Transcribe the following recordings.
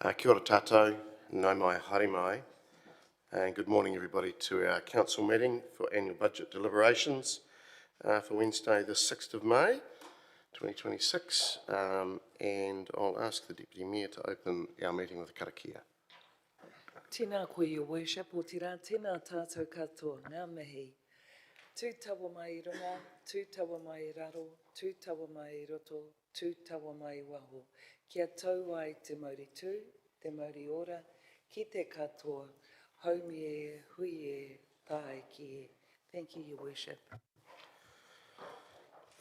Kia ora tātou, nau mai haere mai, and good morning everybody to our council meeting for annual budget deliberations for Wednesday the 6th of May 2026, and I'll ask the Deputy Mayor to open our meeting with a karakia. Tēnā koe, Your Worship, o te rā, tēnā tātou katoa, ngā mihi. Tū tawa mai I runga, tū tawa mai I raro, tū tawa mai I roto, tū tawa mai I waho. Kia tau ai te mauri tū, te mauri ora, ki te katoa, haumi e, hui e, tae ki e. Thank you, Your Worship.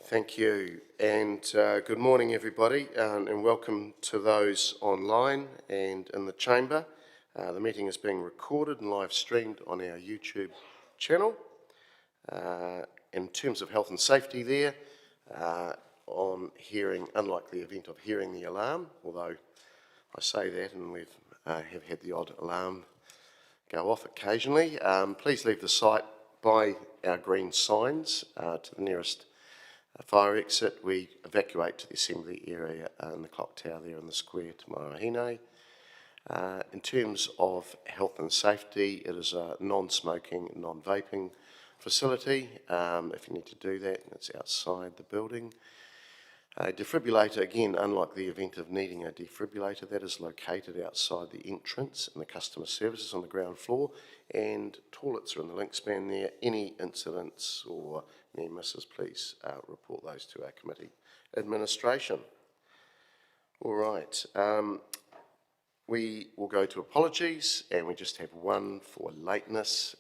Thank you, and good morning everybody, and welcome to those online and in the chamber. The meeting is being recorded and live streamed on our YouTube channel. In terms of health and safety there, on hearing, unlike the event of hearing the alarm, although I say that and we have had the odd alarm go off occasionally, please leave the site by our green signs to the nearest fire exit. We evacuate to the assembly area in the clock tower there in the square tomorrow hine. In terms of health and safety, it is a non-smoking, non-vaping facility. If you need to do that, it's outside the building. A defibrillator, again, unlike the event of needing a defibrillator, that is located outside the entrance in the customer services on the ground floor, and toilets are in the link span there. Any incidents or near misses, please report those to our committee administration. All right. We will go to apologies, and we just have one for lateness.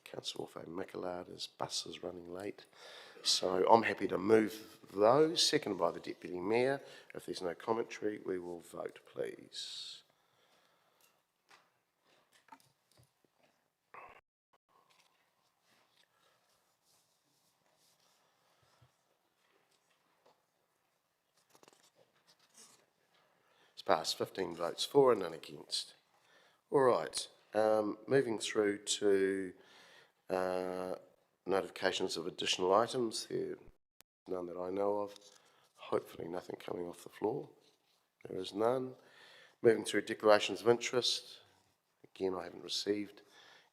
Councillor Orfeo Michelada's bus is running late. So I'm happy to move those. Seconded by the Deputy Mayor. If there's no commentary, we will vote, please. It's passed, 15 votes for and none against. All right, moving through to notifications of additional items. There none that I know of. Hopefully nothing coming off the floor. There is none. Moving through declarations of interest. Again, I haven't received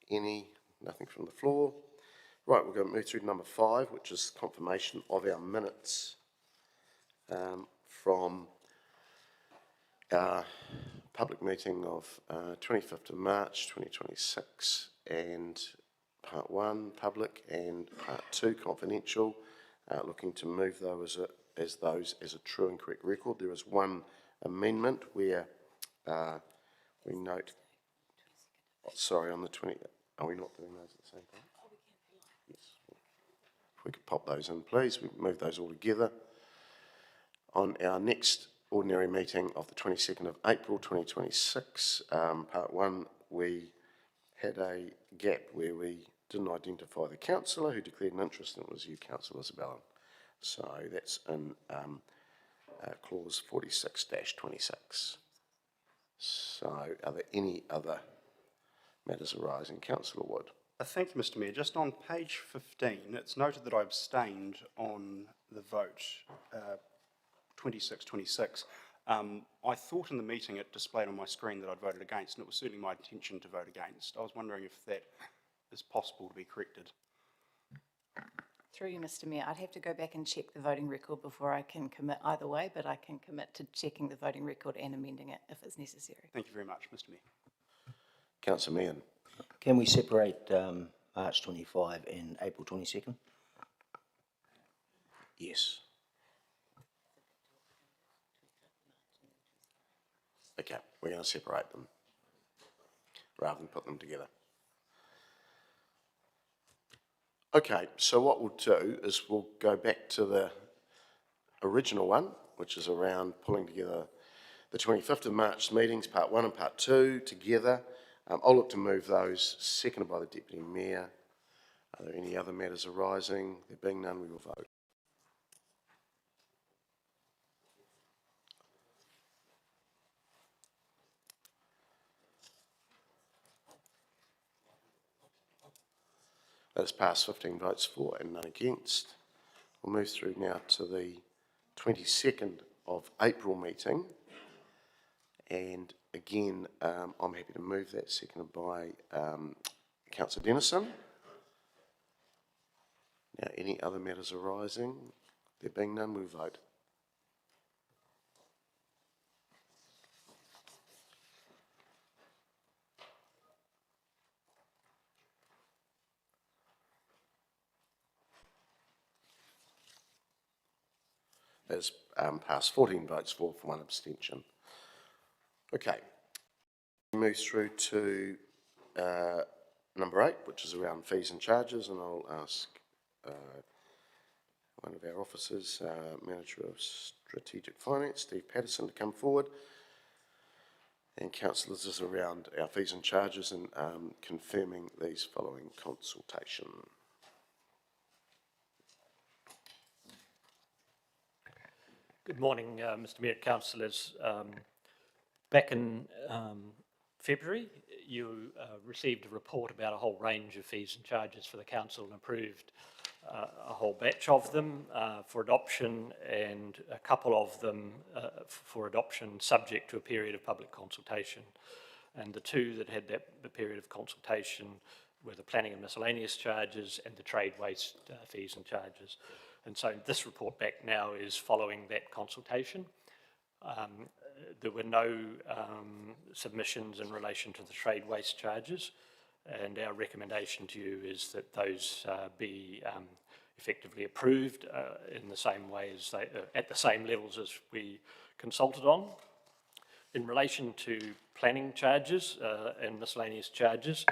any. Nothing from the floor. Right, we're going to move through to number 5, which is confirmation of our minutes from our public meeting of 25th of March 2026, and part 1 public and part 2 confidential. Looking to move those as a true and correct record. There is one amendment where we note, sorry, on the 20th, are we not doing those at the same time? Yes. If we could pop those in, please. We move those all together. On our next ordinary meeting of the 22nd of April 2026, part 1, we had a gap where we didn't identify the councillor who declared an interest, and it was you, Councillor Isabella. So that's in clause 46-26. So are there any other matters arising? Councillor Wood. Thank you, Mr Mayor. Just on page 15, it's noted that I abstained on the vote 26-26. I thought in the meeting it displayed on my screen that I'd voted against, and it was certainly my intention to vote against. I was wondering if that is possible to be corrected. Through you, Mr Mayor, I'd have to go back and check the voting record before I can commit either way, but I can commit to checking the voting record and amending it if it's necessary. Thank you very much, Mr Mayor. Councillor Meehan. Can we separate March 25 and April 22nd? Yes. Okay, we're going to separate them rather than put them together. Okay, so what we'll do is we'll go back to the original one, which is around pulling together the 25th of March meetings, part 1 and part 2 together. I'll look to move those, seconded by the Deputy Mayor. Are there any other matters arising? There being none, we will vote. That has passed, 15 votes for and none against. We'll move through now to the 22nd of April meeting, and Again, I'm happy to move that, seconded by Councillor Dennison. Now, any other matters arising? There being none, we'll vote. That's passed 14 votes for 1 abstention. Okay, move through to number 8, which is around fees and charges, and I'll ask one of our officers, Manager of Strategic Finance, Steve Patterson, to come forward. And councillors, this is around our fees and charges and confirming these following consultation. Good morning, Mr Mayor, councillors. Back in February, you received a report about a whole range of fees and charges for the council and approved a whole batch of them for adoption, and a couple of them for adoption subject to a period of public consultation. And the two that had the period of consultation were the planning and miscellaneous charges and the trade waste fees and charges. And so this report back now is following that consultation. There were no submissions in relation to the trade waste charges, and our recommendation to you is that those be effectively approved in the same way as they, at the same levels as we consulted on. In relation to planning charges and miscellaneous charges,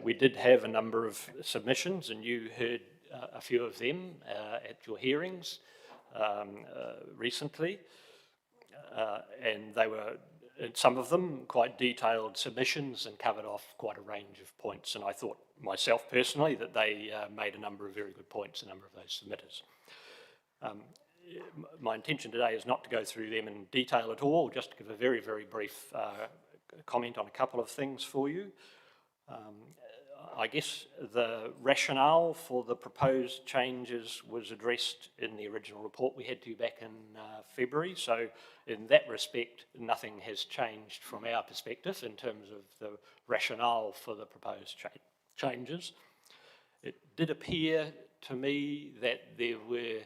we did have a number of submissions, and you heard a few of them at your hearings recently, and they were, some of them, quite detailed submissions and covered off quite a range of points, and I thought myself personally that they made a number of very good points, a number of those submitters. My intention today is not to go through them in detail at all, just to give a very, very brief comment on a couple of things for you. I guess the rationale for the proposed changes was addressed in the original report we had to back in February, so in that respect nothing has changed from our perspective in terms of the rationale for the proposed changes. It did appear to me that there were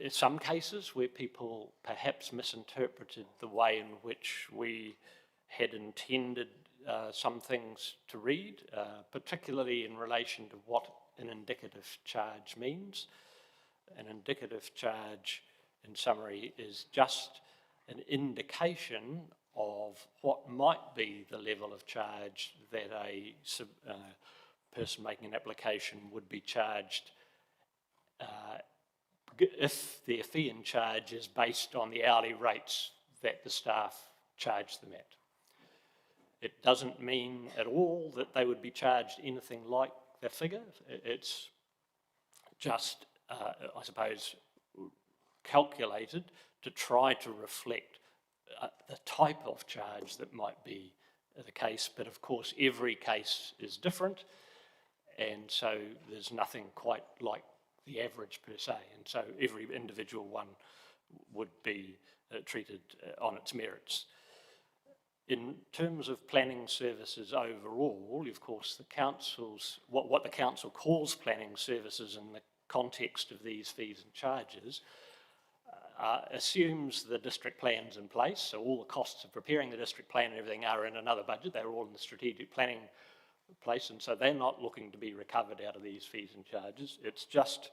some cases where people perhaps misinterpreted the way in which we had intended some things to read, particularly in relation to what an indicative charge means. An indicative charge, in summary, is just an indication of what might be the level of charge that a person making an application would be charged if their fee and charge is based on the hourly rates that the staff charge them at. It doesn't mean at all that they would be charged anything like the figure. It's just, I suppose, calculated to try to reflect the type of charge that might be the case. But of course, every case is different, and so there's nothing quite like the average per se. And so every individual one would be treated on its merits. In terms of planning services overall, of course, the council's, what the council calls planning services in the context of these fees and charges assumes the district plan's in place, so all the costs of preparing the district plan and everything are in another budget. They're all in the strategic planning place, and so they're not looking to be recovered out of these fees and charges. It's just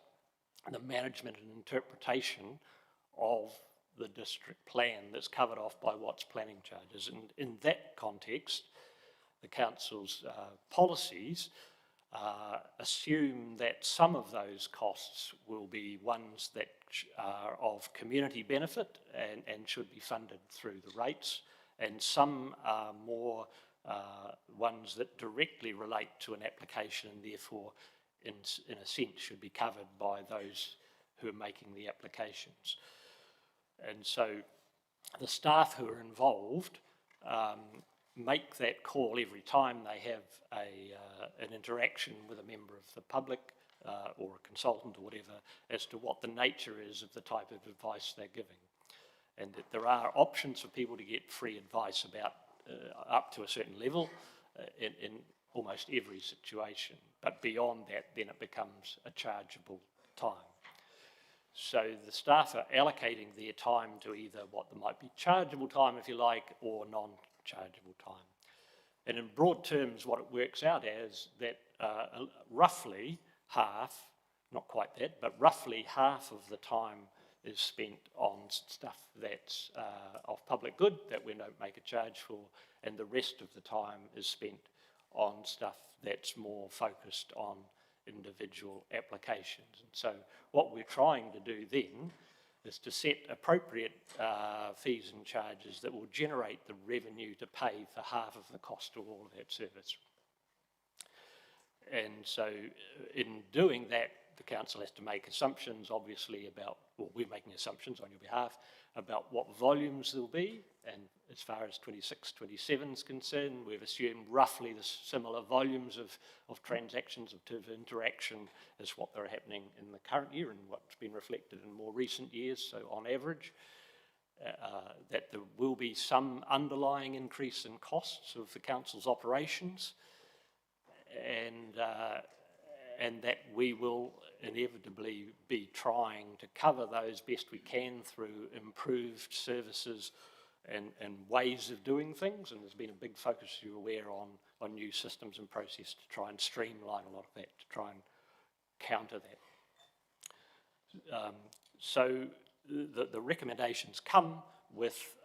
the management and interpretation of the district plan that's covered off by what's planning charges. And in that context, the council's policies assume that some of those costs will be ones that are of community benefit and should be funded through the rates, and some are more ones that directly relate to an application and therefore in a sense should be covered by those who are making the applications. And so the staff who are involved make that call every time they have an interaction with a member of the public or a consultant or whatever as to what the nature is of the type of advice they're giving. and that there are options for people to get free advice about up to a certain level in almost every situation. But beyond that, then it becomes a chargeable time. So the staff are allocating their time to either what might be chargeable time, if you like, or non-chargeable time. And in broad terms, what it works out as that roughly half, not quite that, but roughly half of the time is spent on stuff that's of public good that we don't make a charge for, and the rest of the time is spent on stuff that's more focused on individual applications. And so what we're trying to do then is to set appropriate fees and charges that will generate the revenue to pay for half of the cost of all of that service. And so in doing that, the council has to make assumptions, obviously, about, well, we're making assumptions on your behalf, about what volumes there'll be. And as far as 26-27 is concerned, we've assumed roughly the similar volumes of transactions, of interaction as what are happening in the current year and what's been reflected in more recent years, so on average. That there will be some underlying increase in costs of the council's operations, and that we will inevitably be trying to cover those best we can through improved services and ways of doing things. And there's been a big focus, you're aware, on new systems and process to try and streamline a lot of that, to try and counter that. So the recommendations come with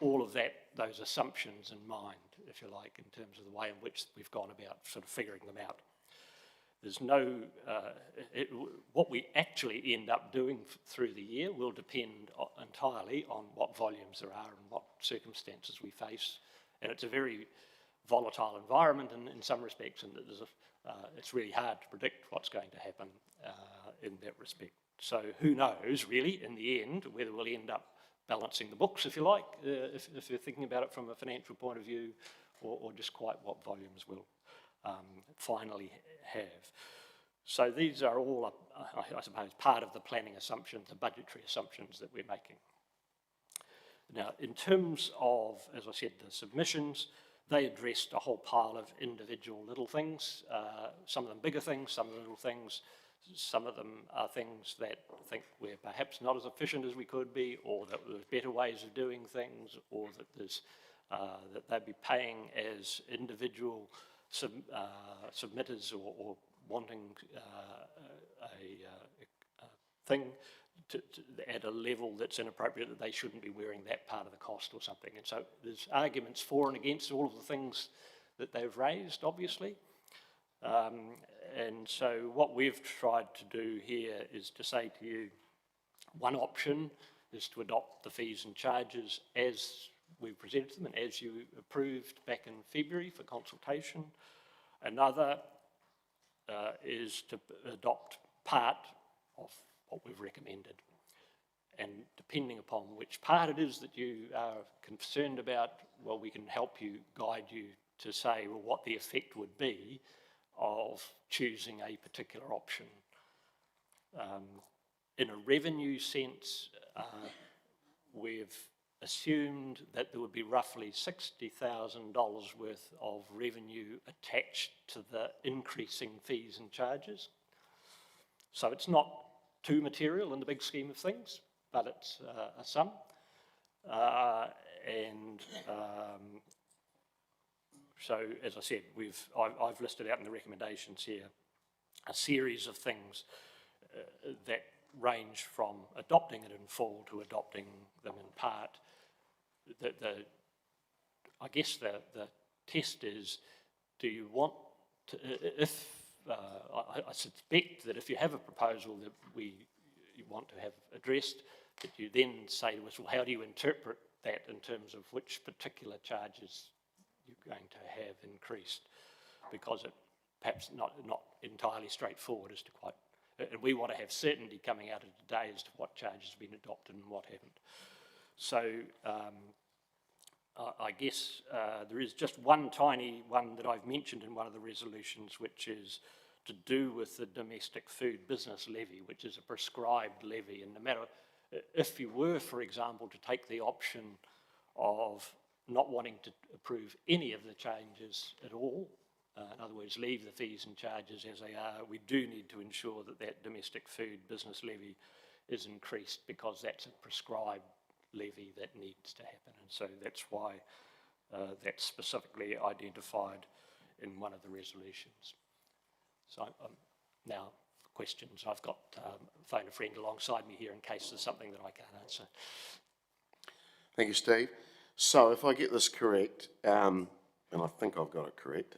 all of those assumptions in mind, if you like, in terms of the way in which we've gone about sort of figuring them out. There's no, what we actually end up doing through the year will depend entirely on what volumes there are and what circumstances we face. And it's a very volatile environment in some respects, and it's really hard to predict what's going to happen in that respect. So who knows, really, in the end, whether we'll end up balancing the books, if you like, if you're thinking about it from a financial point of view, or just quite what volumes we'll finally have. So these are all, I suppose, part of the planning assumptions, the budgetary assumptions that we're making. Now, in terms of, as I said, the submissions, they addressed a whole pile of individual little things, some of them bigger things, some of them little things. Some of them are things that I think we're perhaps not as efficient as we could be, or that there's better ways of doing things, or that there's that they'd be paying as individual submitters or wanting a thing at a level that's inappropriate, that they shouldn't be wearing that part of the cost or something. And so there's arguments for and against all of the things that they've raised, obviously. And so what we've tried to do here is to say to you, one option is to adopt the fees and charges as we presented them and as you approved back in February for consultation. Another is to adopt part of what we've recommended. And depending upon which part it is that you are concerned about, well, we can help you, guide you to say, well, what the effect would be of choosing a particular option. In a revenue sense, we've assumed that there would be roughly $60,000 worth of revenue attached to the increasing fees and charges. So it's not too material in the big scheme of things, but it's a sum. So, as I said, I've listed out in the recommendations here a series of things that range from adopting it in full to adopting them in part. I guess the test is, do you want to, I suspect that if you have a proposal that you want to have addressed, that you then say to us, well, how do you interpret that in terms of which particular charges you're going to have increased, because it perhaps not entirely straightforward as to quite, and we want to have certainty coming out of today as to what charges have been adopted and what haven't. So I guess there is just one tiny one that I've mentioned in one of the resolutions, which is to do with the domestic food business levy, which is a prescribed levy, and no matter, If you were, for example, to take the option of not wanting to approve any of the changes at all, in other words, leave the fees and charges as they are, we do need to ensure that that domestic food business levy is increased, because that's a prescribed levy that needs to happen. And so that's why that's specifically identified in one of the resolutions. So now for questions, I've got phone a friend alongside me here in case there's something that I can't answer. Thank you, Steve. So if I get this correct, and I think I've got it correct,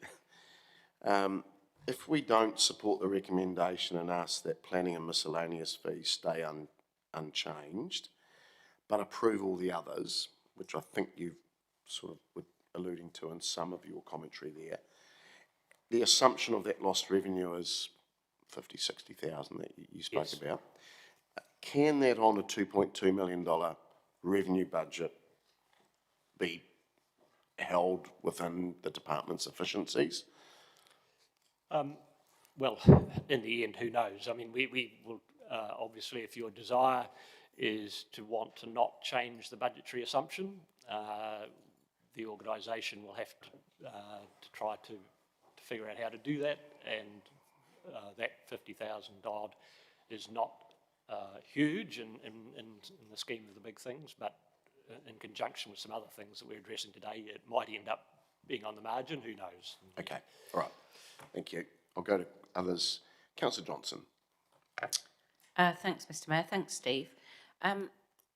if we don't support the recommendation and ask that planning and miscellaneous fees stay unchanged, but approve all the others, which I think you've sort of were alluding to in some of your commentary there, the assumption of that lost revenue is 50, 60,000 that you spoke Yes. about. Can that on a $2.2 million revenue budget be held within the department's efficiencies? Well, in the end, who knows? I mean, we will, obviously, if your desire is to want to not change the budgetary assumption, the organisation will have to try to figure out how to do that, and that 50,000 odd is not huge in the scheme of the big things, but in conjunction with some other things that we're addressing today, it might end up being on the margin, who knows? Okay, all right, thank you. I'll go to others. Councillor Johnson. Thanks, Mr. Mayor. Thanks, Steve.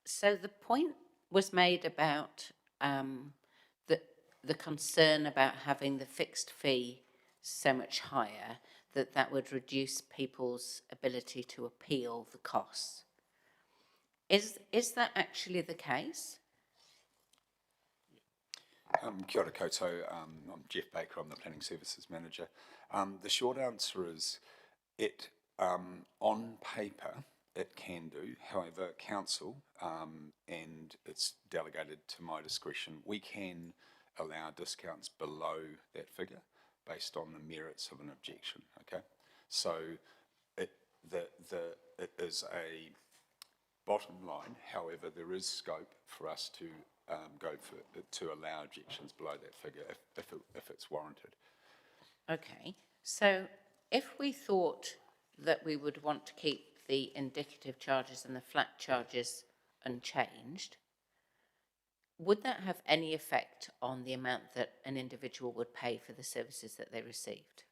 So the point was made about the concern about having the fixed fee so much higher that would reduce people's ability to appeal the costs. Is that actually the case? Kia ora koutou. I'm Jeff Baker. I'm the Planning Services Manager. The short answer is on paper, it can do. However, council, and it's delegated to my discretion, we can allow discounts below that figure based on the merits of an objection. Okay, so it is a bottom line. However, there is scope for us to to allow objections below that figure if it's warranted. Okay, so if we thought that we would want to keep the indicative charges and the flat charges unchanged, would that have any effect on the amount that an individual would pay for the services that they received?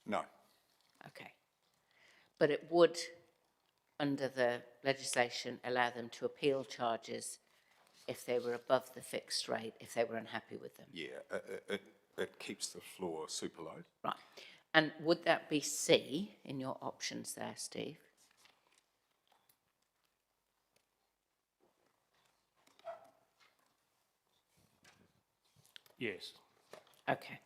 No. Okay. But it would, under the legislation, allow them to appeal charges if they were above the fixed rate, if they were unhappy with them? Yeah, it keeps the floor super low. Right. And would that be C in your options there, Steve? Yes. Okay.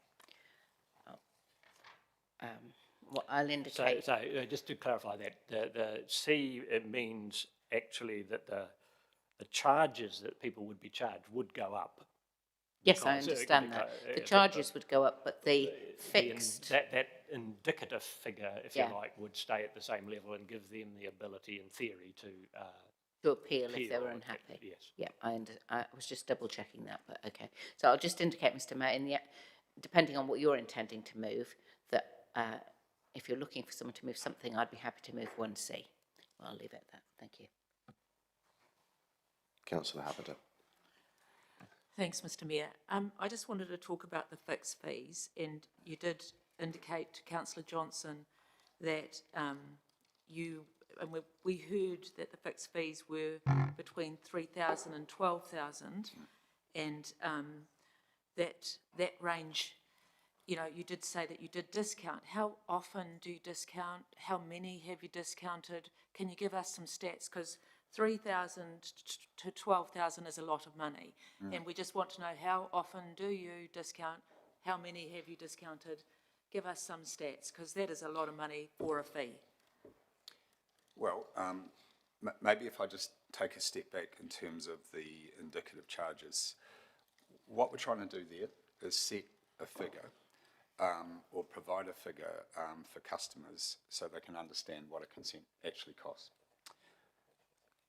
Well, I'll indicate. So just to clarify that, the C, it means actually that the charges that people would be charged would go up. Yes, I understand that. The charges would go up, but the fixed... That indicative figure, if you Yeah. like, would stay at the same level and give them the ability, in theory, to appeal if they were unhappy. Yes. Yeah, I was just double checking that, but okay. So I'll just indicate, Mr. Mayor, depending on what you're intending to move, that if you're looking for someone to move something, I'd be happy to move 1C. Well, I'll leave it at that. Thank you. Councillor Harpiter. Thanks, Mr. Mayor. I just wanted to talk about the fixed fees, and you did indicate to Councillor Johnson that we heard that the fixed fees were between 3,000 and 12,000, and that range. You know, you did say that you did discount. How often do you discount? How many have you discounted? Can you give us some stats? Because 3,000 to 12,000 is a lot of money. And we just want to know, how often do you discount? How many have you discounted? Give us some stats, because that is a lot of money for a fee. Well, maybe if I just take a step back in terms of the indicative charges, what we're trying to do there is set a figure or provide a figure for customers so they can understand what a consent actually costs.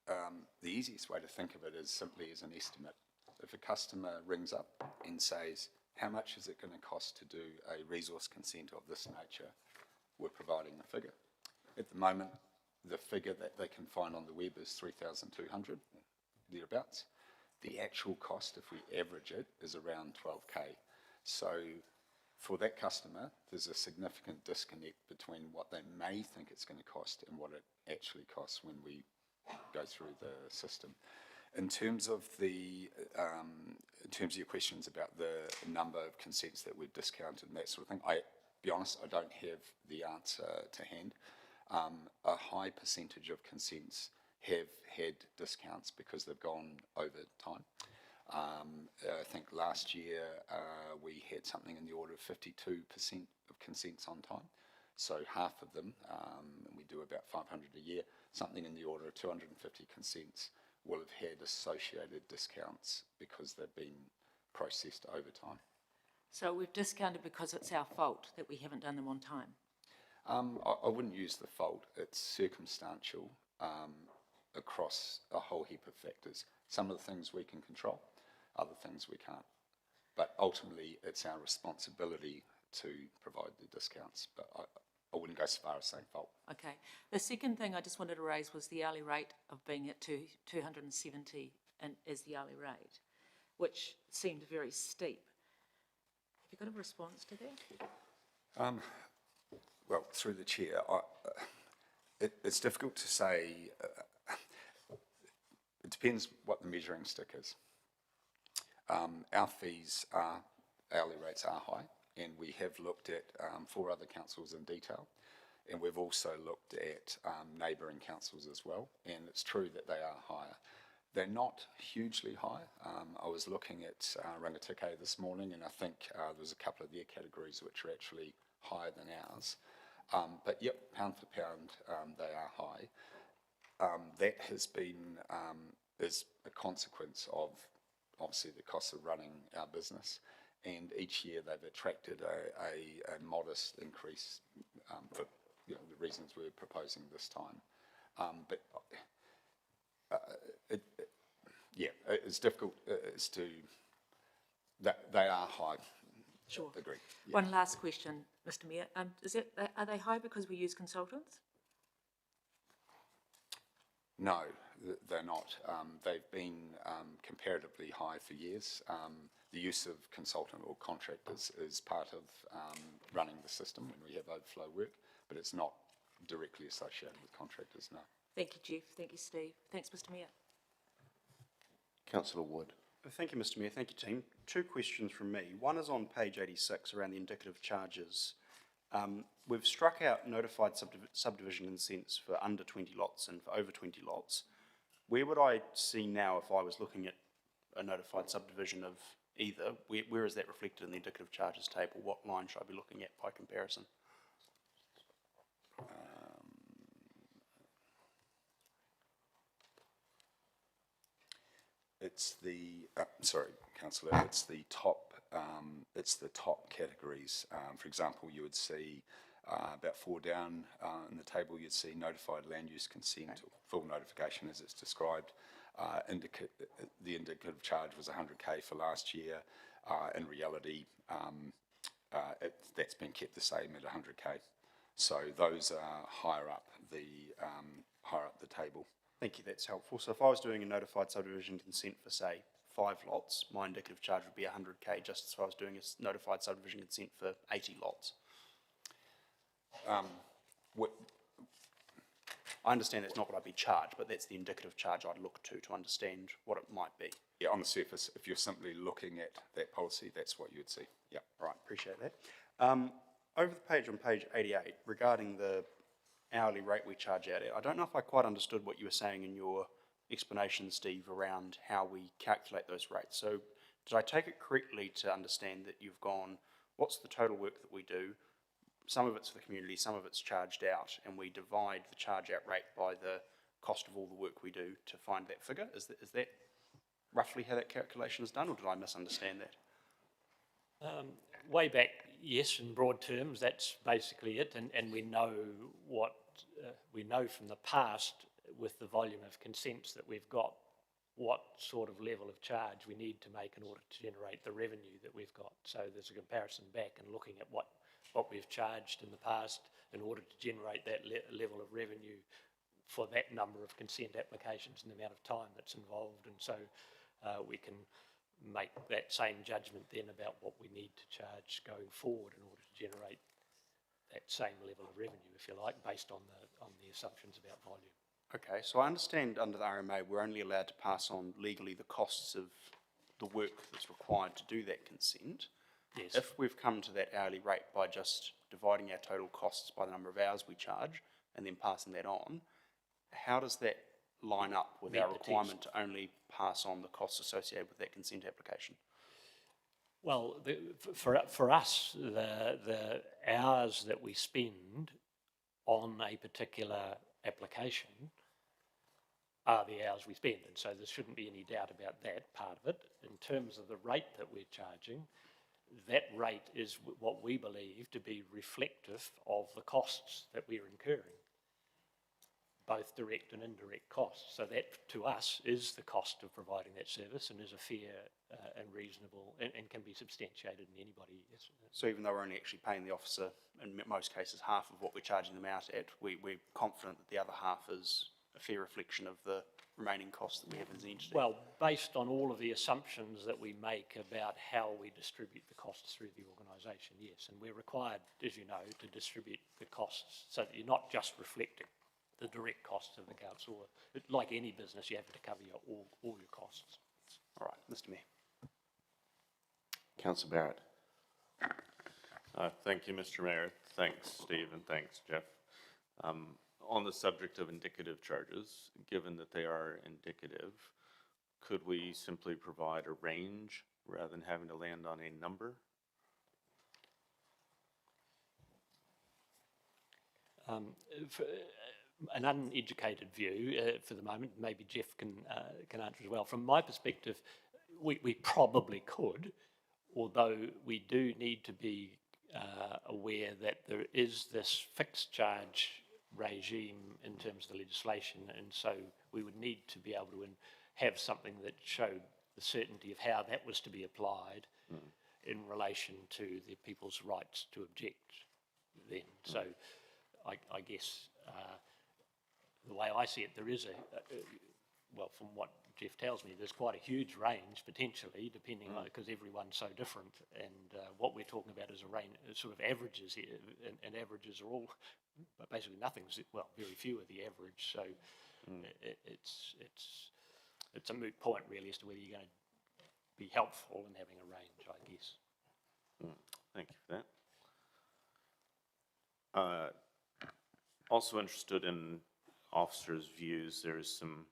The easiest way to think of it is simply as an estimate. If a customer rings up and says, how much is it going to cost to do a resource consent of this nature, we're providing a figure. At the moment, the figure that they can find on the web is 3,200, thereabouts. The actual cost, if we average it, is around 12K. So for that customer, there's a significant disconnect between what they may think it's going to cost and what it actually costs when we go through the system. In terms of your questions about the number of consents that we've discounted and that sort of thing, be honest, I don't have the answer to hand. A high percentage of consents have had discounts because they've gone over time. I think last year we had something in the order of 52% of consents on time. So half of them, and we do about 500 a year, something in the order of 250 consents will have had associated discounts because they've been processed over time. So we've discounted because it's our fault that we haven't done them on time? I wouldn't use the fault. It's circumstantial across a whole heap of factors. Some of the things we can control, other things we can't. But ultimately, it's our responsibility to provide the discounts. But I wouldn't go so far as saying fault. Okay. The second thing I just wanted to raise was the hourly rate of being at 270 as the hourly rate, which seemed very steep. Have you got a response to that? Well, through the chair, it's difficult to say. It depends what the measuring stick is. Our fees hourly rates are high, and we have looked at 4 other councils in detail, and we've also looked at neighbouring councils as well, and it's true that they are higher. They're not hugely high. I was looking at Rangitikei this morning, and I think there was a couple of their categories which are actually higher than ours. But yep, pound for pound, they are high. That has been is a consequence of obviously the cost of running our business, and each year they've attracted a modest increase for the reasons we're proposing this time. But it's difficult as to that they are high. Sure. Agree. Yeah. One last question, Mr. Mayor. Are they high because we use consultants? No, they're not. They've been comparatively high for years. The use of consultant or contractors is part of running the system when we have overflow work, but it's not directly associated with contractors, no. Thank you, Jeff. Thank you, Steve. Thanks, Mr. Mayor. Councillor Wood. Thank you, Mr. Mayor. Thank you, team. 2 questions from me. One is on page 86 around the indicative charges. We've struck out notified subdivision consents for under 20 lots and for over 20 lots. Where would I see now if I was looking at a notified subdivision of either? Where is that reflected in the indicative charges table? What line should I be looking at by comparison? It's the sorry, councillor. It's the top. It's the top categories. For example, you would see about 4 down in the table. You'd see notified land use consent, or full notification as it's described. The indicative charge was 100K for last year. In reality, that's been kept the same at 100K. So those are higher up the table. Thank you, that's helpful. So if I was doing a notified subdivision consent for, say, 5 lots, my indicative charge would be 100K, just as if I was doing a notified subdivision consent for 80 lots. I understand that's not what I'd be charged, but that's the indicative charge I'd look to understand what it might be. Yeah, on the surface, if you're simply looking at that policy, that's what you'd see. Yeah. Right, appreciate that. Over the page on page 88, regarding the hourly rate we charge out at, I don't know if I quite understood what you were saying in your explanation, Steve, around how we calculate those rates. So did I take it correctly to understand that you've gone, what's the total work that we do? Some of it's for the community, some of it's charged out, and we divide the charge out rate by the cost of all the work we do to find that figure? Is that roughly how that calculation is done, or did I misunderstand that? Way back, yes, in broad terms, that's basically it, and we know what we know from the past with the volume of consents that we've got, what sort of level of charge we need to make in order to generate the revenue that we've got. So there's a comparison back and looking at what we've charged in the past in order to generate that level of revenue for that number of consent applications and the amount of time that's involved. And so we can make that same judgment then about what we need to charge going forward in order to generate that same level of revenue, if you like, based on the assumptions about volume. Okay, so I understand under the RMA we're only allowed to pass on legally the costs of the work that's required to do that consent. Yes. If we've come to that hourly rate by just dividing our total costs by the number of hours we charge and then passing that on, how does that line up with our requirement to only pass on the costs associated with that consent application? Well, for us, the hours that we spend on a particular application are the hours we spend, and so there shouldn't be any doubt about that part of it. In terms of the rate that we're charging, that rate is what we believe to be reflective of the costs that we're incurring, both direct and indirect costs. So that, to us, is the cost of providing that service and is a fair and reasonable and can be substantiated in anybody. So even though we're only actually paying the officer, in most cases, half of what we're charging them out at, we're confident that the other half is a fair reflection of the remaining costs that we have as an entity? Well, based on all of the assumptions that we make about how we distribute the costs through the organisation, yes. And we're required, as you know, to distribute the costs so that you're not just reflecting the direct costs of the council. Like any business, you have to cover all your costs. All right, Mr Mayor. Councillor Barrett. Thank you, Mr Mayor. Thanks, Steve, and thanks, Jeff. On the subject of indicative charges, given that they are indicative, could we simply provide a range rather than having to land on a number? An uneducated view for the moment, maybe Jeff can answer as well. From my perspective, we probably could, although we do need to be aware that there is this fixed charge regime in terms of the legislation, and so we would need to be able to have something that showed the certainty of how that was to be applied in relation to the people's rights to object then. So I guess the way I see it, there is well, from what Jeff tells me, there's quite a huge range potentially, depending on, because everyone's so different, and what we're talking about is a range, sort of averages here, and averages are all, but basically nothing's, well, very few are the average, so it's a moot point really as to whether you're going to be helpful in having a range, I guess. Thank you for that. Also interested in officers' views. There is some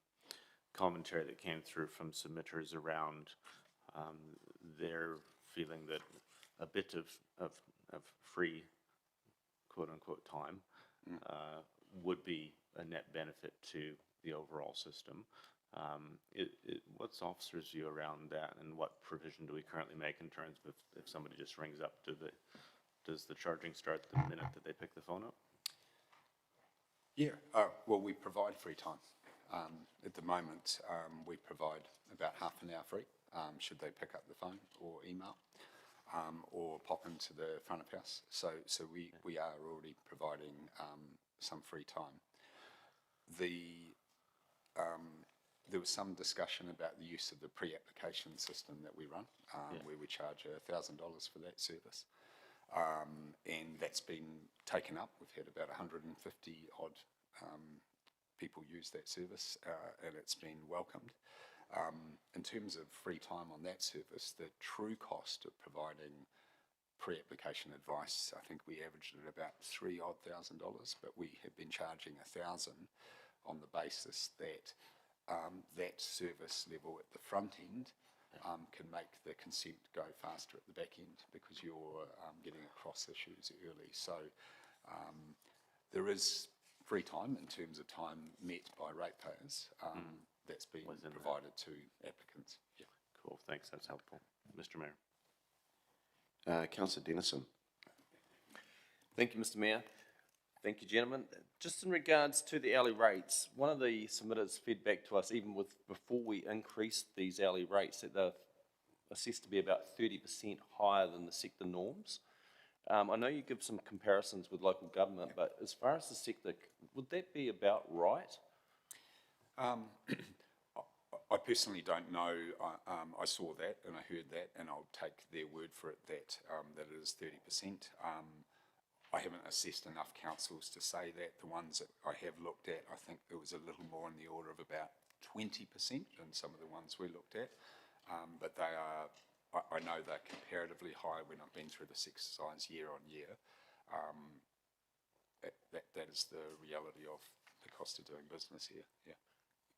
commentary that came through from submitters around their feeling that a bit of free quote-unquote time would be a net benefit to the overall system. What's officers' view around that, and what provision do we currently make in terms of if somebody just rings up, does the charging start the minute that they pick the phone up? Yeah, well, we provide free time. At the moment, we provide about half an hour free, should they pick up the phone or email, or pop into the front of house. So we are already providing some free time. There was some discussion about the use of the pre-application system that we run, where we charge $1,000 for that service. And that's been taken up. We've had about 150 odd people use that service, and it's been welcomed. In terms of free time on that service, the true cost of providing pre-application advice, I think we averaged at about $3,000 odd, but we have been charging $1,000 on the basis that that service level at the front end can make the consent go faster at the back end because you're getting across issues early. So there is free time in terms of time met by ratepayers that's been provided to applicants. Yeah. Cool, thanks, that's helpful. Mr Mayor. Councillor Dennison. Thank you, Mr Mayor. Thank you, gentlemen. Just in regards to the hourly rates, one of the submitters fed back to us, even before we increased these hourly rates, that they're assessed to be about 30% higher than the sector norms. I know you give some comparisons with local government, but as far as the sector, would that be about right? I personally don't know. I saw that and I heard that, and I'll take their word for it that it is 30%. I haven't assessed enough councils to say that. The ones that I have looked at, I think it was a little more in the order of about 20% in some of the ones we looked at. But they are, I know they're comparatively high when I've been through this exercise year on year. That is the reality of the cost of doing business here, yeah.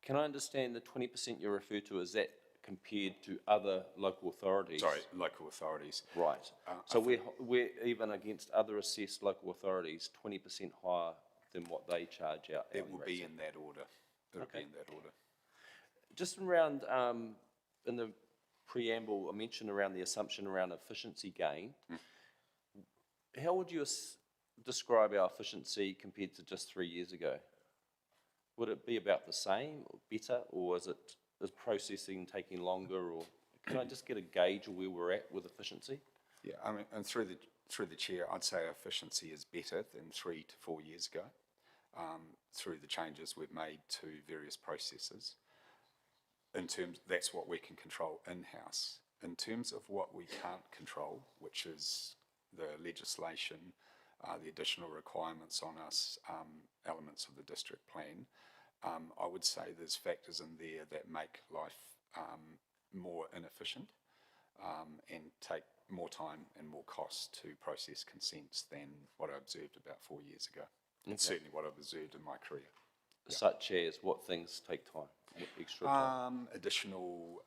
Can I understand the 20% you refer to, is that compared to other local authorities? Sorry, local authorities. Right. So we're even against other assessed local authorities 20% higher than what they charge out. It will be in that order. It'll be in that order. Just around, in the preamble, I mentioned around the assumption around efficiency gain. How would you describe our efficiency compared to just 3 years ago? Would it be about the same or better, or is processing taking longer, or can I just get a gauge of where we're at with efficiency? Yeah, I mean, and through the chair, I'd say efficiency is better than 3 to 4 years ago, through the changes we've made to various processes. That's what we can control in-house. In terms of what we can't control, which is the legislation, the additional requirements on us, elements of the district plan, I would say there's factors in there that make life more inefficient and take more time and more cost to process consents than what I observed about 4 years ago. Okay. And certainly what I've observed in my career. Such as what things take time, what extra time? Additional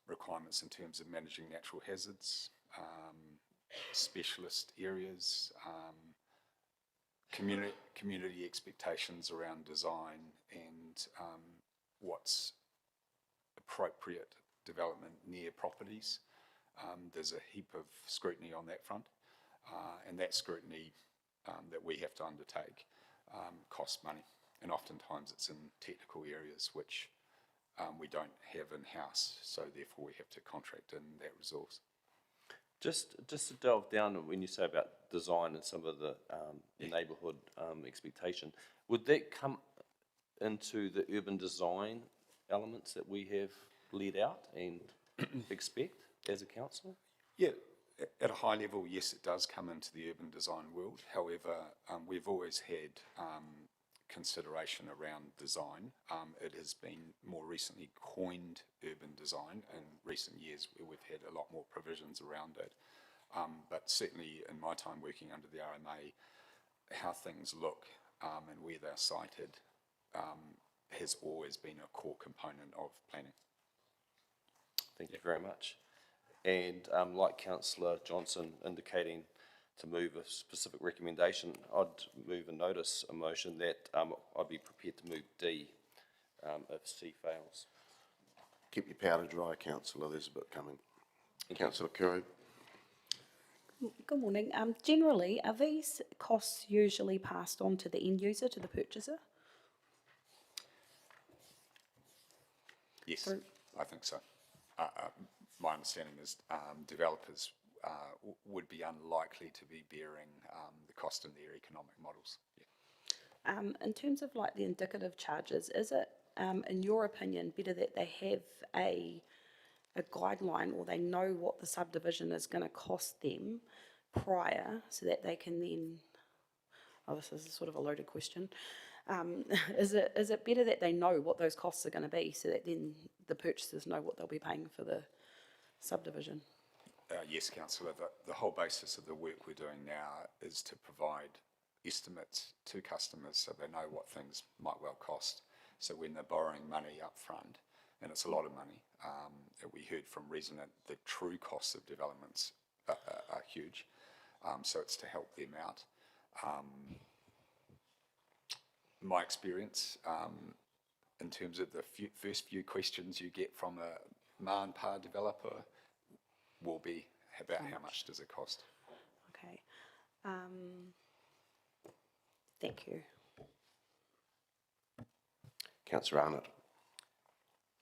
requirements in terms of managing natural hazards, specialist areas, community expectations around design and what's appropriate development near properties. There's a heap of scrutiny on that front, and that scrutiny that we have to undertake costs money, and oftentimes it's in technical areas which we don't have in-house, so therefore we have to contract in that resource. Just to delve down when you say about design and some of the neighbourhood expectation, would that come into the urban design elements that we have laid out and expect as a council? Yeah, at a high level, yes, it does come into the urban design world. However, we've always had consideration around design. It has been more recently coined urban design. In recent years, we've had a lot more provisions around it. But certainly in my time working under the RMA, how things look and where they're sited has always been a core component of planning. Thank you very much. And like Councillor Johnson indicating to move a specific recommendation, I'd move a motion that I'd be prepared to move D if C fails. Keep your powder dry, Councillor. There's a bit coming. Councillor Kuru. Good morning. Generally, are these costs usually passed on to the end user, to the purchaser? Yes, I think so. My understanding is developers would be unlikely to be bearing the cost in their economic models. Yeah. In terms of like the indicative charges, is it, in your opinion, better that they have a guideline or they know what the subdivision is going to cost them prior so that they can then, this is sort of a loaded question, is it better that they know what those costs are going to be so that then the purchasers know what they'll be paying for the subdivision? Yes, Councillor. The whole basis of the work we're doing now is to provide estimates to customers so they know what things might well cost. So when they're borrowing money up front, and it's a lot of money, we heard from Resonant the true costs of developments are huge, so it's to help them out. My experience, in terms of the first few questions you get from a ma and pa developer, will be about how much does it cost. Okay. Thank you. Councillor Arnott.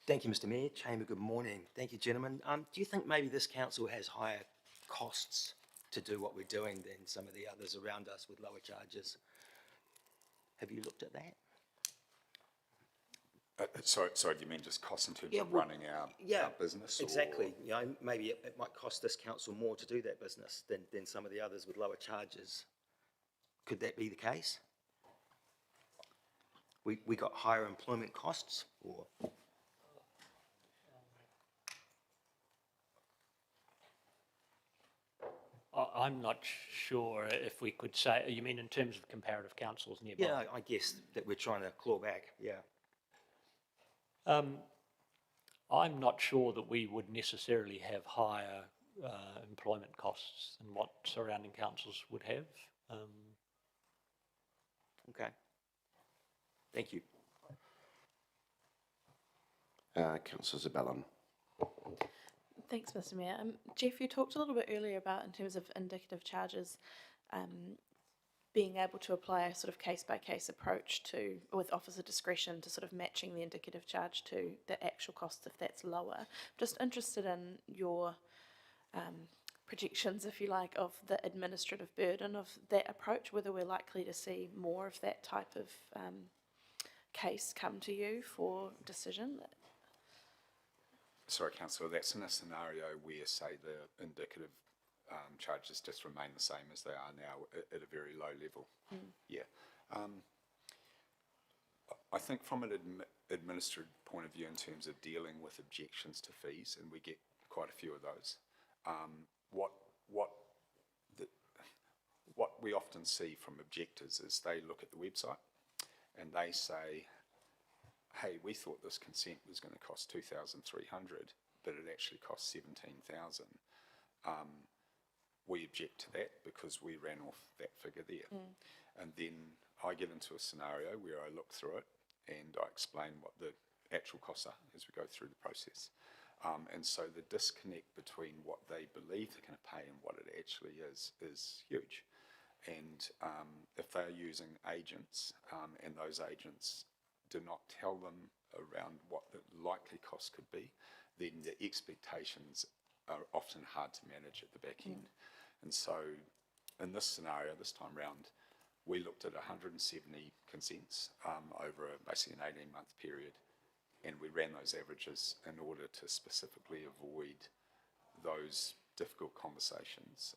Thank you, Mr Mayor. Chamber, good morning. Thank you, gentlemen. Do you think maybe this council has higher costs to do what we're doing than some of the others around us with lower charges? Have you looked at that? Sorry, do you mean just costs in terms of well, running our business? Exactly. You know, maybe it might cost this council more to do that business than some of the others with lower charges. Could that be the case? We got higher employment costs, or? I'm not sure if we could say, you mean in terms of comparative councils nearby? Yeah, I guess that we're trying to claw back, yeah. I'm not sure that we would necessarily have higher employment costs than what surrounding councils would have. Okay. Thank you. Councillor Zabellon. Thanks, Mr Mayor. Jeff, you talked a little bit earlier about, in terms of indicative charges, being able to apply a sort of case-by-case approach to, with officer discretion, to sort of matching the indicative charge to the actual costs if that's lower. Just interested in your projections, if you like, of the administrative burden of that approach, whether we're likely to see more of that type of case come to you for decision. Sorry, Councillor, that's in a scenario where, say, the indicative charges just remain the same as they are now at a very low level. Yeah. I think from an administrative point of view, in terms of dealing with objections to fees, and we get quite a few of those, what we often see from objectors is they look at the website and they say, hey, we thought this consent was going to cost 2,300, but it actually cost 17,000. We object to that because we ran off that figure there. And then I get into a scenario where I look through it and I explain what the actual costs are as we go through the process. And so the disconnect between what they believe they're going to pay and what it actually is huge. And if they're using agents and those agents do not tell them around what the likely cost could be, then the expectations are often hard to manage at the back end. And so in this scenario, this time round, we looked at 170 consents over basically an 18-month period, and we ran those averages in order to specifically avoid those difficult conversations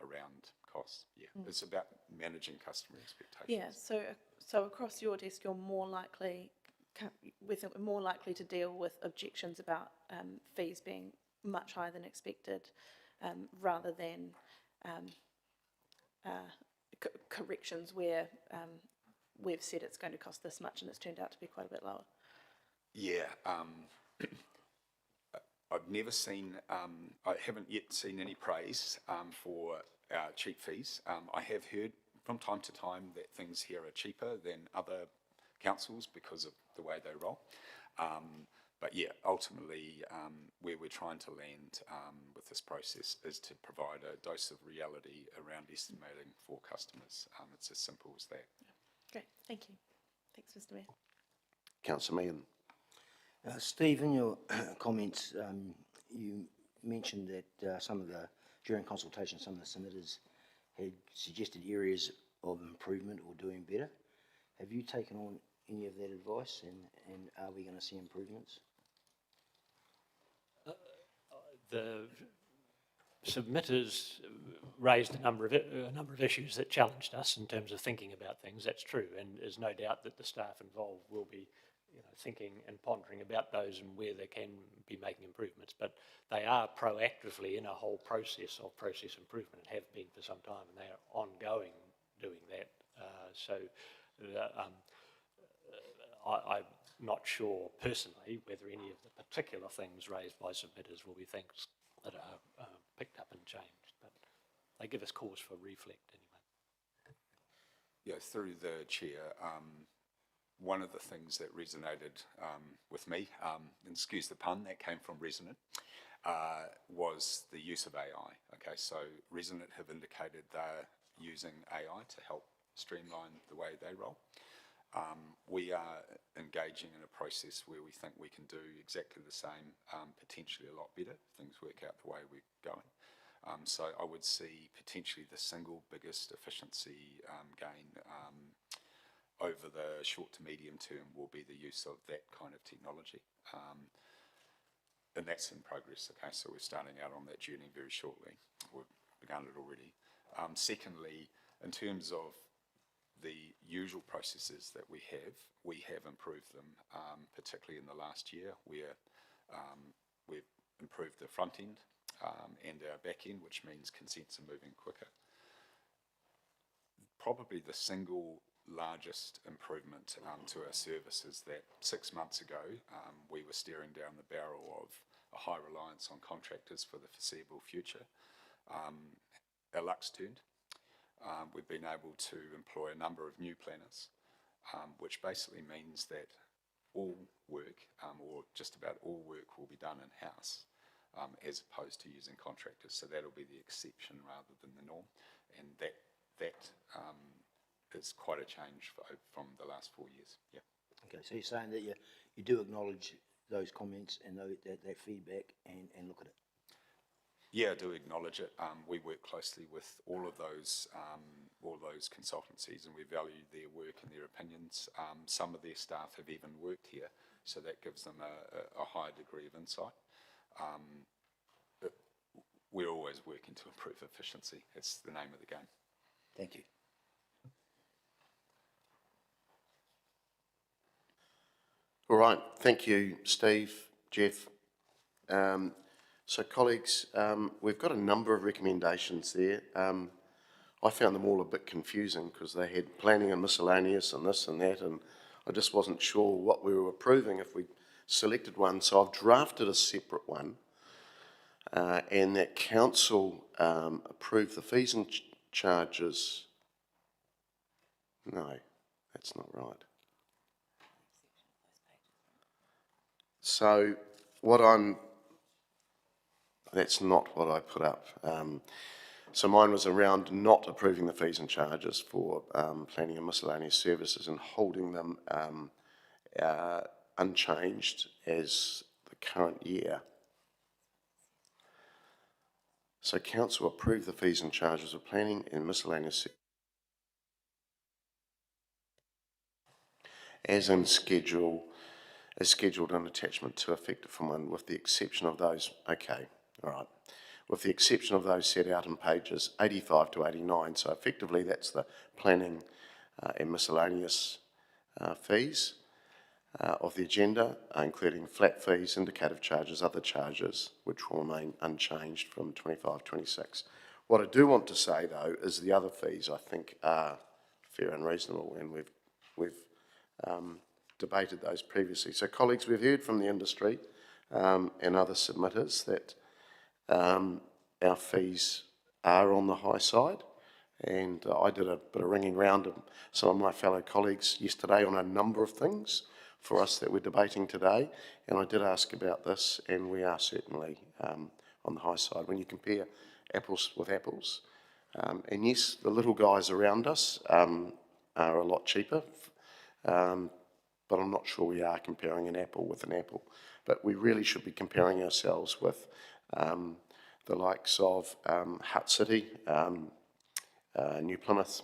around costs. Yeah, it's about managing customer expectations. Yeah, so across your desk, you're more likely to deal with objections about fees being much higher than expected, rather than corrections where we've said it's going to cost this much and it's turned out to be quite a bit lower. Yeah, I've never seen, I haven't yet seen any praise for our cheap fees. I have heard from time to time that things here are cheaper than other councils because of the way they roll. But yeah, ultimately, where we're trying to land with this process is to provide a dose of reality around estimating for customers. It's as simple as that. Great, thank you. Thanks, Mr Mayor. Councillor Meehan. Steve, in your comments, you mentioned that during consultation, some of the submitters had suggested areas of improvement or doing better. Have you taken on any of that advice, and are we going to see improvements? The submitters raised a number of issues that challenged us in terms of thinking about things. That's true, and there's no doubt that the staff involved will be thinking and pondering about those and where they can be making improvements. But they are proactively in a whole process of process improvement and have been for some time, and they are ongoing doing that. I'm not sure personally whether any of the particular things raised by submitters will be things that are picked up and changed, but they give us cause for reflect anyway. Yeah, through the chair, one of the things that resonated with me, and excuse the pun, that came from Resonant, was the use of AI. Okay, so Resonant have indicated they're using AI to help streamline the way they roll. We are engaging in a process where we think we can do exactly the same, potentially a lot better if things work out the way we're going. So I would see potentially the single biggest efficiency gain over the short to medium term will be the use of that kind of technology. And that's in progress, okay, so we're starting out on that journey very shortly. We've begun it already. Secondly, in terms of the usual processes that we have improved them, particularly in the last year, where we've improved the front end and our back end, which means consents are moving quicker. Probably the single largest improvement to our service is that 6 months ago we were staring down the barrel of a high reliance on contractors for the foreseeable future. Our luck's turned. We've been able to employ a number of new planners, which basically means that all work, or just about all work, will be done in-house, as opposed to using contractors. So that'll be the exception rather than the norm, and that is quite a change from the last 4 years. Yeah. Okay, so you're saying that you do acknowledge those comments and that feedback and look at it? Yeah, I do acknowledge it. We work closely with all of those consultancies, and we value their work and their opinions. Some of their staff have even worked here, so that gives them a higher degree of insight. We're always working to improve efficiency. It's the name of the game. Thank you. All right, thank you, Steve, Jeff. So colleagues, we've got a number of recommendations there. I found them all a bit confusing because they had planning and miscellaneous and this and that, and I just wasn't sure what we were approving if we selected one. So I've drafted a separate one, and that council approve the fees and charges. No, that's not right. So that's not what I put up. So mine was around not approving the fees and charges for planning and miscellaneous services and holding them unchanged as the current year. So council approve the fees and charges of planning and miscellaneous as scheduled in attachment 2 effective from 1 with the exception of those, okay, all right, with the exception of those set out in pages 85 to 89. So effectively that's the planning and miscellaneous fees of the agenda, including flat fees, indicative charges, other charges, which will remain unchanged from 25-26. What I do want to say though is the other fees I think are fair and reasonable, and we've debated those previously. So colleagues, we've heard from the industry and other submitters that our fees are on the high side, and I did a bit of ringing round of some of my fellow colleagues yesterday on a number of things for us that we're debating today, and I did ask about this, and we are certainly on the high side when you compare apples with apples. And yes, the little guys around us are a lot cheaper, but I'm not sure we are comparing an apple with an apple. But we really should be comparing ourselves with the likes of Hutt City, New Plymouth,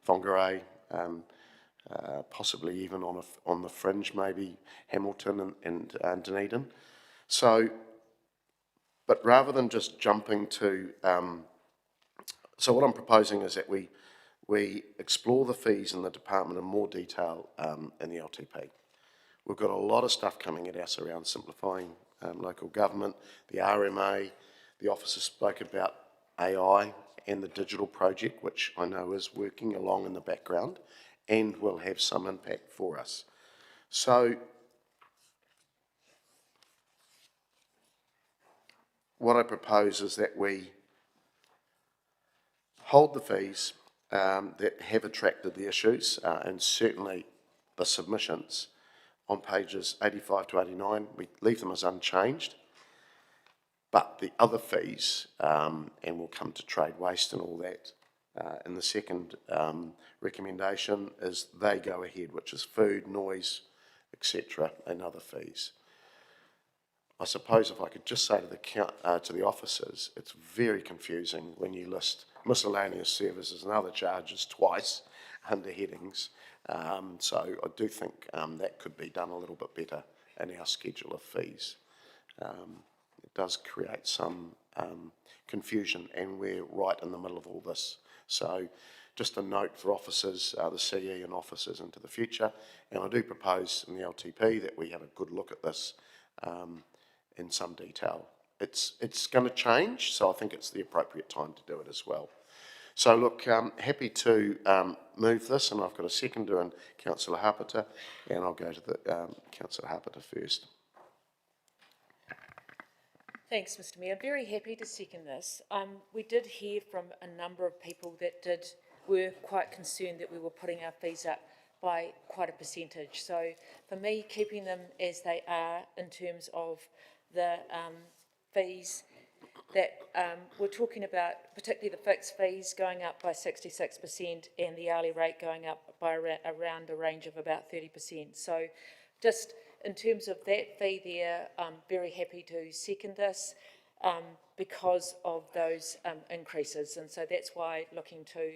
Whangarei, possibly even on the fringe, maybe Hamilton and Dunedin. So, but rather than just jumping to, so what I'm proposing is that we explore the fees in the department in more detail in the LTP. We've got a lot of stuff coming at us around simplifying local government, the RMA, the officer spoke about AI and the digital project, which I know is working along in the background and will have some impact for us. So what I propose is that we hold the fees that have attracted the issues and certainly the submissions on pages 85 to 89. We leave them as unchanged, but the other fees, and we'll come to trade waste and all that, And the second recommendation is they go ahead, which is food, noise, etc., and other fees. I suppose if I could just say to the officers, it's very confusing when you list miscellaneous services and other charges twice under headings. So I do think that could be done a little bit better in our schedule of fees. It does create some confusion, and we're right in the middle of all this. So just a note for officers, the CE and officers into the future, and I do propose in the LTP that we have a good look at this in some detail. It's going to change, so I think it's the appropriate time to do it as well. So look, happy to move this, and I've got a seconder in Councillor Hapeta, and I'll go to the Councillor Hapeta first. Thanks, Mr Mayor. Very happy to second this. We did hear from a number of people that were quite concerned that we were putting our fees up by quite a percentage. So for me, keeping them as they are in terms of the fees that we're talking about, particularly the fixed fees going up by 66% and the hourly rate going up by around a range of about 30%. So just in terms of that fee there, I'm very happy to second this because of those increases. And so that's why looking to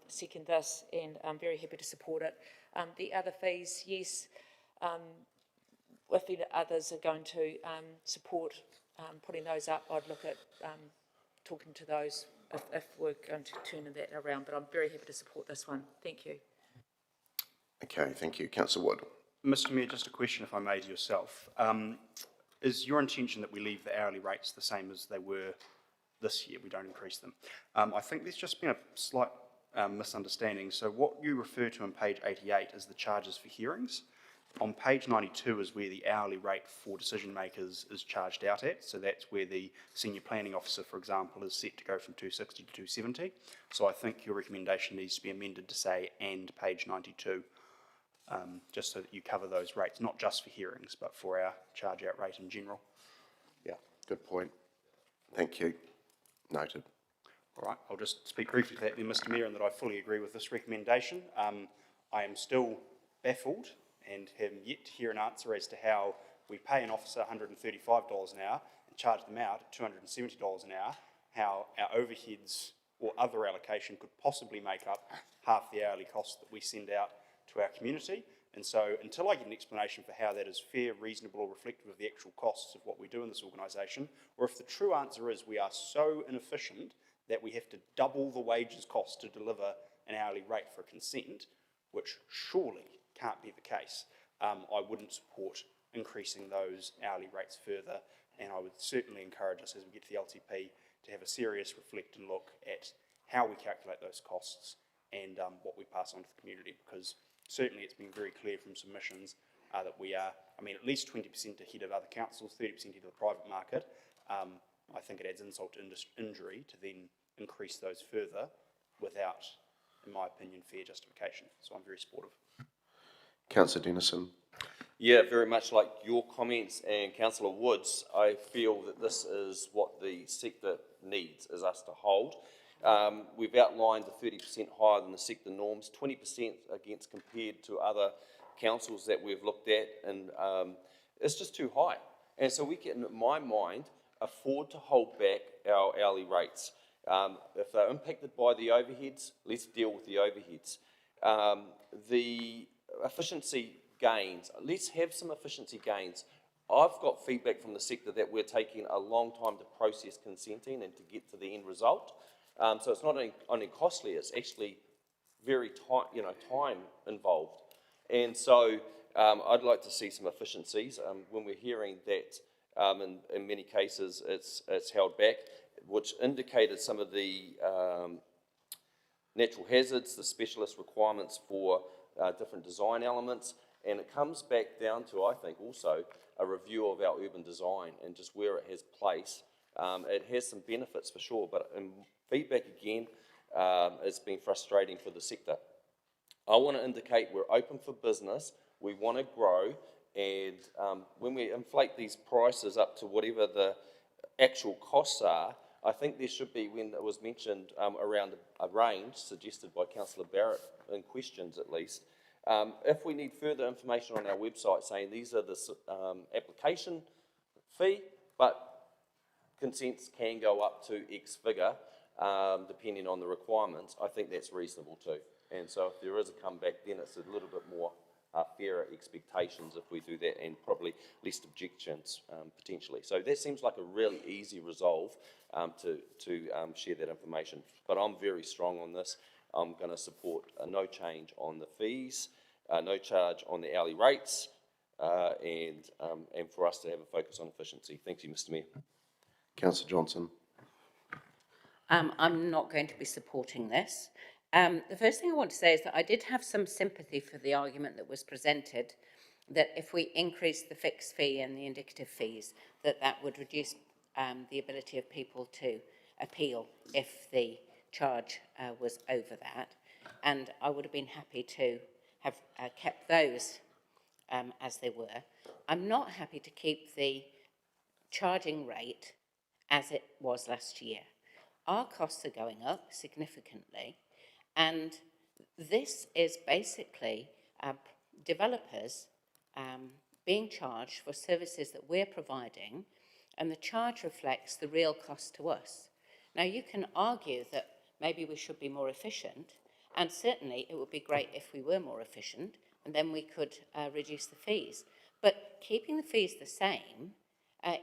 second this, and I'm very happy to support it. The other fees, yes, if the others are going to support putting those up, I'd look at talking to those if we're going to turn that around. But I'm very happy to support this one. Thank you. Okay, thank you. Councillor Wood. Mr Mayor, just a question, if I may, to yourself. Is your intention that we leave the hourly rates the same as they were this year? We don't increase them. I think there's just been a slight misunderstanding. So what you refer to on page 88 is the charges for hearings. On page 92 is where the hourly rate for decision makers is charged out at. So that's where the senior planning officer, for example, is set to go from 260 to 270. So I think your recommendation needs to be amended to say and page 92, just so that you cover those rates, not just for hearings, but for our charge out rate in general. Yeah, good point. Thank you. Noted. All right, I'll just speak briefly to that then, Mr Mayor, and that I fully agree with this recommendation. I am still baffled and have yet to hear an answer as to how we pay an officer $135 an hour and charge them out at $270 an hour, how our overheads or other allocation could possibly make up half the hourly cost that we send out to our community. And so until I get an explanation for how that is fair, reasonable, or reflective of the actual costs of what we do in this organisation, or if the true answer is we are so inefficient that we have to double the wages cost to deliver an hourly rate for consent, which surely can't be the case, I wouldn't support increasing those hourly rates further, and I would certainly encourage us as we get to the LTP to have a serious reflect and look at how we calculate those costs and what we pass on to the community, because certainly it's been very clear from submissions that we are, at least 20% ahead of other councils, 30% ahead of the private market. I think it adds insult to injury to then increase those further without, in my opinion, fair justification. So I'm very supportive. Councillor Dennison. Yeah, very much like your comments and Councillor Wood's, I feel that this is what the sector needs, is us to hold. We've outlined the 30% higher than the sector norms, 20% against compared to other councils that we've looked at, and it's just too high. And so we can, in my mind, afford to hold back our hourly rates. If they're impacted by the overheads, let's deal with the overheads. The efficiency gains, let's have some efficiency gains. I've got feedback from the sector that we're taking a long time to process consenting and to get to the end result. So it's not only costly, it's actually very time involved. And so I'd like to see some efficiencies. When we're hearing that in many cases it's held back, which indicated some of the natural hazards, the specialist requirements for different design elements, and it comes back down to, I think, also a review of our urban design and just where it has place. It has some benefits for sure, but in feedback again, it's been frustrating for the sector. I want to indicate we're open for business, we want to grow, and when we inflate these prices up to whatever the actual costs are, I think there should be, when it was mentioned around a range suggested by Councillor Barrett, in questions at least, if we need further information on our website saying these are the application fee, but consents can go up to X figure, depending on the requirements, I think that's reasonable too. And so if there is a comeback, then it's a little bit more fairer expectations if we do that, and probably less objections potentially. So that seems like a really easy resolve to share that information. But I'm very strong on this. I'm going to support no change on the fees, no charge on the hourly rates, and for us to have a focus on efficiency. Thank you, Mr. Mayor. Councillor Johnson. I'm not going to be supporting this. The first thing I want to say is that I did have some sympathy for the argument that was presented, that if we increase the fixed fee and the indicative fees, that would reduce the ability of people to appeal if the charge was over that. And I would have been happy to have kept those as they were. I'm not happy to keep the charging rate as it was last year. Our costs are going up significantly, and this is basically developers being charged for services that we're providing, and the charge reflects the real cost to us. Now, you can argue that maybe we should be more efficient, and certainly it would be great if we were more efficient, and then we could reduce the fees. But keeping the fees the same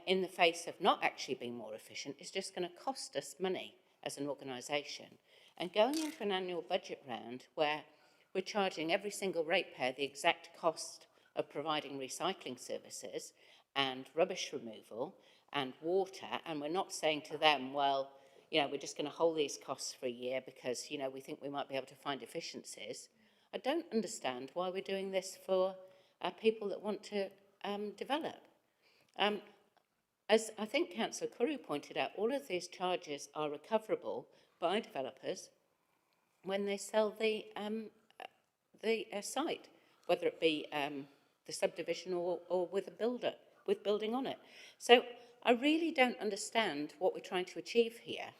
in the face of not actually being more efficient is just going to cost us money as an organisation. And going into an annual budget round where we're charging every single ratepayer the exact cost of providing recycling services and rubbish removal and water, and we're not saying to them, well, you know, we're just going to hold these costs for a year because, you know, we think we might be able to find efficiencies. I don't understand why we're doing this for people that want to develop. As I think Councillor Curry pointed out, all of these charges are recoverable by developers when they sell the site, whether it be the subdivision or with a builder, with building on it. So I really don't understand what we're trying to achieve here,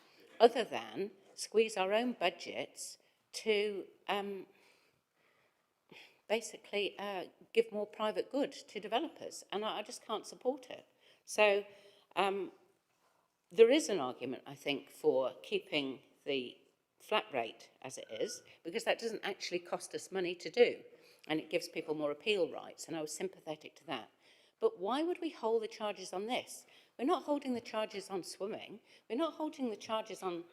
other than squeeze our own budgets to basically give more private good to developers, and I just can't support it. So there is an argument, I think, for keeping the flat rate as it is, because that doesn't actually cost us money to do, and it gives people more appeal rights, and I was sympathetic to that. But why would we hold the charges on this? We're not holding the charges on swimming. We're not holding the charges on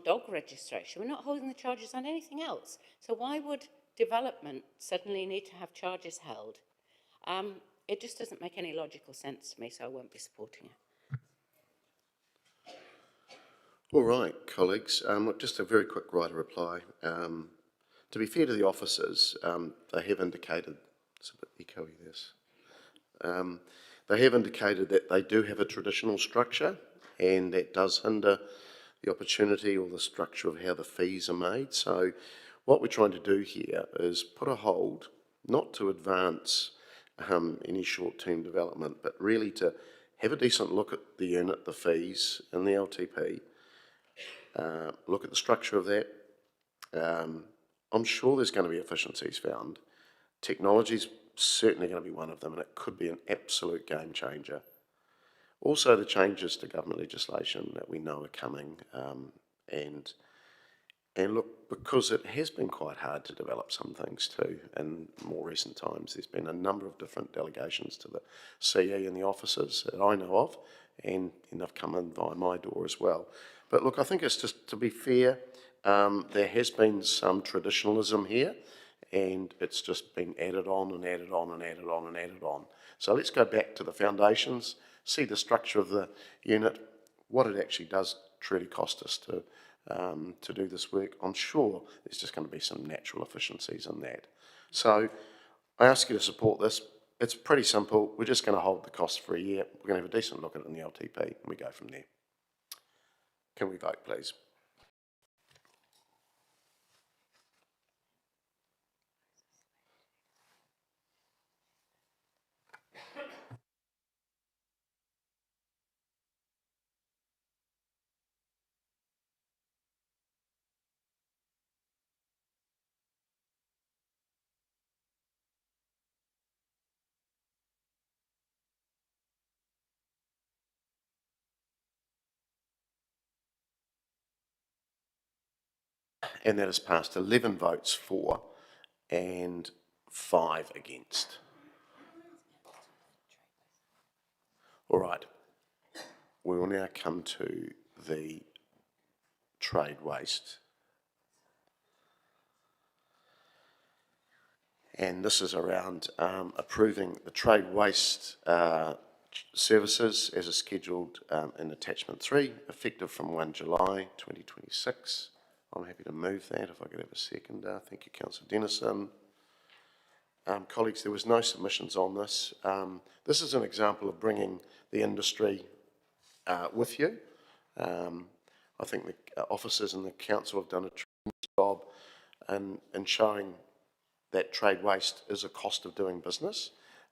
dog registration. We're not holding the charges on anything else. So why would development suddenly need to have charges held? It just doesn't make any logical sense to me, so I won't be supporting it. All right, colleagues, just a very quick right of reply. To be fair to the officers, they have indicated, it's a bit echoey this, they have indicated that they do have a traditional structure, and that does hinder the opportunity or the structure of how the fees are made. So what we're trying to do here is put a hold, not to advance any short-term development, but really to have a decent look at the unit, the fees and the LTP, look at the structure of that. I'm sure there's going to be efficiencies found. Technology's certainly going to be one of them, and it could be an absolute game changer. Also, the changes to government legislation that we know are coming, and look, because it has been quite hard to develop some things too in more recent times. There's been a number of different delegations to the CE and the officers that I know of, and they've come in via my door as well. But look, I think it's just, to be fair, there has been some traditionalism here, and it's just been added on and added on and added on and added on. So let's go back to the foundations, see the structure of the unit, what it actually does truly cost us to do this work. I'm sure there's just going to be some natural efficiencies in that. So I ask you to support this. It's pretty simple. We're just going to hold the cost for a year. We're going to have a decent look at it in the LTP, and we go from there. Can we vote, please? and that is passed 11 votes for and 5 against. All right, we will now come to the trade waste. And this is around approving the trade waste services as is scheduled in attachment 3, effective from 1 July 2026. I'm happy to move that if I could have a seconder. Thank you, Councillor Dennison. Colleagues, there was no submissions on this. This is an example of bringing the industry with you. I think the officers and the council have done a tremendous job in showing that trade waste is a cost of doing business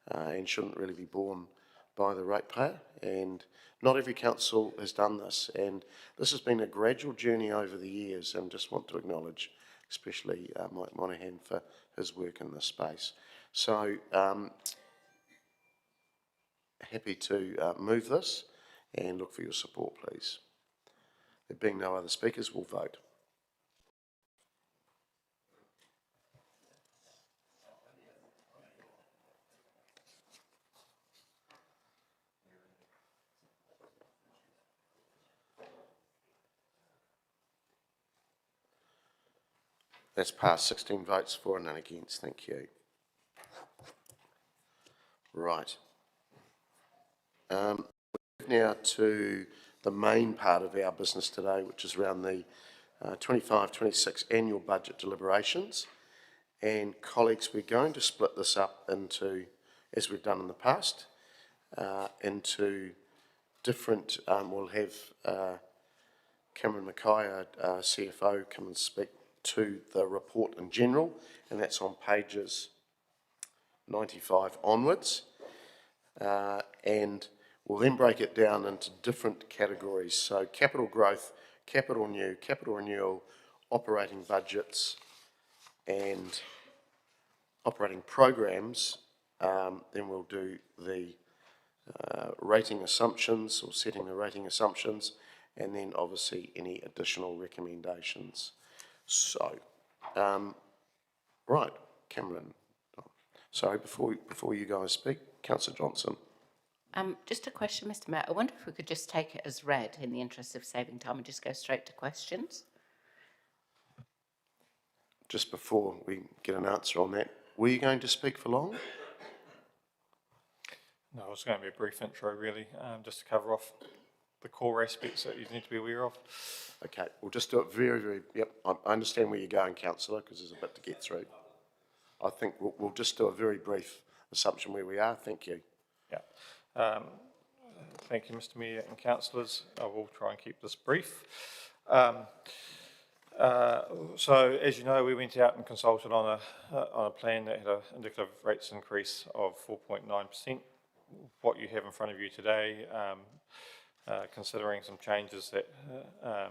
and shouldn't really be borne by the ratepayer. And not every council has done this. And this has been a gradual journey over the years, and just want to acknowledge especially Mike Monaghan for his work in this space. So happy to move this and look for your support, please. There being no other speakers, we'll vote. That's passed, 16 votes for and none against. Thank you. Right. Now to the main part of our business today, which is around the 25-26 annual budget deliberations. And colleagues, we're going to split this up into, as we've done in the past, into different, we'll have Cameron Mackay, our CFO, come and speak to the report in general, and that's on pages 95 onwards. And we'll then break it down into different categories. So capital growth, capital new, capital renewal, operating budgets, and operating programs. Then we'll do the rating assumptions, or setting the rating assumptions, and then obviously any additional recommendations. So, right, Cameron. Sorry, before you guys speak, Councillor Johnson. Just a question, Mr. Mayor. I wonder if we could just take it as read in the interest of saving time and just go straight to questions. Just before we get an answer on that, were you going to speak for long? No, it was going to be a brief intro, really, just to cover off the core aspects that you need to be aware of. Okay, we'll just do it very, yep, I understand where you're going, Councillor, because there's a bit to get through. I think we'll just do a very brief assumption where we are. Thank you. Yeah. Thank you, Mr. Mayor and councillors. I will try and keep this brief. So, as you know, we went out and consulted on a plan that had an indicative rates increase of 4.9%. What you have in front of you today, considering some changes that has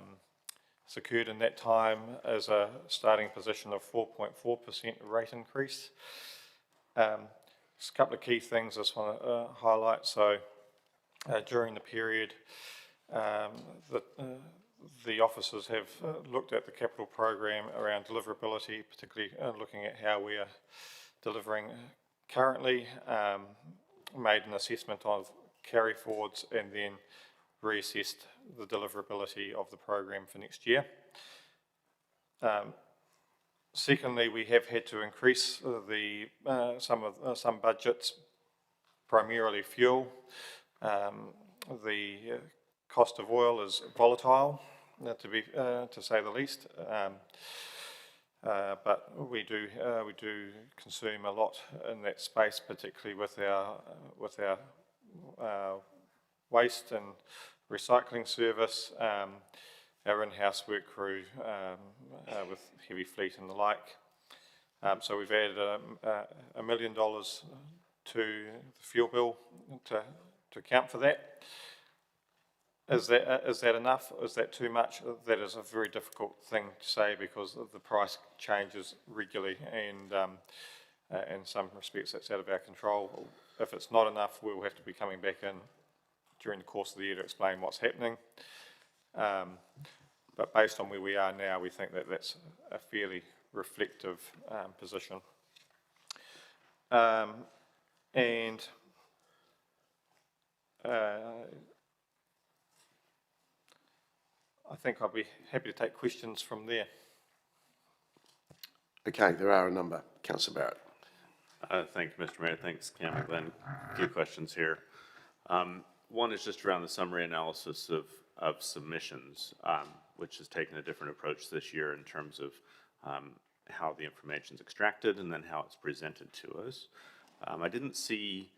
occurred in that time, is a starting position of 4.4% rate increase. There's a couple of key things I just want to highlight. So, during the period, the officers have looked at the capital program around deliverability, particularly looking at how we are delivering currently, made an assessment of carry forwards, and then reassessed the deliverability of the program for next year. Secondly, we have had to increase some budgets, primarily fuel. The cost of oil is volatile, to say the least, but we do consume a lot in that space, particularly with our waste and recycling service, our in-house work crew with heavy fleet and the like. So we've added $1 million to the fuel bill to account for that. Is that enough? Is that too much? That is a very difficult thing to say, because the price changes regularly, and in some respects that's out of our control. If it's not enough, we'll have to be coming back in during the course of the year to explain what's happening. but based on where we are now, we think that that's a fairly reflective position. And I think I'll be happy to take questions from there. Okay, there are a number. Councillor Barrett. Thank you, Mr. Mayor. Thanks, Cam and Glenn. A few questions here. One is just around the summary analysis of submissions, which has taken a different approach this year in terms of how the information is extracted and then how it's presented to us. I didn't see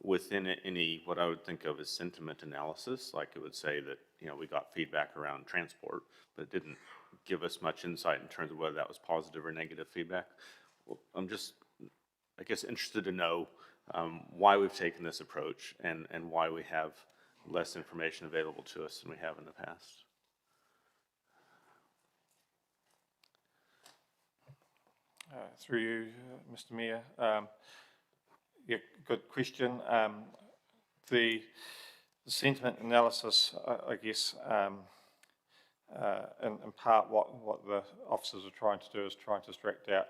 within it any what I would think of as sentiment analysis, like it would say that, you know, we got feedback around transport, but it didn't give us much insight in terms of whether that was positive or negative feedback. Well, I'm just, I guess, interested to know why we've taken this approach and why we have less information available to us than we have in the past. Through you, Mr. Mayor. Yeah, good question. The sentiment analysis, I guess, in part what the officers are trying to do is trying to extract out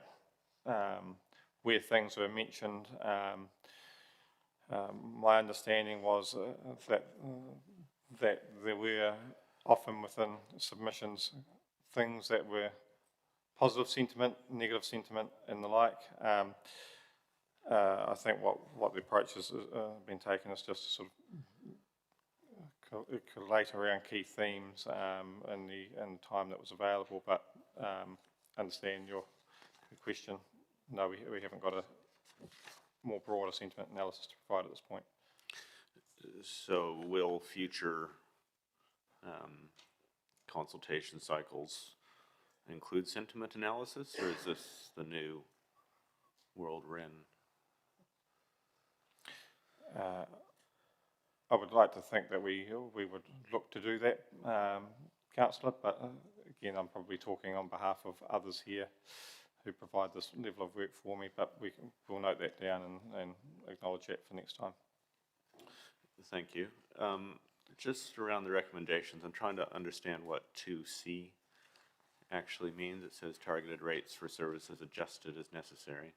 where things were mentioned. My understanding was that there were often within submissions things that were positive sentiment, negative sentiment, and the like. I think what the approach has been taken is just to sort of collate around key themes in the time that was available. But understand your question. No, we haven't got a more broader sentiment analysis to provide at this point. So will future consultation cycles include sentiment analysis, or is this the new world we're in? I would like to think that we would look to do that, Councillor, but again, I'm probably talking on behalf of others here who provide this level of work for me, but we'll note that down and acknowledge that for next time. Thank you. Just around the recommendations, I'm trying to understand what 2C actually means. It says targeted rates for services adjusted as necessary.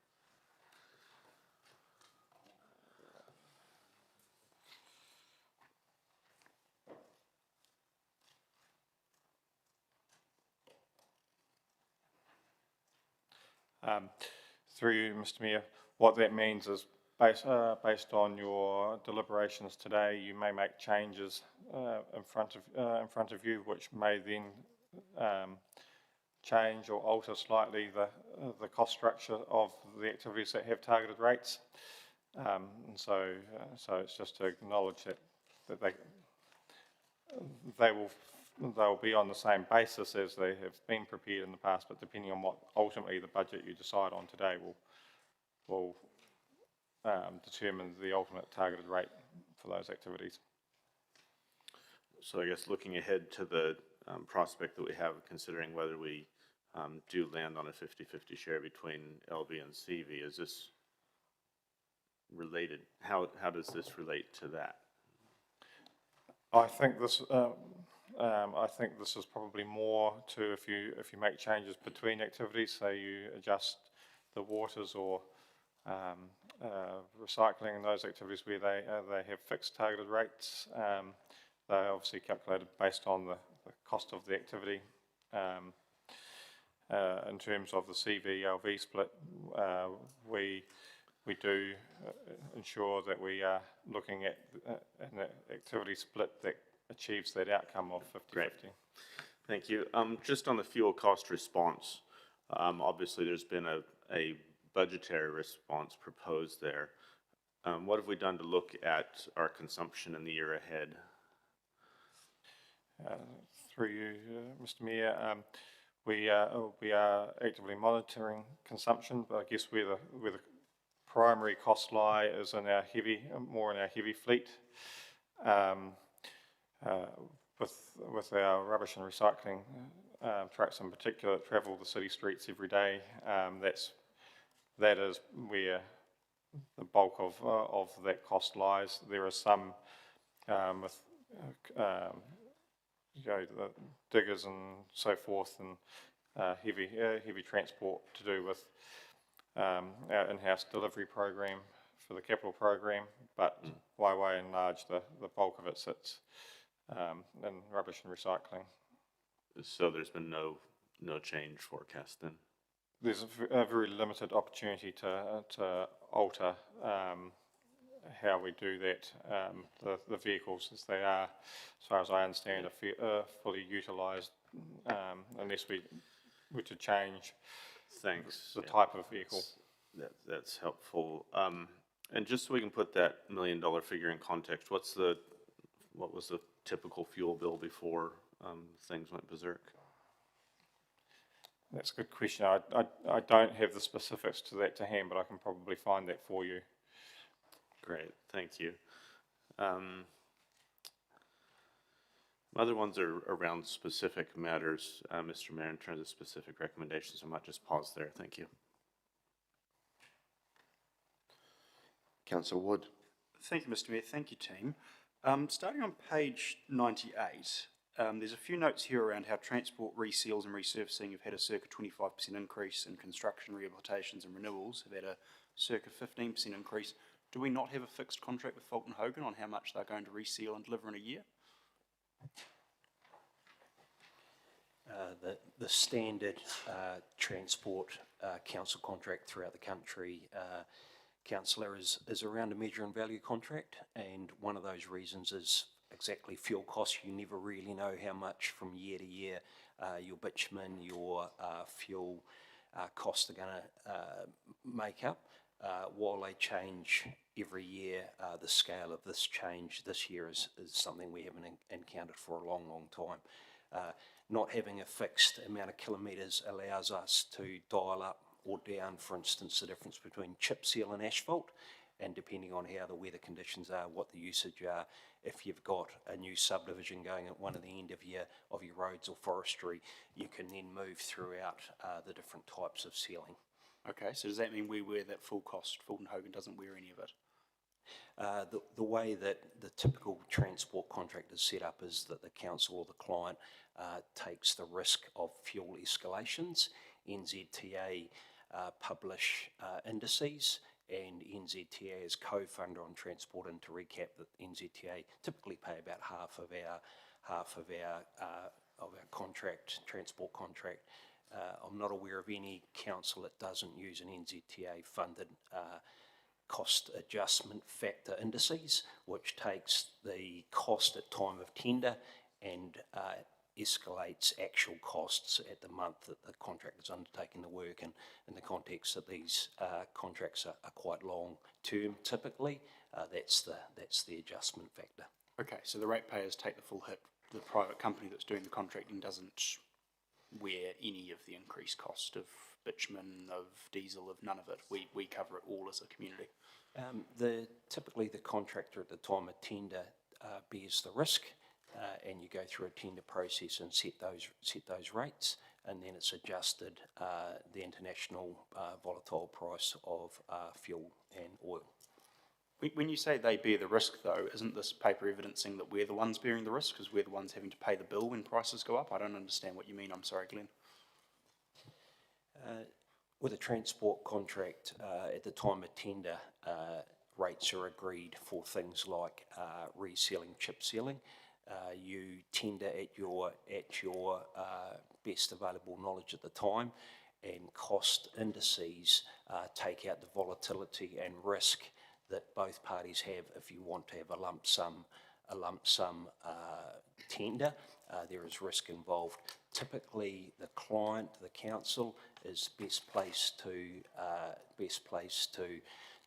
Through you, Mr. Mayor, what that means is based on your deliberations today, you may make changes in front of you, which may then change or alter slightly the cost structure of the activities that have targeted rates. And so it's just to acknowledge that they'll be on the same basis as they have been prepared in the past, but depending on what ultimately the budget you decide on today will determine the ultimate targeted rate for those activities. So I guess looking ahead to the prospect that we have, considering whether we do land on a 50-50 share between LB and CV, is this related? How does this relate to that? I think this is probably more to if you make changes between activities, say you adjust the waters or recycling and those activities where they have fixed targeted rates. They're obviously calculated based on the cost of the activity. In terms of the CV-LV split, we do ensure that we are looking at an activity split that achieves that outcome of 50-50. Great. Thank you. Just on the fuel cost response, obviously there's been a budgetary response proposed there. What have we done to look at our consumption in the year ahead? Through you, Mr. Mayor, we are actively monitoring consumption, but I guess where the primary cost lie is in our more in our heavy fleet. With our rubbish and recycling trucks in particular that travel the city streets every day, that is where the bulk of that cost lies. There are some with the diggers and so forth, and heavy transport to do with our in-house delivery program for the capital program, but by way and large, the bulk of it sits in rubbish and recycling. So there's been no change forecast then? There's a very limited opportunity to alter how we do that. The vehicles as they are, as far as I understand, are fully utilised unless we were to change the type of vehicle. That's helpful. And just so we can put that $1 million figure in context, what was the typical fuel bill before things went berserk? That's a good question. I don't have the specifics to that to hand, but I can probably find that for you. Great, thank you. Other ones are around specific matters, Mr. Mayor, in terms of specific recommendations. I might just pause there. Thank you. Councillor Wood. Thank you, Mr. Mayor. Thank you, team. Starting on page 98, there's a few notes here around how transport reseals and resurfacing have had a circa 25% increase, and construction, rehabilitations and renewals have had a circa 15% increase. Do we not have a fixed contract with Fulton Hogan on how much they're going to reseal and deliver in a year? The standard transport council contract throughout the country, councillor, is around a measure and value contract, and one of those reasons is exactly fuel costs. You never really know how much from year to year your bitumen, your fuel costs are going to make up. While they change every year, the scale of this change this year is something we haven't encountered for a long, long time. Not having a fixed amount of kilometres allows us to dial up or down, for instance, the difference between chip seal and asphalt, and depending on how the weather conditions are, what the usage are. If you've got a new subdivision going at one of the end of your roads or forestry, you can then move throughout the different types of sealing. Okay, so does that mean we wear that full cost? Fulton Hogan doesn't wear any of it? The way that the typical transport contract is set up is that the council or the client takes the risk of fuel escalations. NZTA publish indices, and NZTA is co-funder on transport. And to recap, that NZTA typically pay about half of our contract, transport contract. I'm not aware of any council that doesn't use an NZTA funded cost adjustment factor indices, which takes the cost at time of tender and escalates actual costs at the month that the contractor is undertaking the work. And in the context that these contracts are quite long term, typically, that's the adjustment factor. Okay, so the ratepayers take the full hit. The private company that's doing the contracting doesn't wear any of the increased cost of bitumen, of diesel, of none of it. We cover it all as a community. Typically the contractor at the time of tender bears the risk, and you go through a tender process and set those rates, and then it's adjusted the international volatile price of fuel and oil. When you say they bear the risk, though, isn't this paper evidencing that we're the ones bearing the risk because we're the ones having to pay the bill when prices go up? I don't understand what you mean. I'm sorry, Glenn. With a transport contract, at the time of tender, rates are agreed for things like resealing, chip sealing. You tender at your best available knowledge at the time, and cost indices take out the volatility and risk that both parties have. If you want to have a lump sum tender, there is risk involved. Typically, the client, the council, is best placed to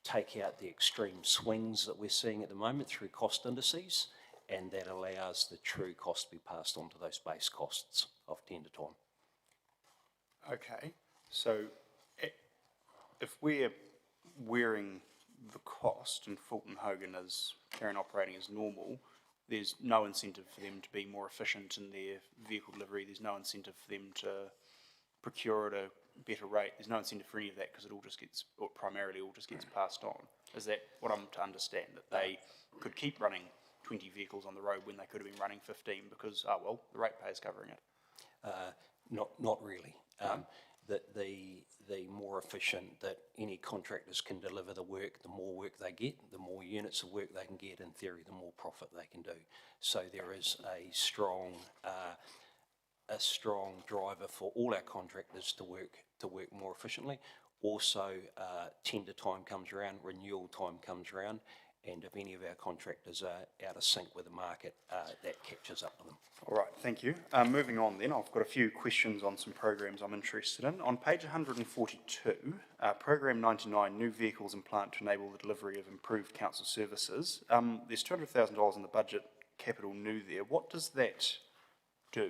take out the extreme swings that we're seeing at the moment through cost indices, and that allows the true cost to be passed on to those base costs of tender time. Okay, so if we're wearing the cost and Fulton Hogan is carrying operating as normal, there's no incentive for them to be more efficient in their vehicle delivery. There's no incentive for them to procure at a better rate. There's no incentive for any of that because it all just gets, or primarily all just gets passed on. Is that what I'm to understand? That they could keep running 20 vehicles on the road when they could have been running 15 because, oh well, the ratepayer's covering it. Not really. The more efficient that any contractors can deliver the work, the more work they get, the more units of work they can get, in theory, the more profit they can do. So there is a strong driver for all our contractors to work more efficiently. Also, tender time comes around, renewal time comes around, and if any of our contractors are out of sync with the market, that catches up with them. All right, thank you. Moving on then, I've got a few questions on some programs I'm interested in. On page 142, program 99, new vehicles and plant to enable the delivery of improved council services. There's $200,000 in the budget, capital new there. What does that do?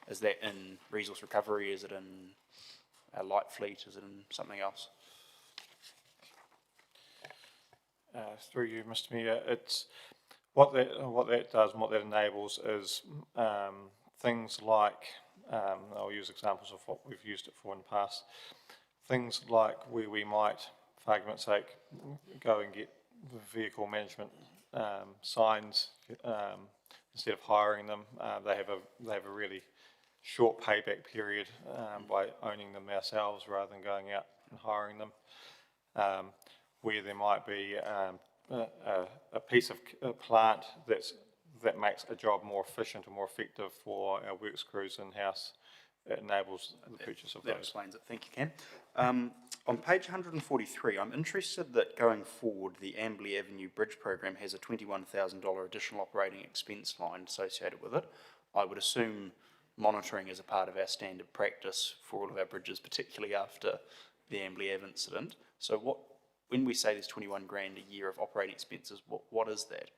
Is that in resource recovery? Is it in a light fleet? Is it in something else? Through you, Mr. Mayor, it's what that does and what that enables is things like, I'll use examples of what we've used it for in the past, things like where we might, for argument's sake, go and get vehicle management signs instead of hiring them. They have a really short payback period by owning them ourselves rather than going out and hiring them. Where there might be a piece of plant that makes a job more efficient and more effective for our works crews in-house, it enables the purchase of those. That explains it. Thank you, Ken. On page 143, I'm interested that going forward, the Ambley Avenue Bridge program has a $21,000 additional operating expense line associated with it. I would assume monitoring is a part of our standard practice for all of our bridges, particularly after the Ambley Ave incident. So when we say there's 21 grand a year of operating expenses, what is that?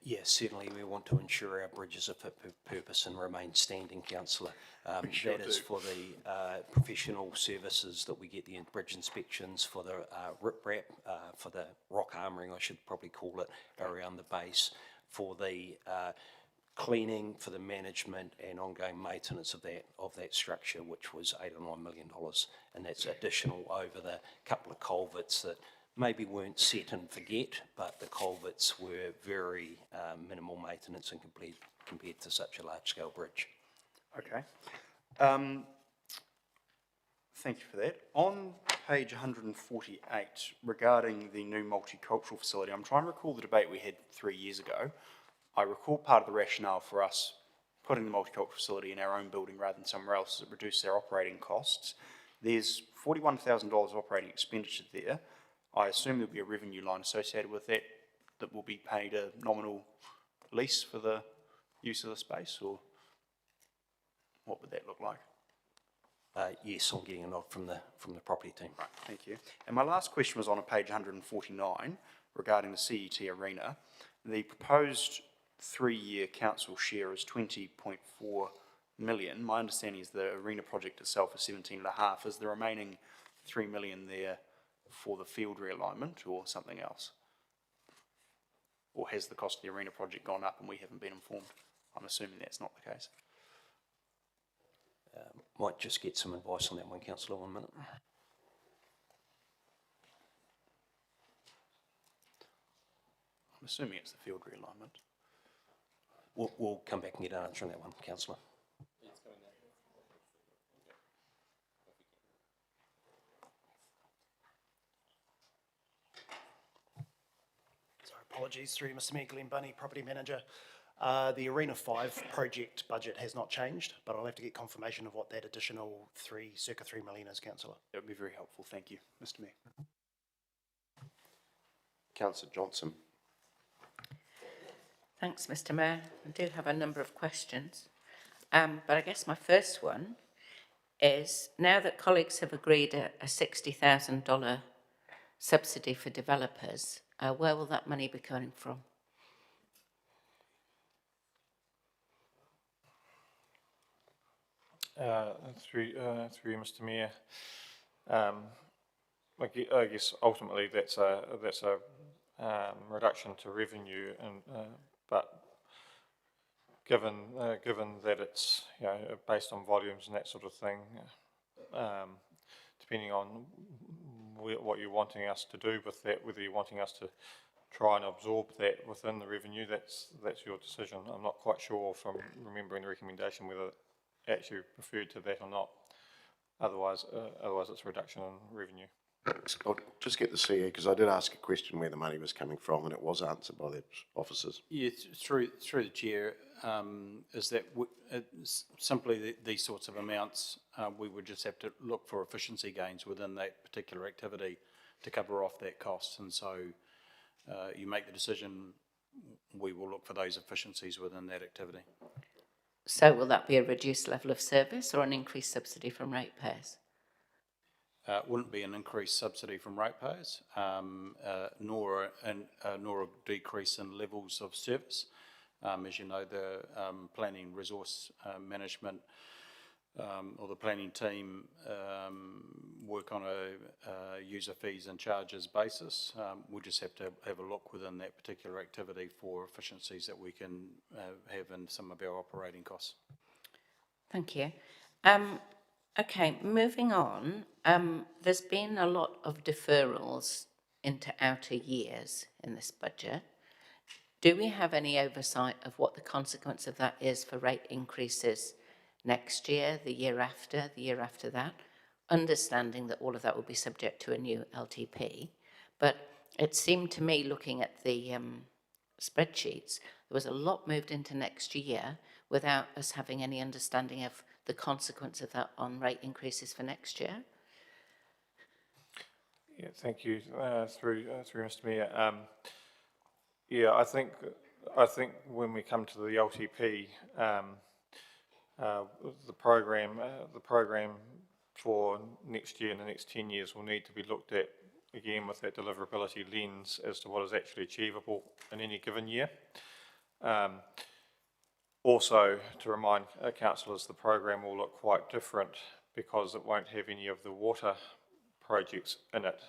Yeah, certainly we want to ensure our bridges are fit for purpose and remain standing, Councillor. That is for the professional services that we get, the bridge inspections, for the riprap, for the rock armouring, I should probably call it, around the base, for the cleaning, for the management and ongoing maintenance of that structure, which was $8 or $9 million, and that's additional over the couple of culverts that maybe weren't set and forget, but the culverts were very minimal maintenance and compared to such a large-scale bridge. Okay. Thank you for that. On page 148, regarding the new multicultural facility, I'm trying to recall the debate we had 3 years ago. I recall part of the rationale for us putting the multicultural facility in our own building rather than somewhere else is it reduced our operating costs. There's $41,000 of operating expenditure there. I assume there'll be a revenue line associated with that that will be paid a nominal lease for the use of the space, or what would that look like? Yes, I'm getting a nod from the property team. Right, thank you. And my last question was on page 149 regarding the CET arena. The proposed 3-year council share is 20.4 million. My understanding is the arena project itself is 17.5. Is the remaining 3 million there for the field realignment or something else? Or has the cost of the arena project gone up and we haven't been informed? I'm assuming that's not the case. Might just get some advice on that one, Councillor, 1 minute. I'm assuming it's the field realignment. We'll come back and get an answer on that one, Councillor. Sorry, apologies, through Mr. Mayor, Glenn Bunny, Property Manager. The Arena 5 project budget has not changed, but I'll have to get confirmation of what that additional circa 3 million is, Councillor. That would be very helpful, thank you, Mr. Mayor. Councillor Johnson. Thanks, Mr. Mayor. I do have a number of questions. But I guess my first one is, now that colleagues have agreed a $60,000 subsidy for developers, where will that money be coming from? Through you, Mr. Mayor. I guess ultimately that's a reduction to revenue, and but given that it's based on volumes and that sort of thing, depending on what you're wanting us to do with that, whether you're wanting us to try and absorb that within the revenue, that's your decision. I'm not quite sure from remembering the recommendation whether it actually referred to that or not. Otherwise it's a reduction in revenue. I'll just get the CEO, because I did ask a question where the money was coming from, and it was answered by the officers. Yeah, through the chair, is that simply these sorts of amounts, we would just have to look for efficiency gains within that particular activity to cover off that cost. And so you make the decision, we will look for those efficiencies within that activity. So will that be a reduced level of service or an increased subsidy from ratepayers? Wouldn't be an increased subsidy from ratepayers, nor a decrease in levels of service. As you know, the planning resource management or the planning team work on a user fees and charges basis. We'll just have to have a look within that particular activity for efficiencies that we can have in some of our operating costs. Thank you. Okay, moving on. There's been a lot of deferrals into outer years in this budget. Do we have any oversight of what the consequence of that is for rate increases next year, the year after that? Understanding that all of that will be subject to a new LTP. But it seemed to me, looking at the spreadsheets, there was a lot moved into next year without us having any understanding of the consequence of that on rate increases for next year. Yeah, thank you. Through Mr. Mayor. Yeah, I think when we come to the LTP, the program for next year and the next 10 years will need to be looked at again with that deliverability lens as to what is actually achievable in any given year. Also, to remind councillors, the program will look quite different because it won't have any of the water projects in it.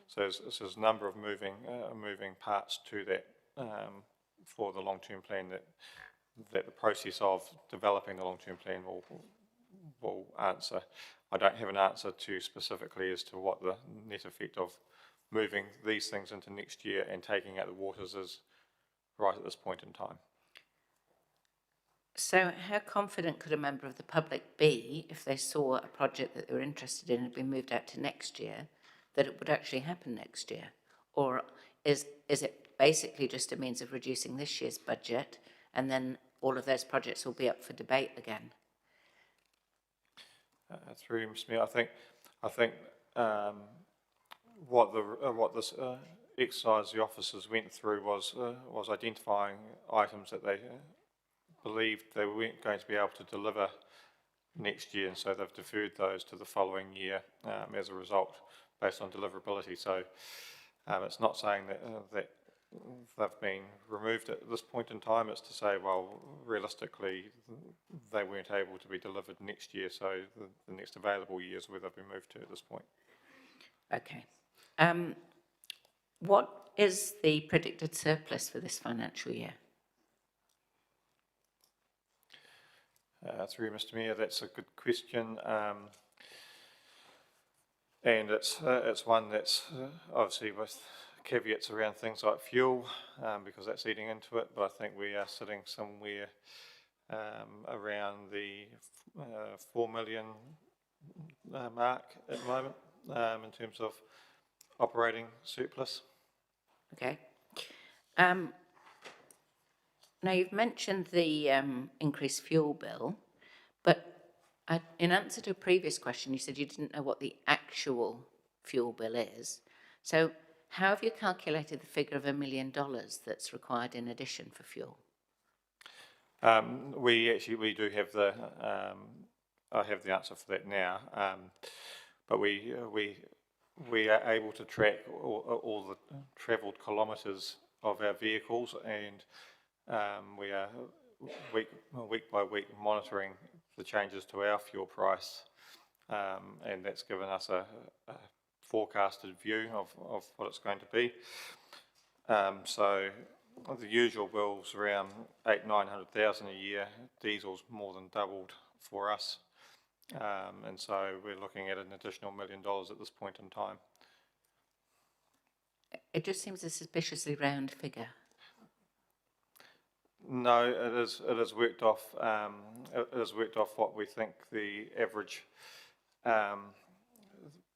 So there's a number of moving parts to that for the long-term plan that the process of developing the long-term plan will answer. I don't have an answer to specifically as to what the net effect of moving these things into next year and taking out the waters is right at this point in time. So how confident could a member of the public be if they saw a project that they were interested in had been moved out to next year, that it would actually happen next year? Or is it basically just a means of reducing this year's budget and then all of those projects will be up for debate again? Through Mr. Mayor, I think what this exercise the officers went through was identifying items that they believed they weren't going to be able to deliver next year, and so they've deferred those to the following year as a result, based on deliverability. So it's not saying that they've been removed at this point in time. It's to say, well, realistically, they weren't able to be delivered next year, so the next available year is where they've been moved to at this point. Okay. What is the predicted surplus for this financial year? Through Mr. Mayor, that's a good question, and it's one that's obviously with caveats around things like fuel, because that's eating into it. But I think we are sitting somewhere around the 4 million mark at the moment in terms of operating surplus. Okay. Now, you've mentioned the increased fuel bill, but in answer to a previous question, you said you didn't know what the actual fuel bill is. So how have you calculated the figure of $1 million that's required in addition for fuel? We do have the, I have the answer for that now, but we are able to track all the travelled kilometres of our vehicles, and we are week by week monitoring the changes to our fuel price, and that's given us a forecasted view of what it's going to be. So the usual bill's around 800,000 to 900,000 a year. Diesel's more than doubled for us, And so we're looking at an additional $1 million at this point in time. It just seems a suspiciously round figure. No, it is worked off. It is worked off what we think the average,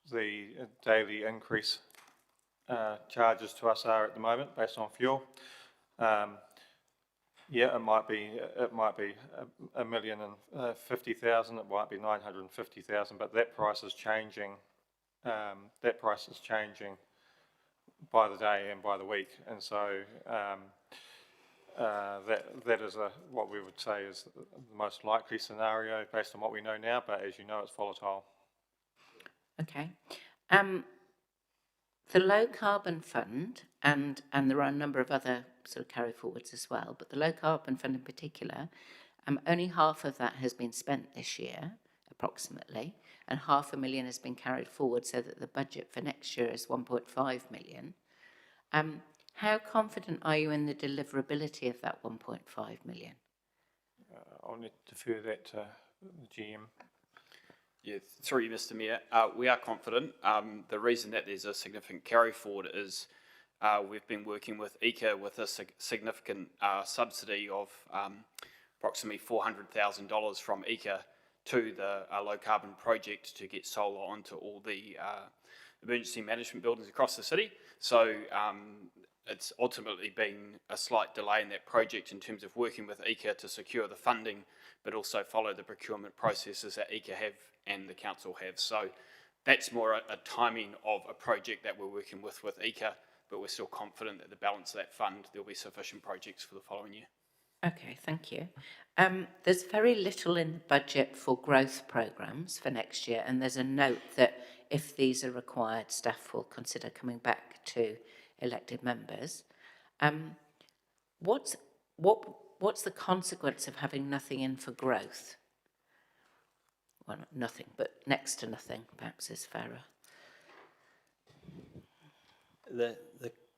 the daily increase charges to us are at the moment based on fuel. Yeah, it might be $1,050,000. It might be 950,000, but that price is changing. That price is changing by the day and by the week, and so that is what we would say is the most likely scenario based on what we know now. But as you know, it's volatile. Okay. The low carbon fund, and there are a number of other sort of carry forwards as well, but the low carbon fund in particular, only half of that has been spent this year, approximately, and $500,000 has been carried forward so that the budget for next year is 1.5 million. How confident are you in the deliverability of that 1.5 million? I'll need to defer that to the GM. Yeah, through you, Mr. Mayor. We are confident. The reason that there's a significant carry forward is we've been working with ECA with a significant subsidy of approximately $400,000 from ECA to the low carbon project to get solar onto all the emergency management buildings across the city. So it's ultimately been a slight delay in that project in terms of working with ECA to secure the funding, but also follow the procurement processes that ECA have and the council have. So that's more a timing of a project that we're working with ECA, but we're still confident that the balance of that fund, there'll be sufficient projects for the following year. Okay, thank you. There's very little in the budget for growth programmes for next year, and there's a note that if these are required, staff will consider coming back to elected members. What's the consequence of having nothing in for growth? Well, not nothing, but next to nothing, perhaps is fairer. The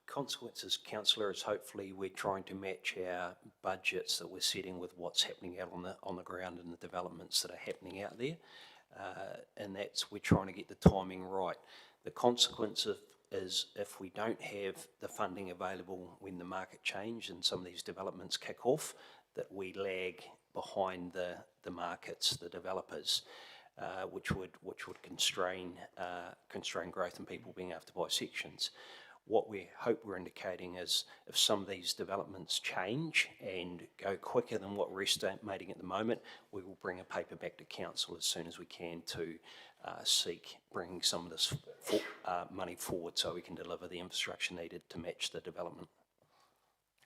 consequences, Councillor, is hopefully we're trying to match our budgets that we're setting with what's happening out on the ground and the developments that are happening out there, and we're trying to get the timing right. The consequence is if we don't have the funding available when the market change and some of these developments kick off, that we lag behind the markets, the developers, which would constrain growth and people being able to buy sections. What we hope we're indicating is if some of these developments change and go quicker than what we're estimating at the moment, we will bring a paper back to council as soon as we can to seek bringing some of this money forward so we can deliver the infrastructure needed to match the development.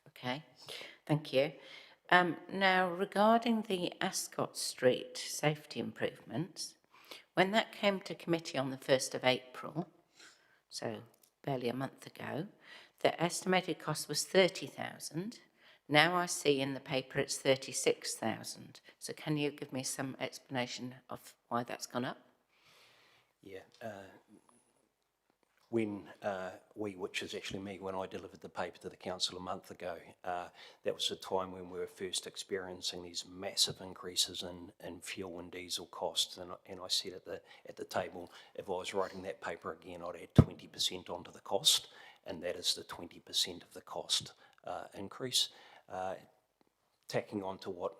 Okay, thank you. Now, regarding the Ascot Street safety improvements, when that came to committee on the 1st of April, so barely a month ago, the estimated cost was 30,000. Now I see in the paper it's 36,000. So can you give me some explanation of why that's gone up? Yeah, when which is actually me, when I delivered the paper to the council a month ago, that was a time when we were first experiencing these massive increases in fuel and diesel costs, and I said at the table, if I was writing that paper again, I'd add 20% onto the cost, and that is the 20% of the cost increase. Tacking on to what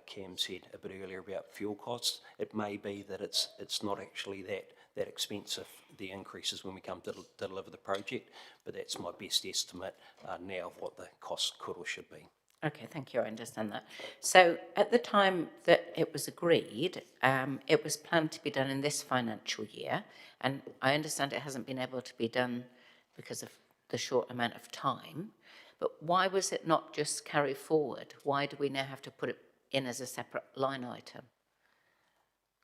Cam said a bit earlier about fuel costs, it may be that it's not actually that expensive, the increases when we come to deliver the project, but that's my best estimate now of what the cost could or should be. Okay, thank you, I understand that. So at the time that it was agreed, it was planned to be done in this financial year, and I understand it hasn't been able to be done because of the short amount of time, but why was it not just carried forward? Why do we now have to put it in as a separate line item,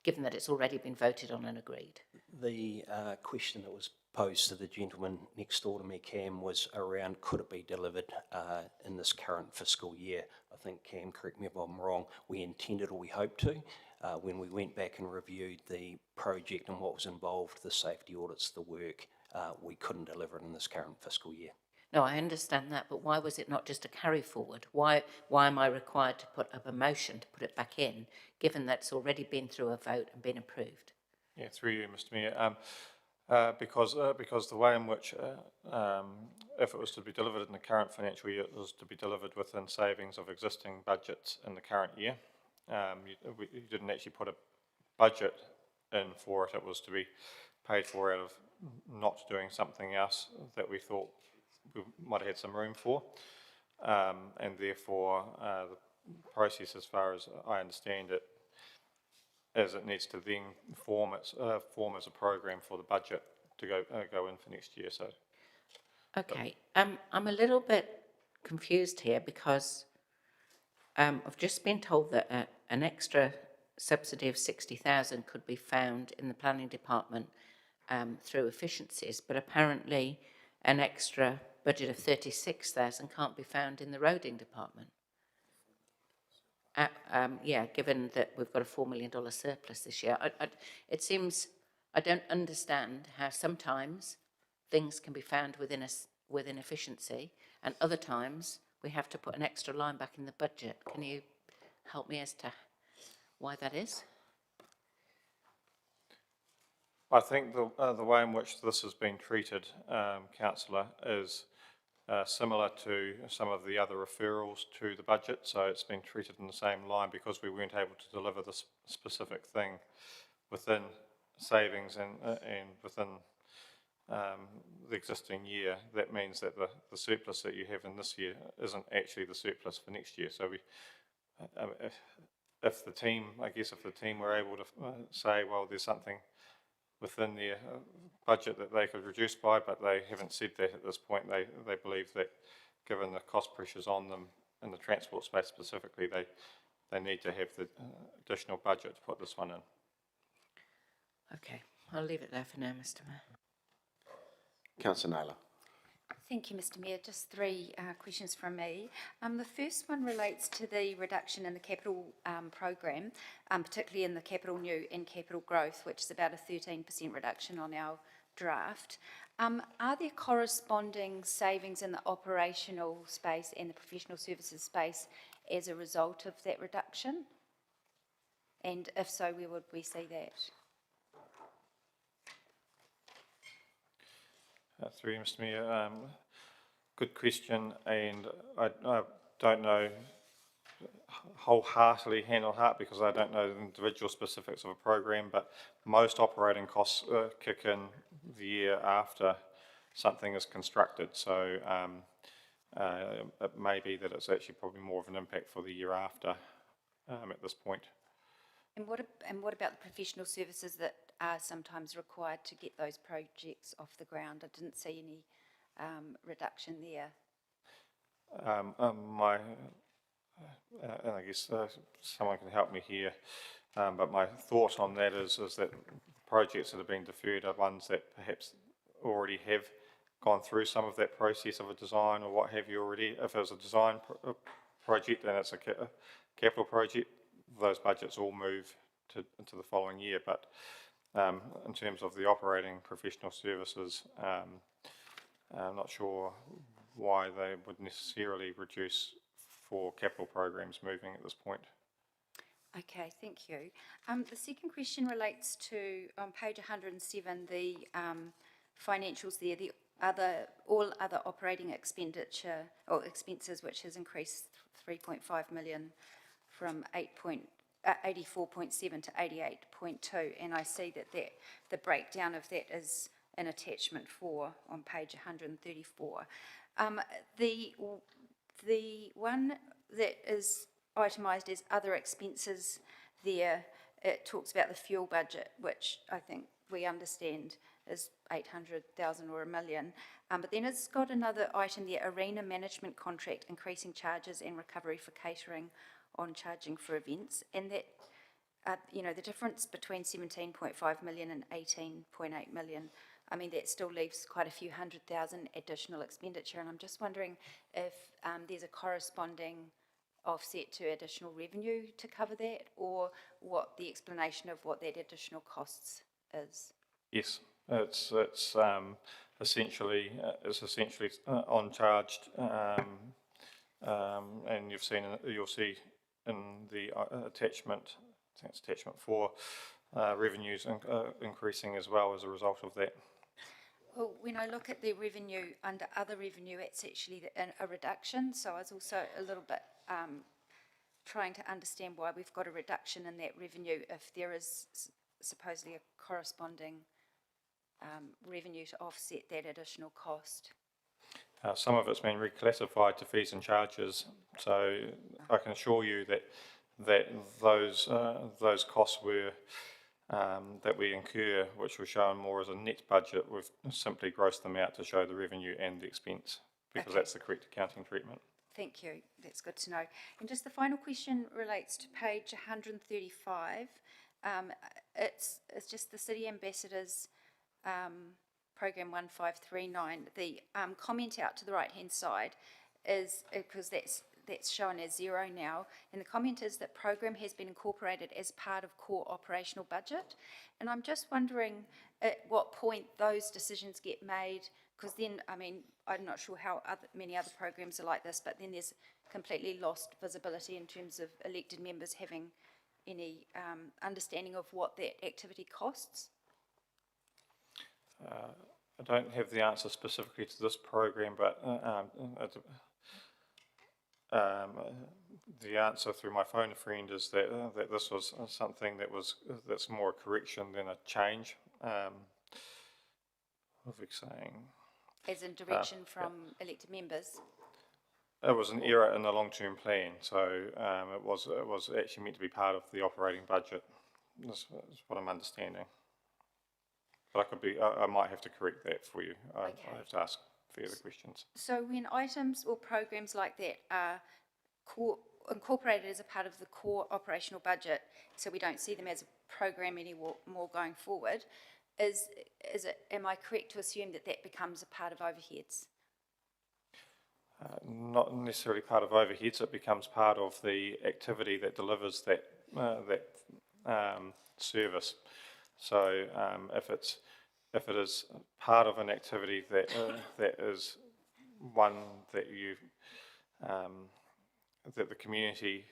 given that it's already been voted on and agreed? The question that was posed to the gentleman next door to me, Cam, was around could it be delivered in this current fiscal year. I think, Cam, correct me if I'm wrong, we intended or we hoped to. When we went back and reviewed the project and what was involved, the safety audits, the work, we couldn't deliver it in this current fiscal year. No, I understand that, but why was it not just a carry forward? Why am I required to put up a motion to put it back in, given that's already been through a vote and been approved? Yeah, through you, Mr. Mayor. Because the way in which, if it was to be delivered in the current financial year, it was to be delivered within savings of existing budgets in the current year. You didn't actually put a budget in for it. It was to be paid for out of not doing something else that we thought we might have had some room for. And therefore, the process, as far as I understand it, as it needs to then form as a program for the budget to go in for next year. So, Okay, I'm a little bit confused here because I've just been told that an extra subsidy of 60,000 could be found in the planning department through efficiencies, but apparently an extra budget of 36,000 can't be found in the roading department. Yeah, given that we've got a $4 million surplus this year, it seems I don't understand how sometimes things can be found within efficiency, and other times we have to put an extra line back in the budget. Can you help me as to why that is? I think the way in which this has been treated, Councillor, is similar to some of the other referrals to the budget. So it's been treated in the same line because we weren't able to deliver this specific thing within savings and within the existing year. That means that the surplus that you have in this year isn't actually the surplus for next year. So if the team were able to say, well, there's something within their budget that they could reduce by, but they haven't said that at this point. They believe that given the cost pressures on them in the transport space specifically, they need to have the additional budget to put this one in. Okay, I'll leave it there for now, Mr. Mayor. Councillor Naylor. Thank you, Mr. Mayor. Just three questions from me. The first one relates to the reduction in the capital program, particularly in the capital new and capital growth, which is about a 13% reduction on our draft. Are there corresponding savings in the operational space and the professional services space as a result of that reduction? And if so, where would we see that? Through you, Mr. Mayor. Good question, and I don't know wholeheartedly, hand on heart, because I don't know the individual specifics of a program, but most operating costs kick in the year after something is constructed. So it may be that it's actually probably more of an impact for the year after at this point. And what about the professional services that are sometimes required to get those projects off the ground? I didn't see any reduction there. And I guess someone can help me here, but my thought on that is that projects that have been deferred are ones that perhaps already have gone through some of that process of a design or what have you already. If it was a design project and it's a capital project, those budgets all move into the following year. But in terms of the operating professional services, I'm not sure why they would necessarily reduce for capital programs moving at this point. Okay, thank you. The second question relates to, on page 107, the financials there, the all other operating expenditure or expenses, which has increased 3.5 million from 84.7 to 88.2, and I see that the breakdown of that is in attachment 4 on page 134. The one that is itemised as other expenses there, it talks about the fuel budget, which I think we understand is 800,000 or $1 million. But then it's got another item there, arena management contract, increasing charges and recovery for catering on charging for events. And that, the difference between 17.5 million and 18.8 million, I mean, that still leaves quite a few $100,000 additional expenditure. And I'm just wondering if there's a corresponding offset to additional revenue to cover that, or what the explanation of what that additional costs is. Yes, essentially uncharged, and you'll see in the attachment, I think it's attachment 4, revenues increasing as well as a result of that. Well, when I look at the revenue, under other revenue, it's actually a reduction, so I was also a little bit trying to understand why we've got a reduction in that revenue if there is supposedly a corresponding revenue to offset that additional cost. Some of it's been reclassified to fees and charges, so I can assure you that those costs were that we incur, which were shown more as a net budget, we've simply grossed them out to show the revenue and the expense, because that's the correct accounting treatment. Thank you, that's good to know. And just the final question relates to page 135. It's just the City Ambassadors Program 1539. The comment out to the right-hand side is, because that's shown as 0 now, and the comment is that program has been incorporated as part of core operational budget. And I'm just wondering at what point those decisions get made, because then, I mean, I'm not sure how many other programs are like this, but then there's completely lost visibility in terms of elected members having any understanding of what that activity costs. I don't have the answer specifically to this program, but the answer through my phone a friend is that this was something that's more a correction than a change. What are we saying? As in direction from elected members? It was an error in the long-term plan, so it was actually meant to be part of the operating budget. That's what I'm understanding. But I might have to correct that for you. I have to ask further questions. So when items or programs like that are incorporated as a part of the core operational budget, so we don't see them as a program anymore going forward, am I correct to assume that becomes a part of overheads? Not necessarily part of overheads. It becomes part of the activity that delivers that service. So if it is part of an activity that is one that that the community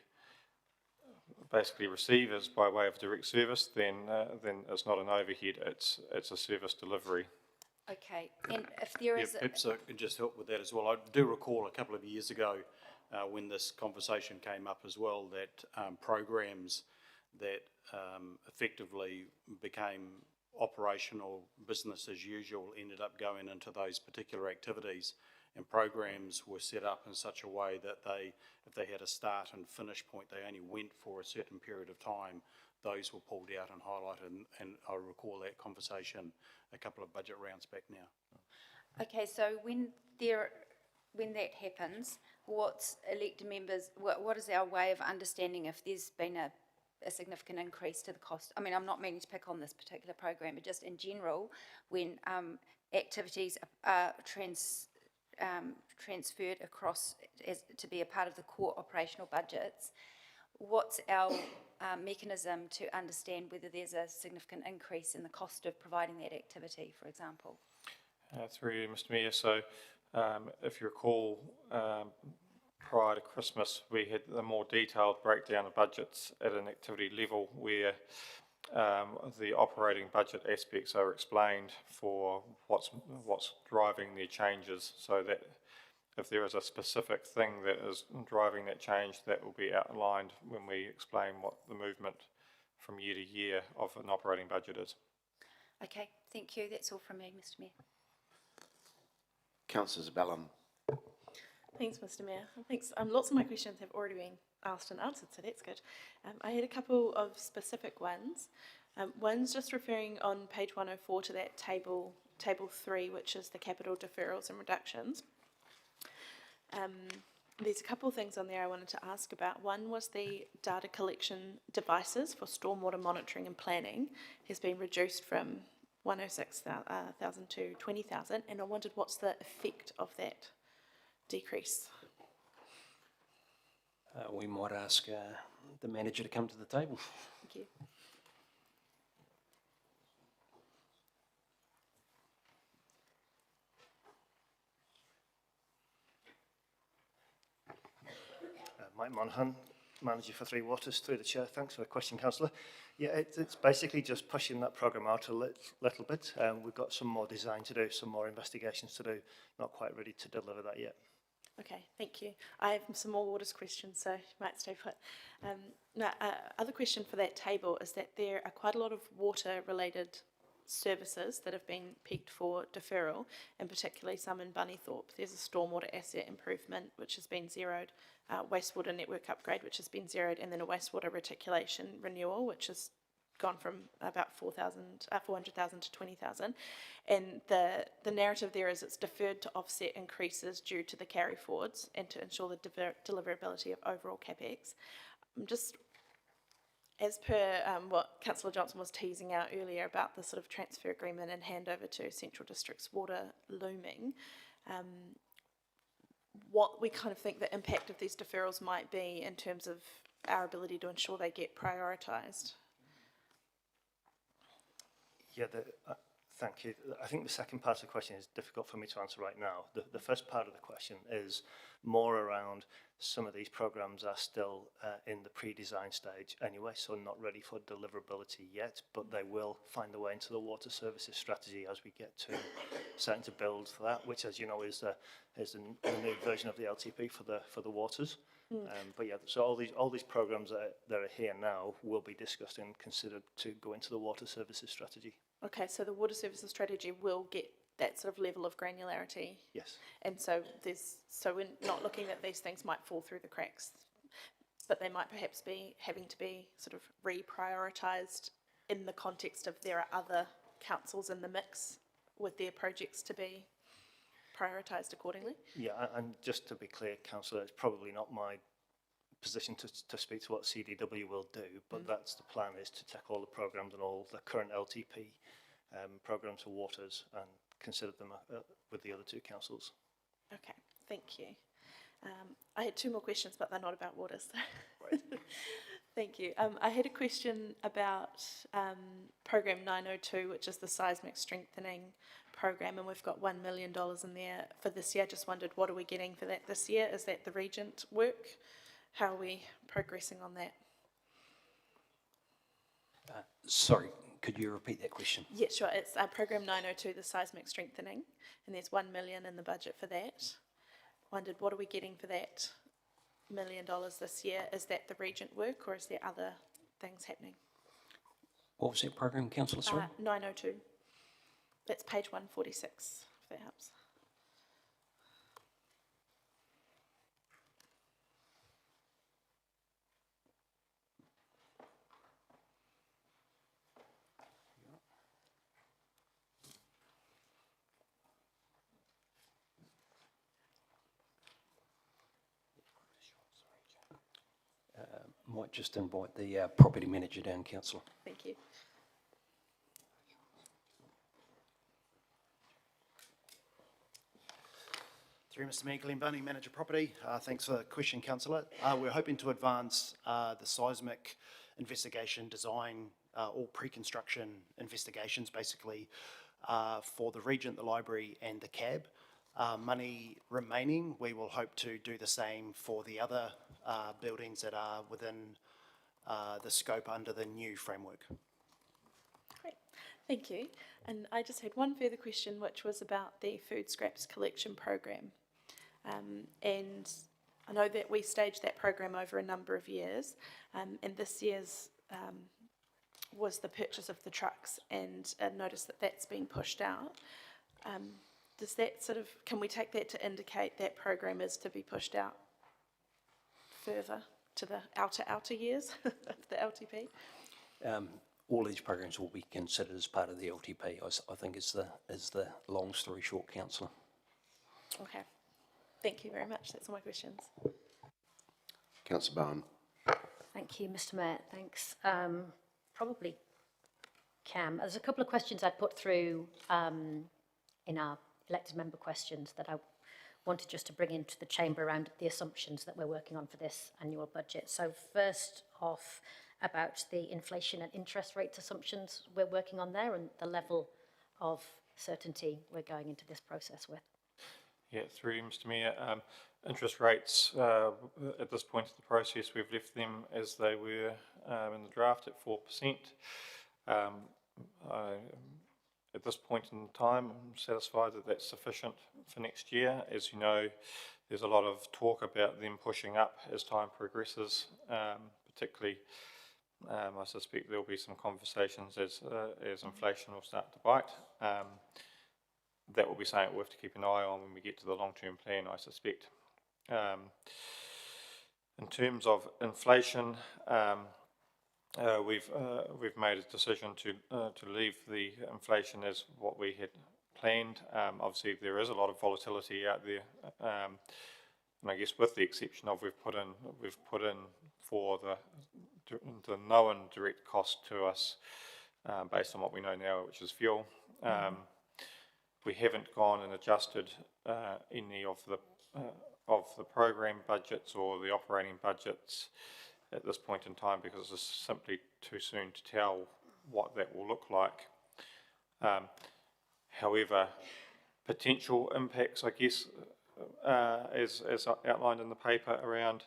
basically receives by way of direct service, then it's not an overhead. It's a service delivery. Okay, and if there is... Perhaps I can just help with that as well. I do recall a couple of years ago when this conversation came up as well, that programs that effectively became operational business as usual ended up going into those particular activities, and programs were set up in such a way that if they had a start and finish point, they only went for a certain period of time. Those were pulled out and highlighted, and I recall that conversation a couple of budget rounds back now. Okay, so when that happens, what's elected members, what is our way of understanding if there's been a significant increase to the cost? I mean, I'm not meaning to pick on this particular program, but just in general, when activities are transferred across to be a part of the core operational budgets, what's our mechanism to understand whether there's a significant increase in the cost of providing that activity, for example? Through you, Mr. Mayor. So if you recall, prior to Christmas, we had a more detailed breakdown of budgets at an activity level where the operating budget aspects are explained for what's driving their changes, so that if there is a specific thing that is driving that change, that will be outlined when we explain what the movement from year to year of an operating budget is. Okay, thank you. That's all from me, Mr. Mayor. Councillor Bellum. Thanks, Mr. Mayor. Thanks. Lots of my questions have already been asked and answered, so that's good. I had a couple of specific ones. One's just referring on page 104 to that table 3, which is the capital deferrals and reductions. There's a couple of things on there I wanted to ask about. One was the data collection devices for stormwater monitoring and planning has been reduced from 106,000 to 20,000, and I wondered what's the effect of that decrease. We might ask the manager to come to the table. Thank you. Mike Monaghan, Manager for Three Waters, through the Chair. Thanks for the question, Councillor. Yeah, it's basically just pushing that programme out a little bit. We've got some more design to do, some more investigations to do. Not quite ready to deliver that yet. Okay, thank you. I have some more waters questions, so you might stay put. Other question for that table is that there are quite a lot of water-related services that have been picked for deferral, and particularly some in Bunnythorpe. There's a stormwater asset improvement, which has been zeroed, wastewater network upgrade, which has been zeroed, and then a wastewater reticulation renewal, which has gone from about 400,000 to 20,000. And the narrative there is it's deferred to offset increases due to the carry forwards and to ensure the deliverability of overall CapEx. Just as per what Councillor Johnson was teasing out earlier about the sort of transfer agreement and handover to Central District's water looming, what we kind of think the impact of these deferrals might be in terms of our ability to ensure they get prioritised. Yeah, thank you. I think the second part of the question is difficult for me to answer right now. The first part of the question is more around some of these programs are still in the pre-design stage anyway, so not ready for deliverability yet, but they will find their way into the water services strategy as we get to starting to build for that, which, as you know, is the new version of the LTP for the waters. But yeah, so all these programs that are here now will be discussed and considered to go into the water services strategy. Okay, so the water services strategy will get that sort of level of granularity. Yes. And so we're not looking that these things might fall through the cracks, but they might perhaps be having to be sort of reprioritised in the context of there are other councils in the mix with their projects to be prioritised accordingly. Yeah, and just to be clear, Councillor, it's probably not my position to speak to what CDW will do, but that's the plan, is to take all the programmes and all the current LTP programmes for waters and consider them with the other two councils. Okay, thank you. I had two more questions, but they're not about waters. Right. Thank you. I had a question about Program 902, which is the seismic strengthening program, and we've got $1 million in there for this year. Just wondered, what are we getting for that this year? Is that the Regent work? How are we progressing on that? Sorry, could you repeat that question? Yeah, sure. It's Program 902, the seismic strengthening, and there's $1 million in the budget for that. Wondered, what are we getting for that $1 million this year? Is that the Regent work, or is there other things happening? What was that program, Councillor? Sorry? 902. That's page 146, if that helps. Might just invite the property manager down, Councillor. Thank you. Through Mr Mayor, Glenn Bunny, Manager Property. Thanks for the question, Councillor. We're hoping to advance the seismic investigation design, all pre-construction investigations basically, for the Regent, the Library and the CAB. Money remaining, we will hope to do the same for the other buildings that are within the scope under the new framework. Great, thank you. And I just had one further question, which was about the food scraps collection program. And I know that we staged that program over a number of years, and this year's was the purchase of the trucks, and I noticed that that's been pushed out. Does that sort of, can we take that to indicate that program is to be pushed out further to the outer years of the LTP? All these programs will be considered as part of the LTP, I think is the long story short, Councillor. Okay, thank you very much. That's all my questions. Councillor Bowen. Thank you, Mr Mayor. Thanks. Probably Cam. There's a couple of questions I'd put through in our elected member questions that I wanted just to bring into the chamber around the assumptions that we're working on for this annual budget. So first off, about the inflation and interest rates assumptions we're working on there and the level of certainty we're going into this process with. Yeah, through you, Mr Mayor. Interest rates, at this point of the process, we've left them as they were in the draft at 4%. At this point in time, I'm satisfied that that's sufficient for next year. As you know, there's a lot of talk about them pushing up as time progresses, particularly I suspect there'll be some conversations as inflation will start to bite. That will be something we'll have to keep an eye on when we get to the long-term plan, I suspect. In terms of inflation, we've made a decision to leave the inflation as what we had planned. Obviously, there is a lot of volatility out there, and I guess with the exception of we've put in for the known direct cost to us based on what we know now, which is fuel. We haven't gone and adjusted any of the program budgets or the operating budgets at this point in time because it's simply too soon to tell what that will look like. However, potential impacts, I guess, as outlined in the paper around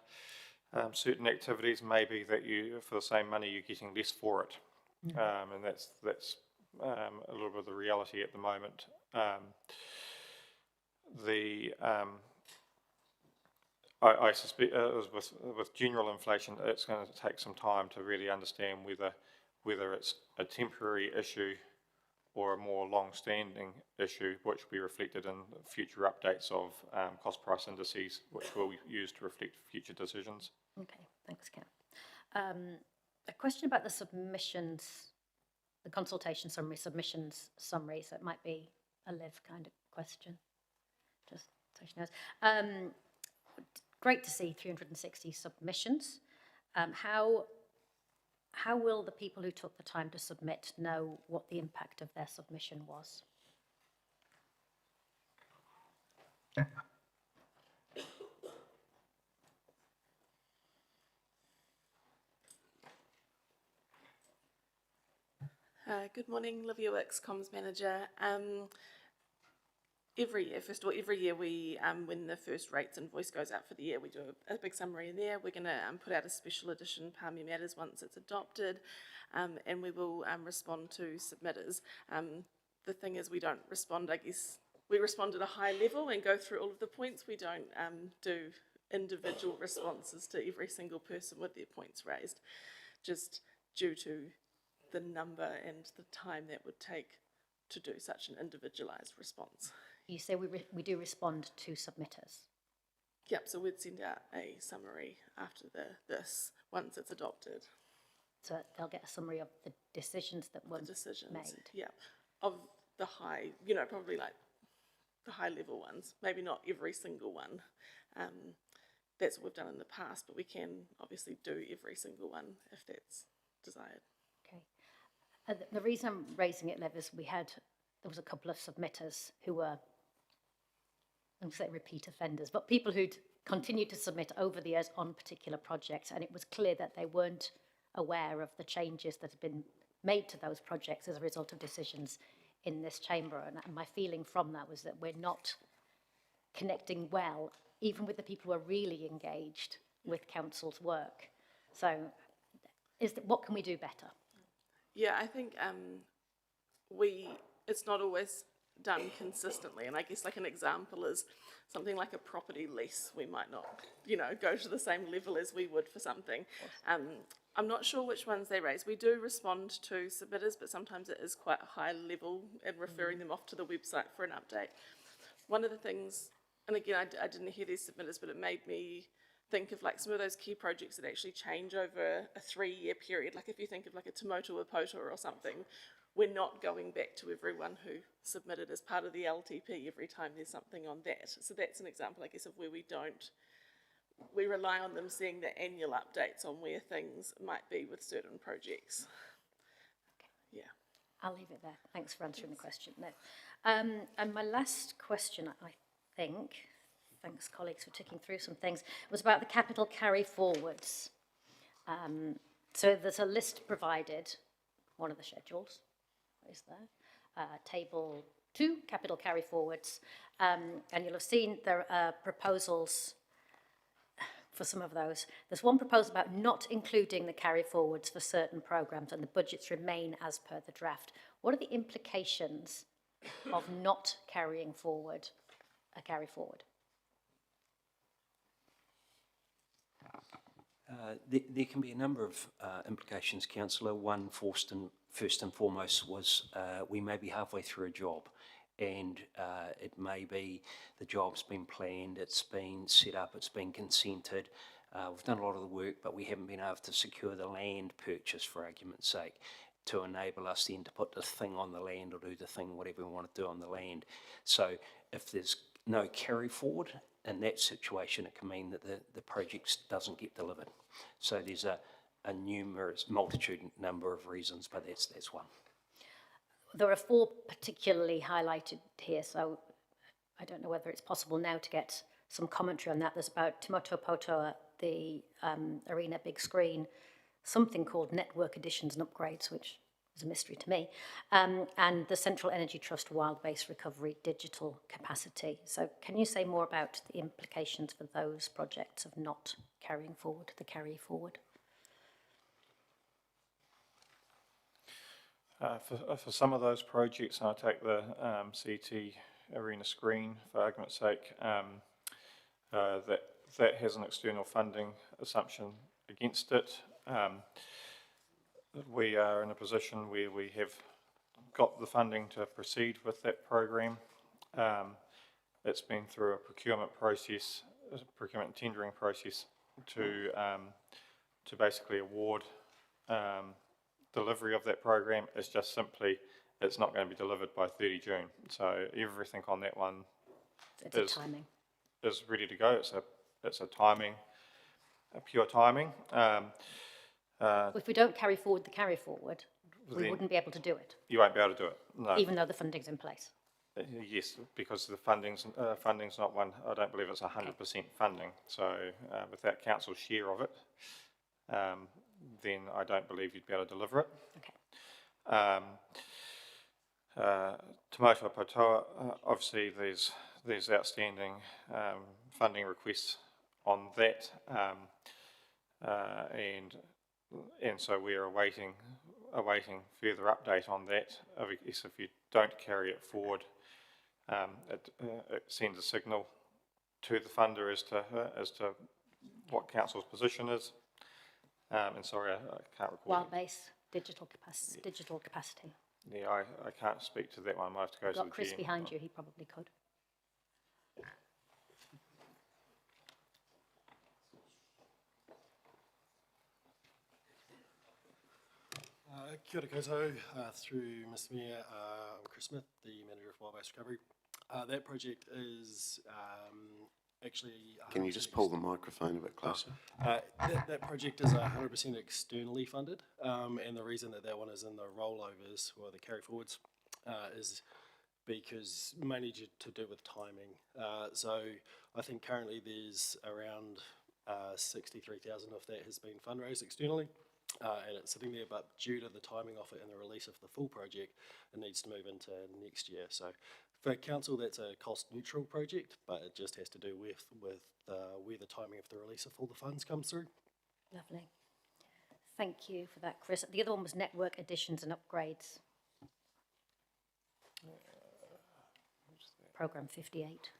certain activities may be that for the same money you're getting less for it, and that's a little bit of the reality at the moment. I suspect with general inflation, it's going to take some time to really understand whether it's a temporary issue or a more long-standing issue, which will be reflected in future updates of cost price indices, which we'll use to reflect future decisions. Okay, thanks, Cam. A question about the submissions, the consultation summary, submissions summary, so it might be a Liv kind of question, just so she knows. Great to see 360 submissions. How will the people who took the time to submit know what the impact of their submission was? Good morning, Livia Wicks, Comms Manager. Every year we, when the first rates invoice goes out for the year, we do a big summary in there. We're going to put out a special edition, Palmy Matters, once it's adopted, and we will respond to submitters. The thing is, we don't respond, I guess, we respond at a high level and go through all of the points. We don't do individual responses to every single person with their points raised, just due to the number and the time that would take to do such an individualised response. You say we do respond to submitters? Yep, so we'd send out a summary after this, once it's adopted. So they'll get a summary of the decisions that were made? Yeah, of the high, probably like the high level ones, maybe not every single one. That's what we've done in the past, but we can obviously do every single one if that's desired. Okay. The reason I'm raising it, Liv, is there was a couple of submitters who were, I won't say repeat offenders, but people who'd continued to submit over the years on particular projects, and it was clear that they weren't aware of the changes that had been made to those projects as a result of decisions in this chamber. And my feeling from that was that we're not connecting well, even with the people who are really engaged with council's work. So what can we do better? Yeah, I think it's not always done consistently, and I guess like an example is something like a property lease. We might not, go to the same level as we would for something. I'm not sure which ones they raise. We do respond to submitters, but sometimes it is quite a high level and referring them off to the website for an update. One of the things, and again, I didn't hear these submitters, but it made me think of like some of those key projects that actually change over a 3-year period. Like if you think of like a Tomoto Apota or something, we're not going back to everyone who submitted as part of the LTP every time there's something on that. So that's an example, I guess, of where we rely on them seeing the annual updates on where things might be with certain projects. Okay. Yeah. I'll leave it there. Thanks for answering the question. No. And my last question, I think, thanks colleagues for ticking through some things, was about the capital carry forwards. So there's a list provided, one of the schedules is there, table two capital carry forwards, and you'll have seen there are proposals for some of those. There's one proposal about not including the carry forwards for certain programmes, and the budgets remain as per the draft. What are the implications of not carrying forward a carry forward? There can be a number of implications, Councillor. One, first and foremost, was we may be halfway through a job, and it may be the job's been planned, it's been set up, it's been consented. We've done a lot of the work, but we haven't been able to secure the land purchase, for argument's sake, to enable us then to put the thing on the land or do the thing, whatever we want to do on the land. So if there's no carry forward in that situation, it can mean that the project doesn't get delivered. So there's a multitude number of reasons, but that's one. There are four particularly highlighted here, so I don't know whether it's possible now to get some commentary on that. There's about Timoto Potoa, the arena big screen, something called network additions and upgrades, which is a mystery to me, and the Central Energy Trust Wild Base Recovery digital capacity. So can you say more about the implications for those projects of not carrying forward the carry forward? For some of those projects, and I take the CT arena screen for argument's sake, that has an external funding assumption against it. We are in a position where we have got the funding to proceed with that program. It's been through a procurement process, procurement tendering process to basically award delivery of that program. Is just simply, it's not going to be delivered by 30 June. So everything on that one is ready to go. It's a timing, a pure timing. If we don't carry forward the carry forward, we wouldn't be able to do it. You won't be able to do it, no. Even though the funding's in place. Yes, because the funding's not one. I don't believe it's 100% funding. So without council's share of it, then I don't believe you'd be able to deliver it. Okay. Timoto Potoa, obviously there's outstanding funding requests on that, and so we're awaiting further update on that. I guess if you don't carry it forward, it sends a signal to the funder as to what council's position is. And sorry, I can't recall. Wild base digital capacity. Yeah, I can't speak to that one. I might have to go to the GM. Got Chris behind you. He probably could. Kia ora koutou, through Mr Mayor, I'm Chris Smith, the Manager of Wild Base Recovery. That project is actually... Can you just pull the microphone a bit closer? That project is 100% externally funded, and the reason that one is in the rollovers, or the carry forwards, is because mainly to do with timing. So I think currently there's around 63,000 of that has been fundraised externally. And it's sitting there, but due to the timing of it and the release of the full project, it needs to move into next year. So for council, that's a cost neutral project, but it just has to do with where the timing of the release of all the funds comes through. Lovely. Thank you for that, Chris. The other one was network additions and upgrades. Programme 58.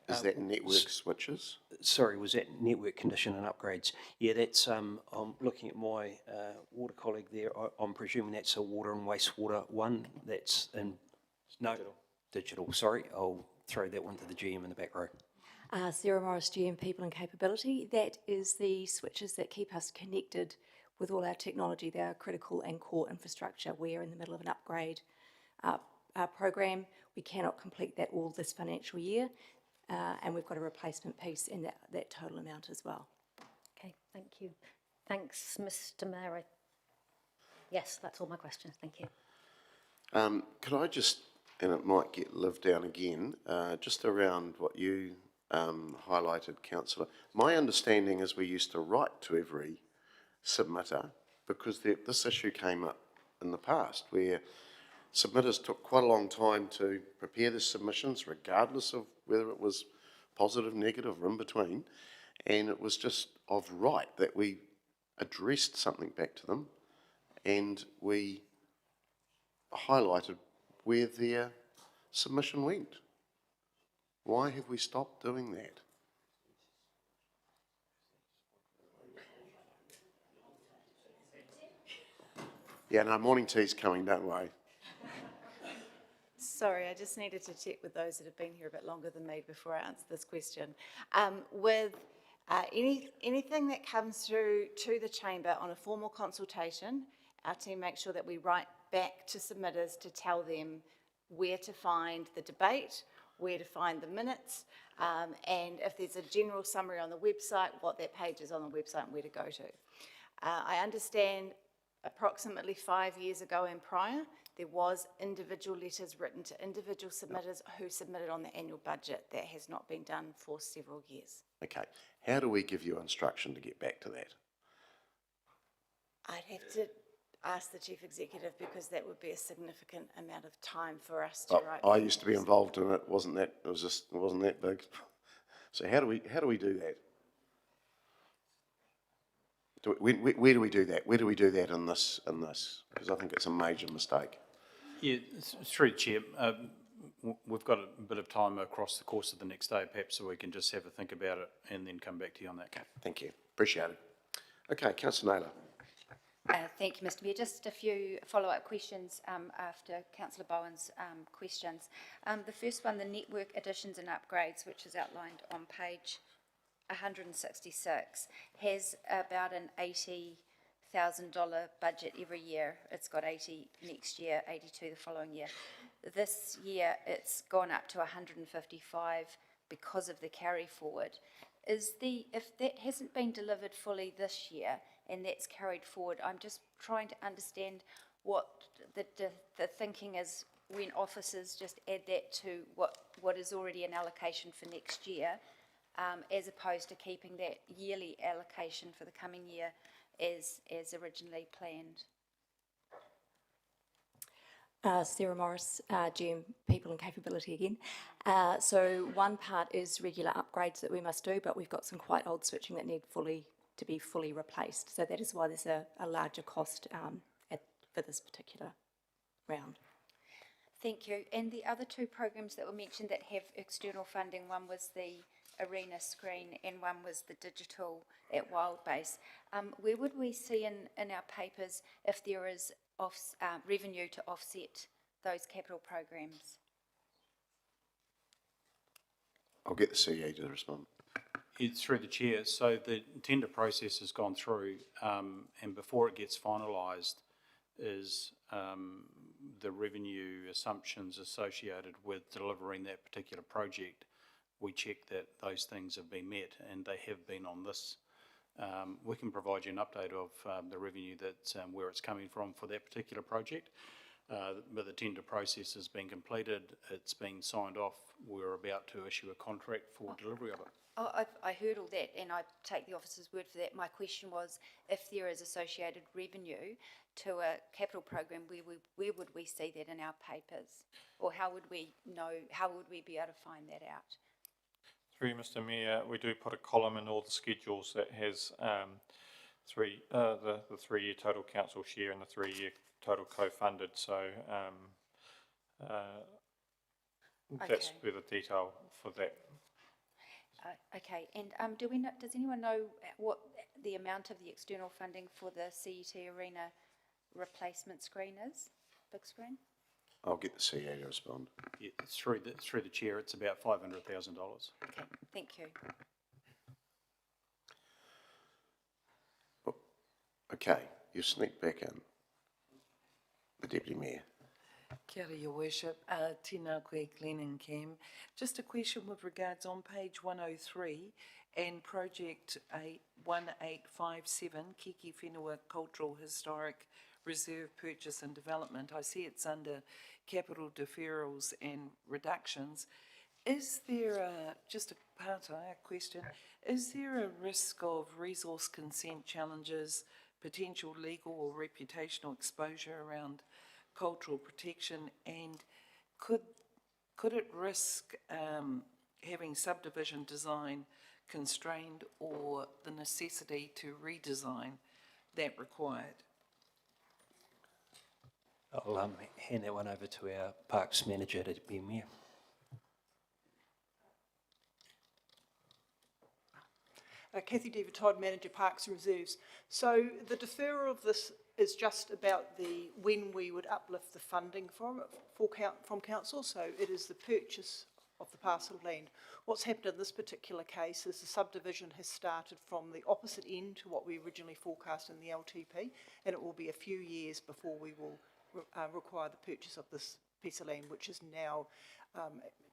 Is that network switches? Sorry, was that network condition and upgrades? Yeah, that's, I'm looking at my water colleague there. I'm presuming that's a water and wastewater one. That's in, no, digital, sorry. I'll throw that one to the GM in the back row. Sarah Morris, GM People and Capability. That is the switches that keep us connected with all our technology. They are critical and core infrastructure. We are in the middle of an upgrade program. We cannot complete that all this financial year. And we've got a replacement piece in that total amount as well. Okay, thank you. Thanks, Mr Mayor. Yes, that's all my questions. Thank you. Could I just, and it might get lived down again, just around what you highlighted, Councillor. My understanding is we used to write to every submitter because this issue came up in the past where submitters took quite a long time to prepare their submissions, regardless of whether it was positive, negative, or in between, and it was just of right that we addressed something back to them and we highlighted where their submission went. Why have we stopped doing that? Yeah, no, morning tea's coming, don't worry. Sorry, I just needed to check with those that have been here a bit longer than me before I answer this question. With anything that comes through to the chamber on a formal consultation, our team makes sure that we write back to submitters to tell them where to find the debate, where to find the minutes, and if there's a general summary on the website, what that page is on the website and where to go to. I understand approximately 5 years ago and prior, there was individual letters written to individual submitters who submitted on the annual budget. That has not been done for several years. Okay, how do we give you instruction to get back to that? I'd have to ask the Chief Executive because that would be a significant amount of time for us to write. I used to be involved in it, it wasn't that big. So how do we do that? Where do we do that? Where do we do that in this? Because I think it's a major mistake. Yeah, through the Chair, we've got a bit of time across the course of the next day, perhaps, so we can just have a think about it and then come back to you on that. Okay, thank you. Appreciate it. Okay, Councillor Naylor. Thank you, Mr Mayor. Just a few follow-up questions after Councillor Bowen's questions. The first one, the network additions and upgrades, which is outlined on page 166, has about an $80,000 budget every year. It's got 80 next year, 82 the following year. This year it's gone up to 155 because of the carry forward. If that hasn't been delivered fully this year and that's carried forward, I'm just trying to understand what the thinking is when officers just add that to what is already an allocation for next year, as opposed to keeping that yearly allocation for the coming year as originally planned. Sarah Morris, GM People and Capability again. So one part is regular upgrades that we must do, but we've got some quite old switching that need to be fully replaced. So that is why there's a larger cost for this particular round. Thank you. And the other two programs that were mentioned that have external funding, one was the arena screen and one was the digital at Wildbase. Where would we see in our papers if there is revenue to offset those capital programs? I'll get the CEO to respond. It's through the Chair. So the tender process has gone through, and before it gets finalised is the revenue assumptions associated with delivering that particular project. We check that those things have been met, and they have been on this. We can provide you an update of the revenue that's where it's coming from for that particular project. But the tender process has been completed, it's been signed off, we're about to issue a contract for delivery of it. Oh, I heard all that and I take the officer's word for that. My question was if there is associated revenue to a capital program, where would we see that in our papers? Or how would we know, how would we be able to find that out? Through you, Mr Mayor, we do put a column in all the schedules that has the 3-year total council share and the 3-year total co-funded. So that's where the detail for that. Okay, and does anyone know what the amount of the external funding for the CET Arena replacement screen is? Big screen? I'll get the CEO to respond. Yeah, through the Chair, it's about $500,000. Okay, thank you. Oh, okay, you sneak back in. The Deputy Mayor. Kia ora, Your Worship. Tēnā koe, Glenn and Cam. Just a question with regards on page 103 and project 1857, Kiki Whenua Cultural Historic Reserve Purchase and Development. I see it's under capital deferrals and reductions. Is there just a part-I question, is there a risk of resource consent challenges potential legal or reputational exposure around cultural protection, and could it risk having subdivision design constrained or the necessity to redesign that required? I'll hand that one over to our Parks Manager, Deputy Mayor. Kathy Dever-Todd, Manager Parks and Reserves. So the deferral of this is just about when we would uplift the funding from council. So it is the purchase of the parcel of land. What's happened in this particular case is the subdivision has started from the opposite end to what we originally forecast in the LTP, and it will be a few years before we will require the purchase of this piece of land, which is now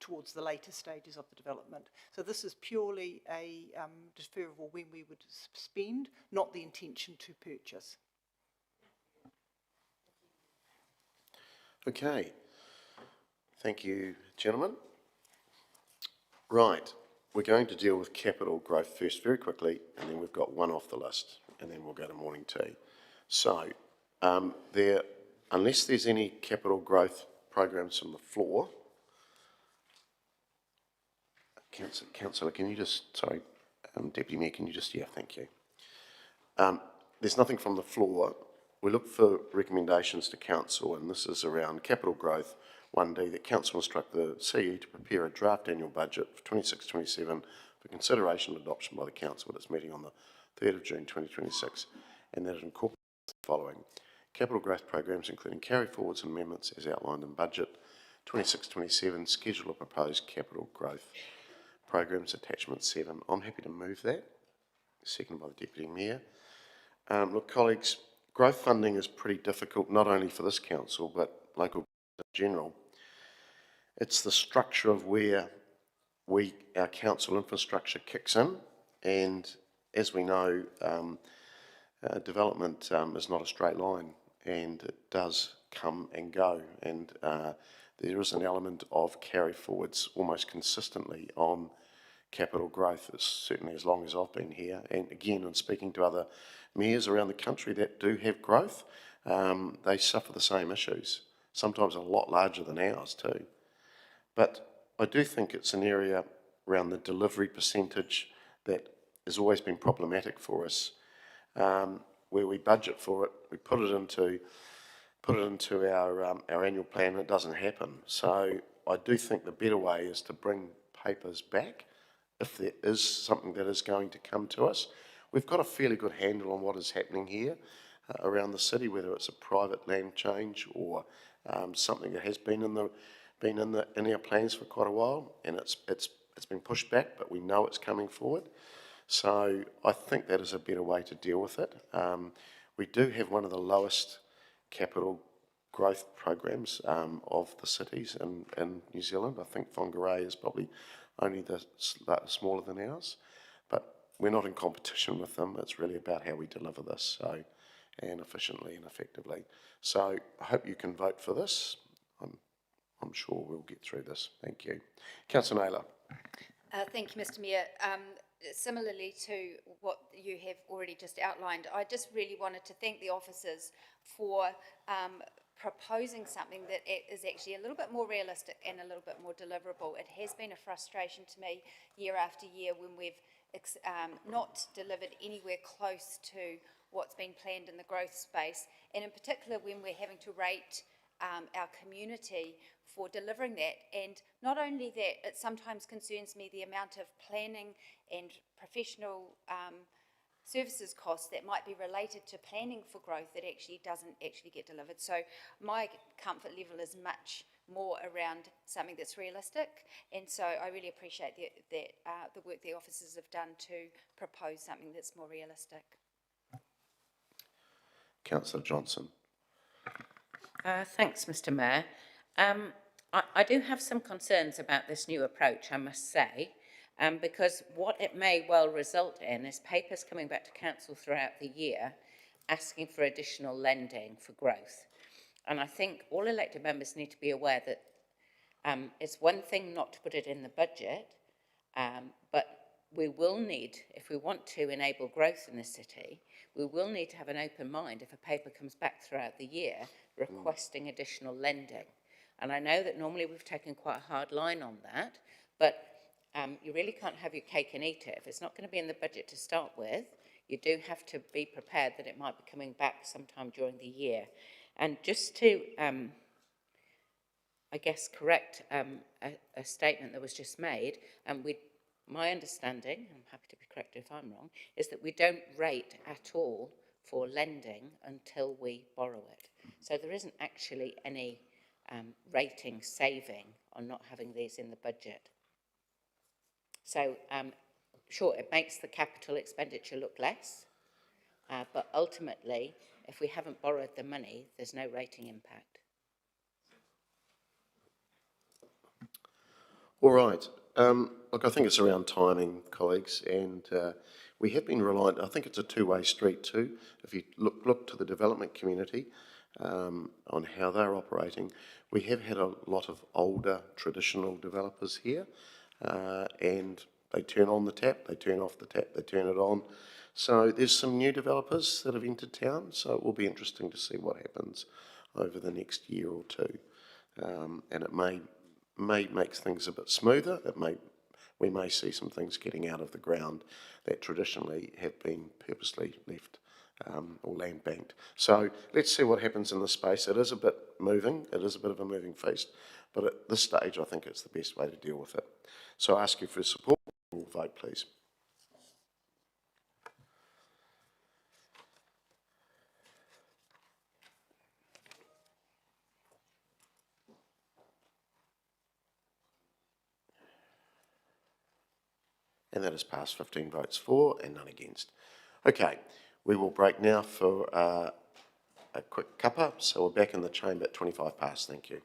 towards the later stages of the development. So this is purely a deferral when we would spend, not the intention to purchase. Okay. Thank you, gentlemen. Right, we're going to deal with capital growth first very quickly, and then we've got one off the list, and then we'll go to morning tea. So, unless there's any capital growth programs from the floor, Councillor, can you just, sorry, Deputy Mayor, can you just, yeah, thank you. There's nothing from the floor. We look for recommendations to Council, and this is around capital growth. 1D, that Council instruct the CE to prepare a draft annual budget for 26-27 for consideration and adoption by the Council at its meeting on the 3rd of June 2026, and that it incorporates the following: capital growth programs including carry forwards and amendments as outlined in budget 26-27, schedule of proposed capital growth programs, attachment 7. I'm happy to move that. Seconded by the Deputy Mayor. Look, colleagues, growth funding is pretty difficult, not only for this council, but local in general. It's the structure of where our council infrastructure kicks in, and as we know, development is not a straight line, and it does come and go, and there is an element of carry forwards almost consistently on capital growth, certainly as long as I've been here, and again, in speaking to other mayors around the country that do have growth, they suffer the same issues, sometimes a lot larger than ours too. But I do think it's an area around the delivery percentage that has always been problematic for us, where we budget for it, we put it into our annual plan, and it doesn't happen. So I do think the better way is to bring papers back if there is something that is going to come to us. We've got a fairly good handle on what is happening here around the city, whether it's a private land change or something that has been in our plans for quite a while, and it's been pushed back, but we know it's coming forward. So I think that is a better way to deal with it. We do have one of the lowest capital growth programs of the cities in New Zealand. I think Whangarei is probably only smaller than ours, but we're not in competition with them. It's really about how we deliver this, and efficiently and effectively. So I hope you can vote for this. I'm sure we'll get through this. Thank you. Councillor Naylor. Thank you, Mr. Mayor. Similarly to what you have already just outlined, I just really wanted to thank the officers for proposing something that is actually a little bit more realistic and a little bit more deliverable. It has been a frustration to me year after year when we've not delivered anywhere close to what's been planned in the growth space, and in particular when we're having to rate our community for delivering that. And not only that, it sometimes concerns me the amount of planning and professional services costs that might be related to planning for growth that actually doesn't actually get delivered. So my comfort level is much more around something that's realistic, and so I really appreciate the work the officers have done to propose something that's more realistic. Councillor Johnson. Thanks, Mr. Mayor. I do have some concerns about this new approach, I must say, because what it may well result in is papers coming back to council throughout the year asking for additional lending for growth. And I think all elected members need to be aware that it's one thing not to put it in the budget, but we will need, if we want to enable growth in the city, we will need to have an open mind if a paper comes back throughout the year requesting additional lending. And I know that normally we've taken quite a hard line on that, but you really can't have your cake and eat it. If it's not going to be in the budget to start with, you do have to be prepared that it might be coming back sometime during the year. And just to, I guess, correct a statement that was just made, and my understanding, I'm happy to be corrected if I'm wrong, is that we don't rate at all for lending until we borrow it. So there isn't actually any rating saving on not having these in the budget. So, sure, it makes the capital expenditure look less, but ultimately, if we haven't borrowed the money, there's no rating impact. All right. Look, I think it's around timing, colleagues, and we have been reliant. I think it's a two-way street too. If you look to the development community on how they're operating, we have had a lot of older traditional developers here, and they turn on the tap, they turn off the tap, they turn it on. So there's some new developers that have entered town, so it will be interesting to see what happens over the next year or two, and it may make things a bit smoother. We may see some things getting out of the ground that traditionally have been purposely left or land banked. So let's see what happens in the space. It is a bit moving. It is a bit of a moving feast, but at this stage, I think it's the best way to deal with it. So I ask you for support. We'll vote, please. And that has passed 15 votes for and none against. Okay, we will break now for a quick cuppa. So we're back in the chamber at 25 past. Thank you.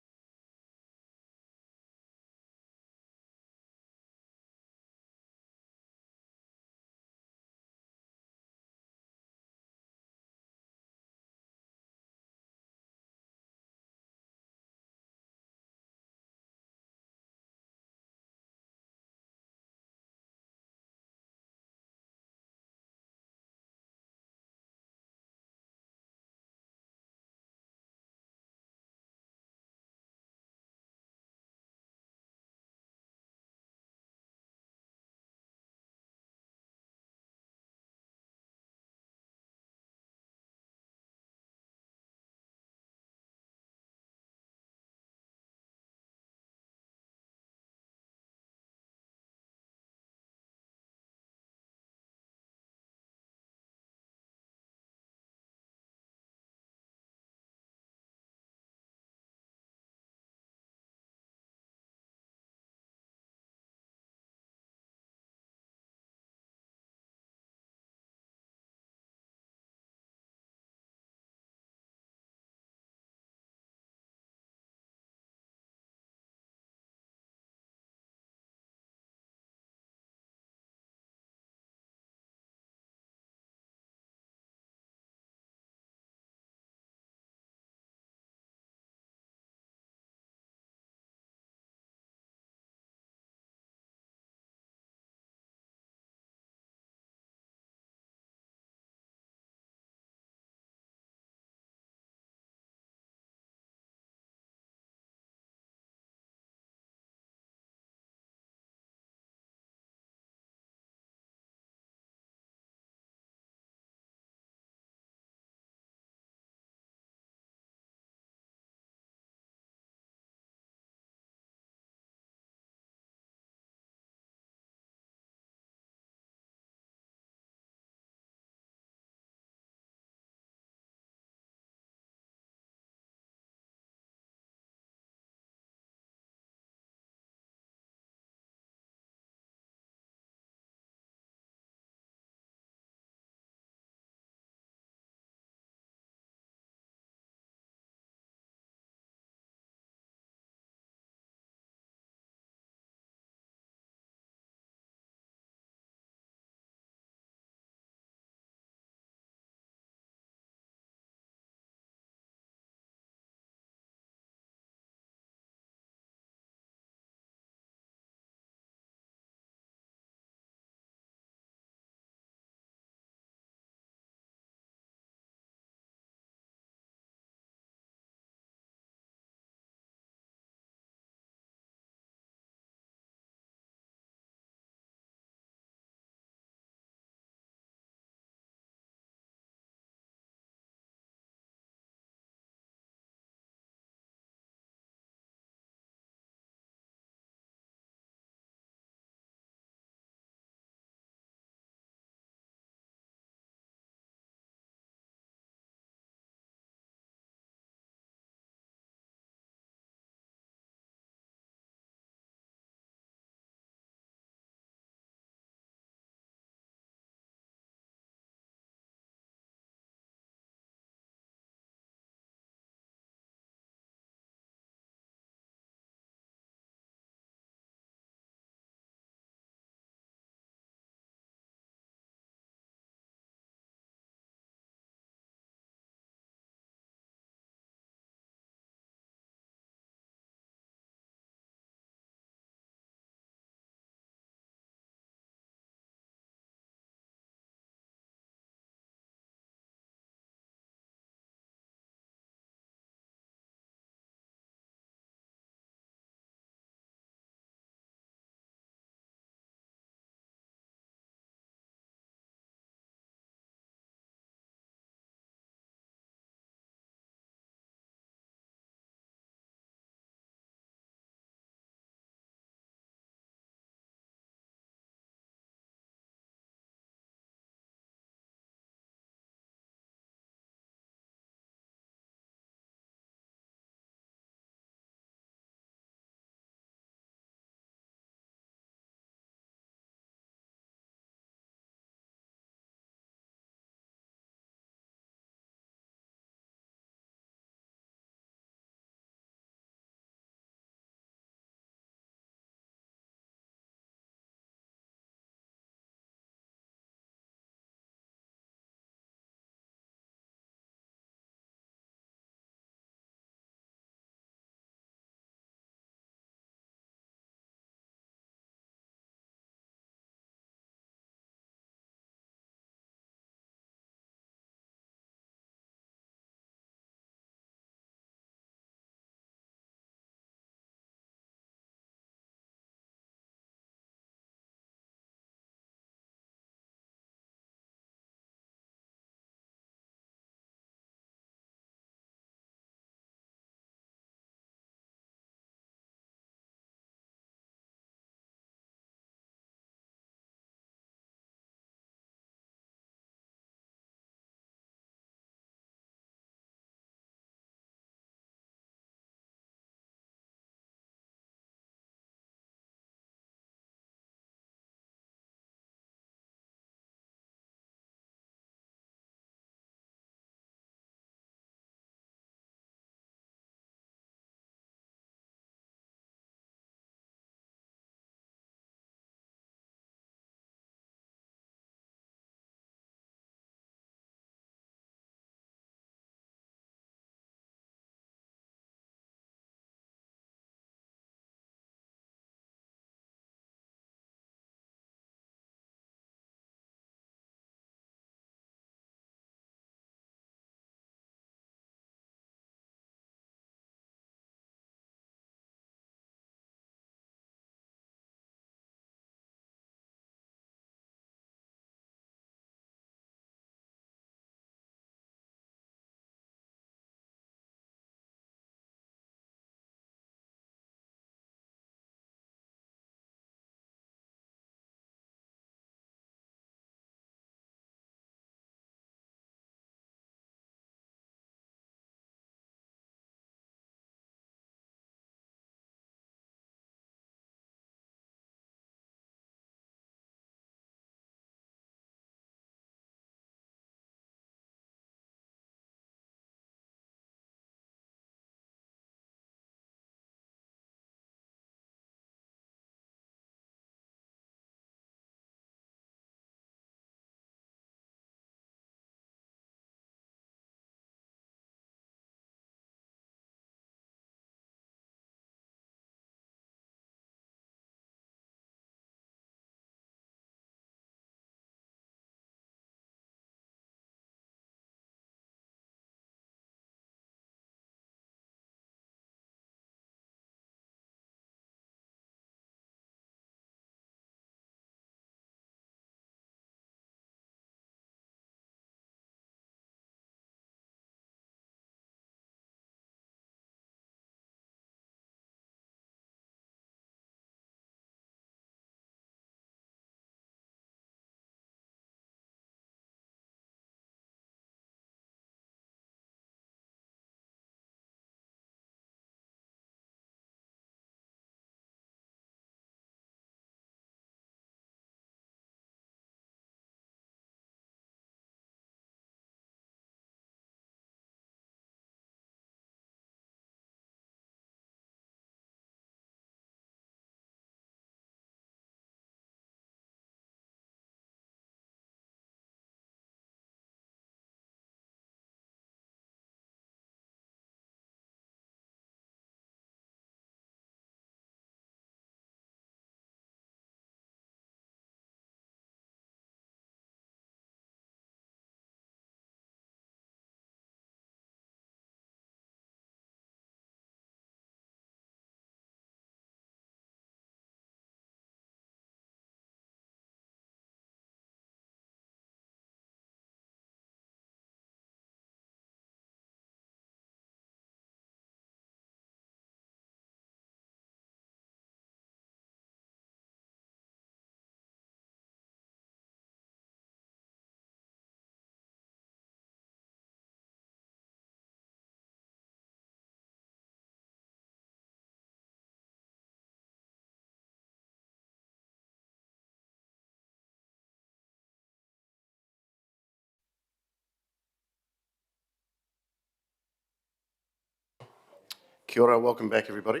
Kia ora, welcome back everybody.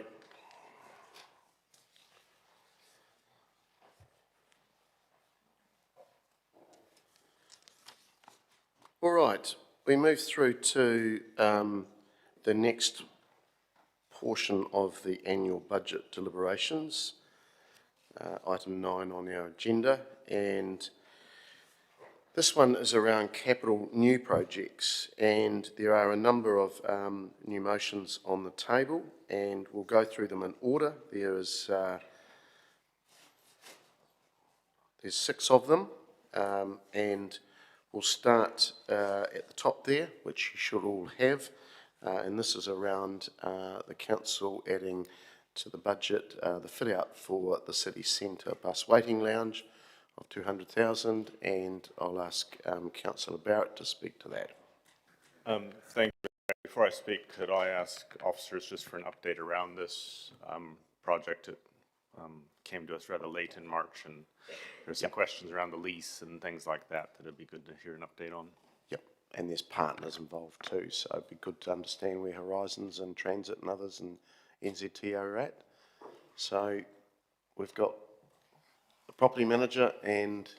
All right, we move through to the next portion of the annual budget deliberations, item 9 on our agenda, and this one is around capital new projects, and there are a number of new motions on the table, and we'll go through them in order. There's 6 of them, and we'll start at the top there, which you should all have, and this is around the council adding to the budget the fit out for the city centre bus waiting lounge of 200,000, and I'll ask Councillor Barrett to speak to that. Thank you. Before I speak, could I ask officers just for an update around this project? It came to us rather late in March, and there's some questions around the lease and things like that that it'd be good to hear an update on. Yep, and there's partners involved too, so it'd be good to understand where Horizons and Transit and others and NZTA are at. So we've got the property manager and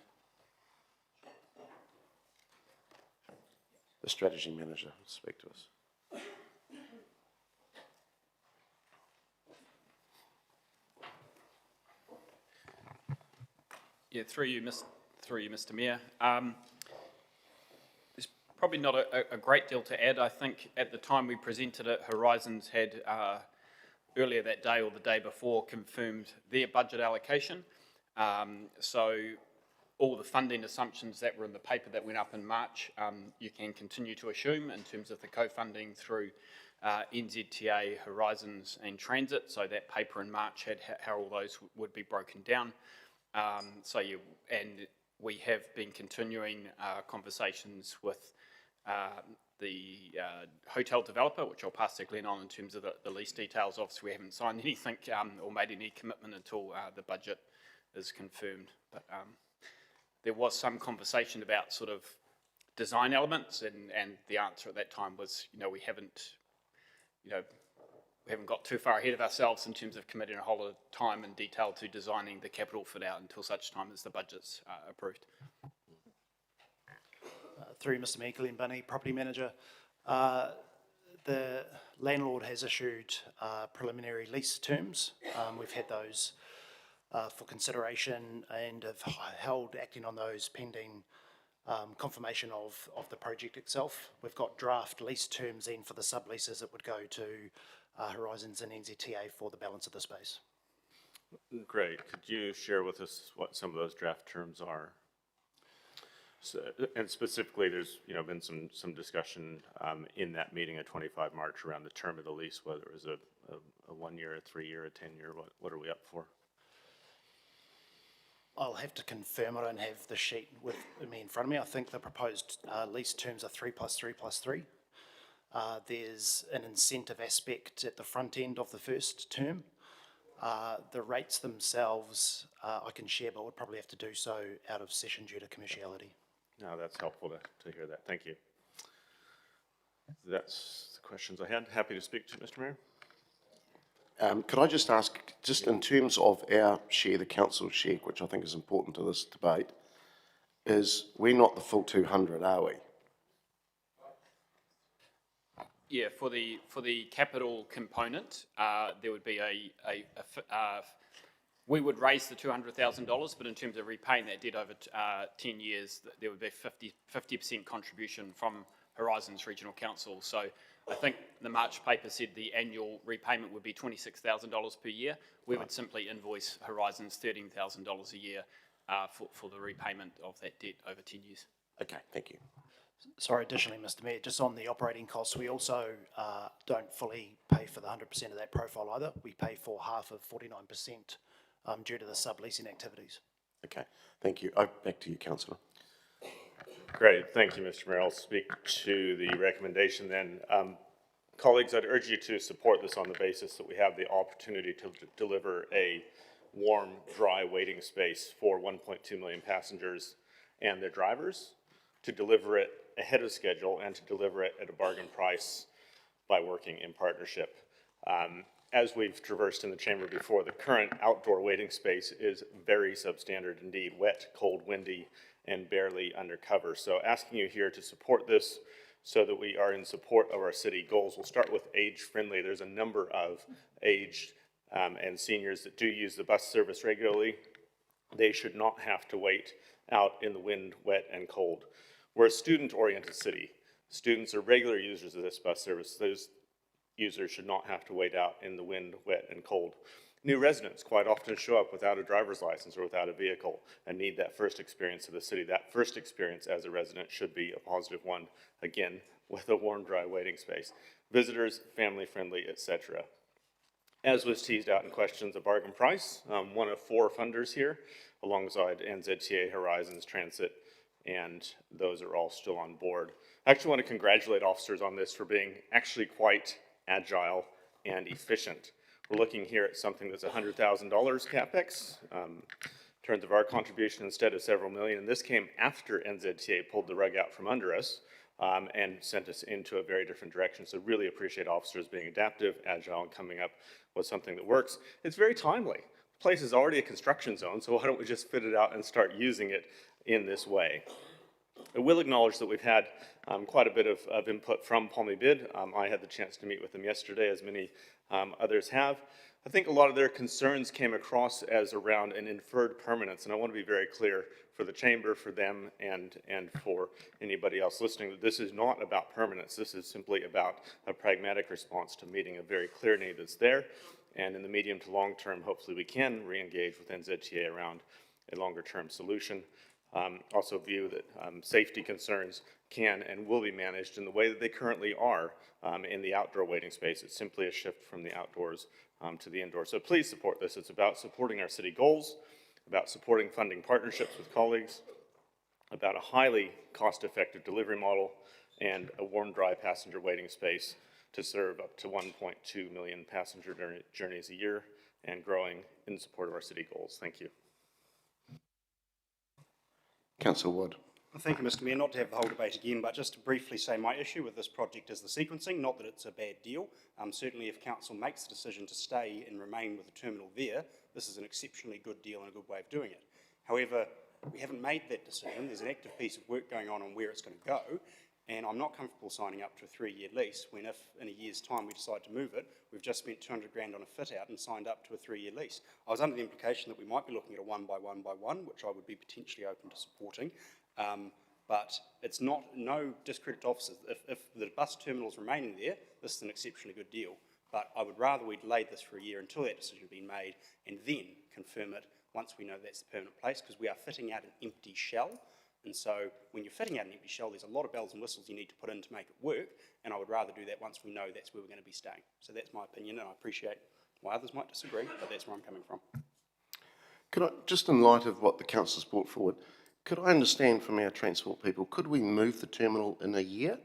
the strategy manager to speak to us. Yeah, through you, Mr. Mayor. There's probably not a great deal to add. I think at the time we presented it, Horizons had earlier that day or the day before confirmed their budget allocation. So all the funding assumptions that were in the paper that went up in March, you can continue to assume in terms of the co-funding through NZTA, Horizons and Transit. So that paper in March had how all those would be broken down. And we have been continuing conversations with the hotel developer, which I'll pass to Glenn on in terms of the lease details. Obviously, we haven't signed anything or made any commitment until the budget is confirmed. But there was some conversation about sort of design elements, and the answer at that time was, we haven't got too far ahead of ourselves in terms of committing a whole lot of time and detail to designing the capital fit out until such time as the budget's approved. Through Mr. Mayor, Glenn Bunny, property manager. The landlord has issued preliminary lease terms. We've had those for consideration and have held acting on those pending confirmation of the project itself. We've got draft lease terms in for the subleases that would go to Horizons and NZTA for the balance of the space. Great. Could you share with us what some of those draft terms are? So, and specifically, there's been some discussion in that meeting at 25 March around the term of the lease, whether it was a 1 year, a 3 year, a 10 year. What are we up for? I'll have to confirm. I don't have the sheet with me in front of me. I think the proposed lease terms are 3 + 3 + 3. There's an incentive aspect at the front end of the first term. The rates themselves I can share, but would probably have to do so out of session due to commerciality. No, that's helpful to hear that. Thank you. That's the questions I had. Happy to speak to Mr. Mayor. Could I just ask, just in terms of our share, the council share, which I think is important to this debate, is we're not the full 200, are we? Yeah, for the capital component, there would be we would raise the $200,000, but in terms of repaying that debt over 10 years, there would be 50% contribution from Horizons Regional Council. So I think the March paper said the annual repayment would be $26,000 per year. We would simply invoice Horizons $13,000 a year for the repayment of that debt over 10 years. Okay, thank you. Sorry, additionally, Mr. Mayor, just on the operating costs, we also don't fully pay for the 100% of that profile either. We pay for half of 49% due to the subleasing activities. Okay, thank you. Back to you, Councillor. Great, thank you, Mr. Mayor. I'll speak to the recommendation then. Colleagues, I'd urge you to support this on the basis that we have the opportunity to deliver a warm, dry waiting space for 1.2 million passengers and their drivers, to deliver it ahead of schedule and to deliver it at a bargain price by working in partnership. As we've traversed in the chamber before, the current outdoor waiting space is very substandard indeed, wet, cold, windy, and barely undercover. So asking you here to support this so that we are in support of our city goals. We'll start with age-friendly. There's a number of aged and seniors that do use the bus service regularly. They should not have to wait out in the wind, wet, and cold. We're a student-oriented city. Students are regular users of this bus service. Those users should not have to wait out in the wind, wet, and cold. New residents quite often show up without a driver's license or without a vehicle and need that first experience of the city. That first experience as a resident should be a positive one, again, with a warm, dry waiting space. Visitors, family-friendly, etc. As was teased out in questions, a bargain price, one of 4 funders here, alongside NZTA, Horizons, Transit, and those are all still on board. I actually want to congratulate officers on this for being actually quite agile and efficient. We're looking here at something that's $100,000 CapEx, in terms of our contribution instead of several million, and this came after NZTA pulled the rug out from under us and sent us into a very different direction. So really appreciate officers being adaptive, agile, and coming up with something that works. It's very timely. The place is already a construction zone, so why don't we just fit it out and start using it in this way? I will acknowledge that we've had quite a bit of input from Palmy Bid. I had the chance to meet with them yesterday, as many others have. I think a lot of their concerns came across as around an inferred permanence, and I want to be very clear for the chamber, for them, and for anybody else listening, that this is not about permanence. This is simply about a pragmatic response to meeting a very clear need that's there, and in the medium to long term, hopefully we can re-engage with NZTA around a longer term solution. Also view that safety concerns can and will be managed in the way that they currently are in the outdoor waiting space. It's simply a shift from the outdoors to the indoors. So please support this. It's about supporting our city goals, about supporting funding partnerships with colleagues, about a highly cost-effective delivery model, and a warm, dry passenger waiting space to serve up to 1.2 million passenger journeys a year and growing in support of our city goals. Thank you. Councillor Wood. Well, thank you, Mr. Mayor. Not to have the whole debate again, but just to briefly say my issue with this project is the sequencing, not that it's a bad deal. Certainly if council makes the decision to stay and remain with the terminal there, this is an exceptionally good deal and a good way of doing it. However, we haven't made that decision. There's an active piece of work going on where it's going to go, and I'm not comfortable signing up to a 3-year lease when if in a year's time we decide to move it, we've just spent 200 grand on a fit out and signed up to a 3-year lease. I was under the implication that we might be looking at a 1 by 1 by 1, which I would be potentially open to supporting. But it's not, no discredit to officers. If the bus terminal is remaining there, this is an exceptionally good deal. But I would rather we delayed this for a year until that decision had been made and then confirm it once we know that's the permanent place, because we are fitting out an empty shell. And so when you're fitting out an empty shell, there's a lot of bells and whistles you need to put in to make it work. And I would rather do that once we know that's where we're going to be staying. So that's my opinion, and I appreciate why others might disagree, but that's where I'm coming from. Could I, just in light of what the councillor's brought forward, could I understand from our transport people, could we move the terminal in a year?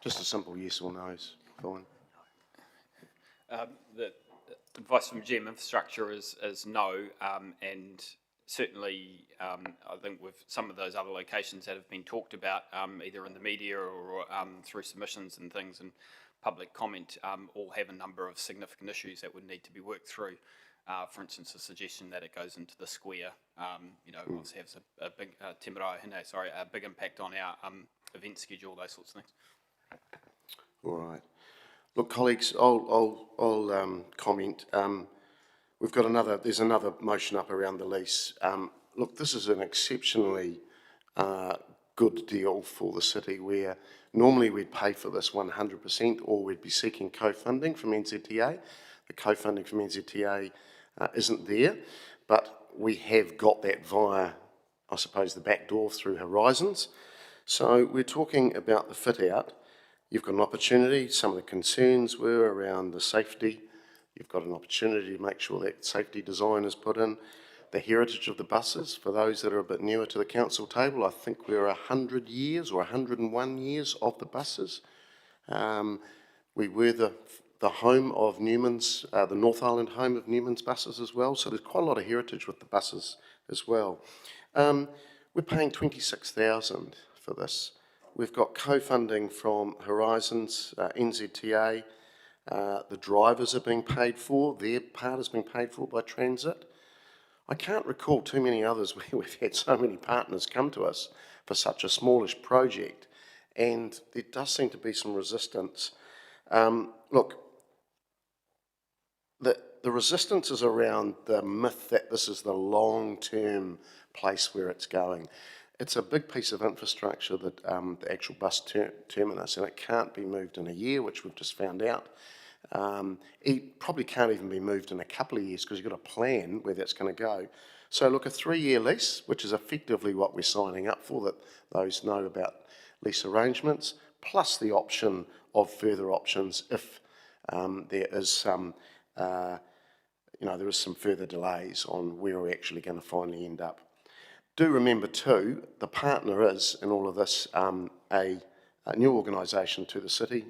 Just a simple yes or no is fine. The advice from GM Infrastructure is no, and certainly I think with some of those other locations that have been talked about, either in the media or through submissions and things and public comment, all have a number of significant issues that would need to be worked through. For instance, a suggestion that it goes into the square, obviously has a big a big impact on our event schedule, those sorts of things. All right. Look, colleagues, I'll comment. We've got there's another motion up around the lease. Look, this is an exceptionally good deal for the city where normally we'd pay for this 100% or we'd be seeking co-funding from NZTA. The co-funding from NZTA isn't there, but we have got that via, I suppose, the back door through Horizons. So we're talking about the fit out. You've got an opportunity. Some of the concerns were around the safety. You've got an opportunity to make sure that safety design is put in. The heritage of the buses, for those that are a bit newer to the council table, I think we're 100 years or 101 years of the buses. We were the home of Newman's, the North Island home of Newman's buses as well, so there's quite a lot of heritage with the buses as well. We're paying $26,000 for this. we've got co-funding from Horizons, NZTA. The drivers are being paid for. Their part is being paid for by Transit. I can't recall too many others where we've had so many partners come to us for such a smallish project, and there does seem to be some resistance. Look, the resistance is around the myth that this is the long-term place where it's going. It's a big piece of infrastructure, that the actual bus terminus, and it can't be moved in a year, which we've just found out. It probably can't even be moved in a couple of years because you've got to plan where that's going to go. So look, a 3-year lease, which is effectively what we're signing up for, that those know about lease arrangements, plus the option of further options if there is some, there is some further delays on where we're actually going to finally end up. Do remember too, the partner is, in all of this, a new organisation to the city,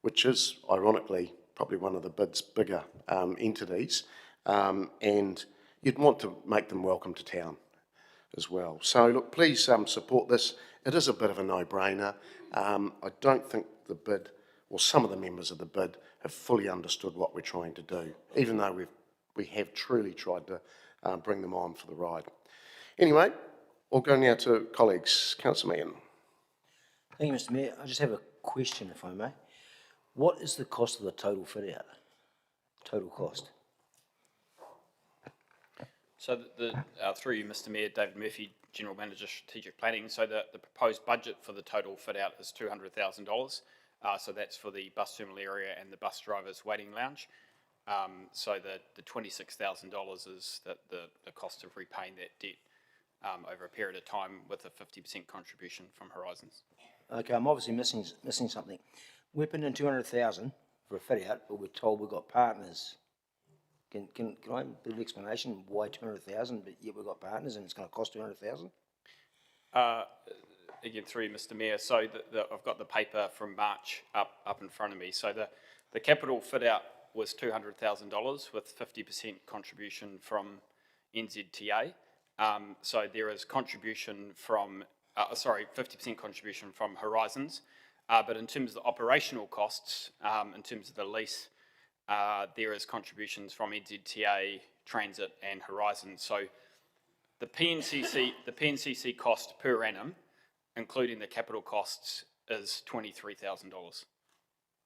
which is, ironically, probably one of the bid's bigger entities, and you'd want to make them welcome to town as well. So look, please support this. It is a bit of a no-brainer. I don't think the bid, or some of the members of the bid, have fully understood what we're trying to do, even though we have truly tried to bring them on for the ride. Anyway, we'll go now to colleagues. Councillor Meehan. Thank you, Mr. Mayor. I just have a question, if I may. What is the cost of the total fit-out? Total cost? So through you, Mr. Mayor, David Murphy, General Manager, Strategic Planning. So the proposed budget for the total fit-out is $200,000. So that's for the bus terminal area and the bus drivers waiting lounge. So the $26,000 is the cost of repaying that debt over a period of time with a 50% contribution from Horizons. Okay, I'm obviously missing something. We're putting in $200,000 for a fit-out, but we're told we've got partners. Can I have a bit of explanation why $200,000, but yet we've got partners and it's going to cost $200,000? Again, through you, Mr. Mayor. So I've got the paper from March up in front of me. So the capital fit-out was $200,000 with 50% contribution from NZTA. So there is contribution from, 50% contribution from Horizons. But in terms of the operational costs, in terms of the lease, there is contributions from NZTA, Transit and Horizons. So the PNCC cost per annum, including the capital costs, is $23,000.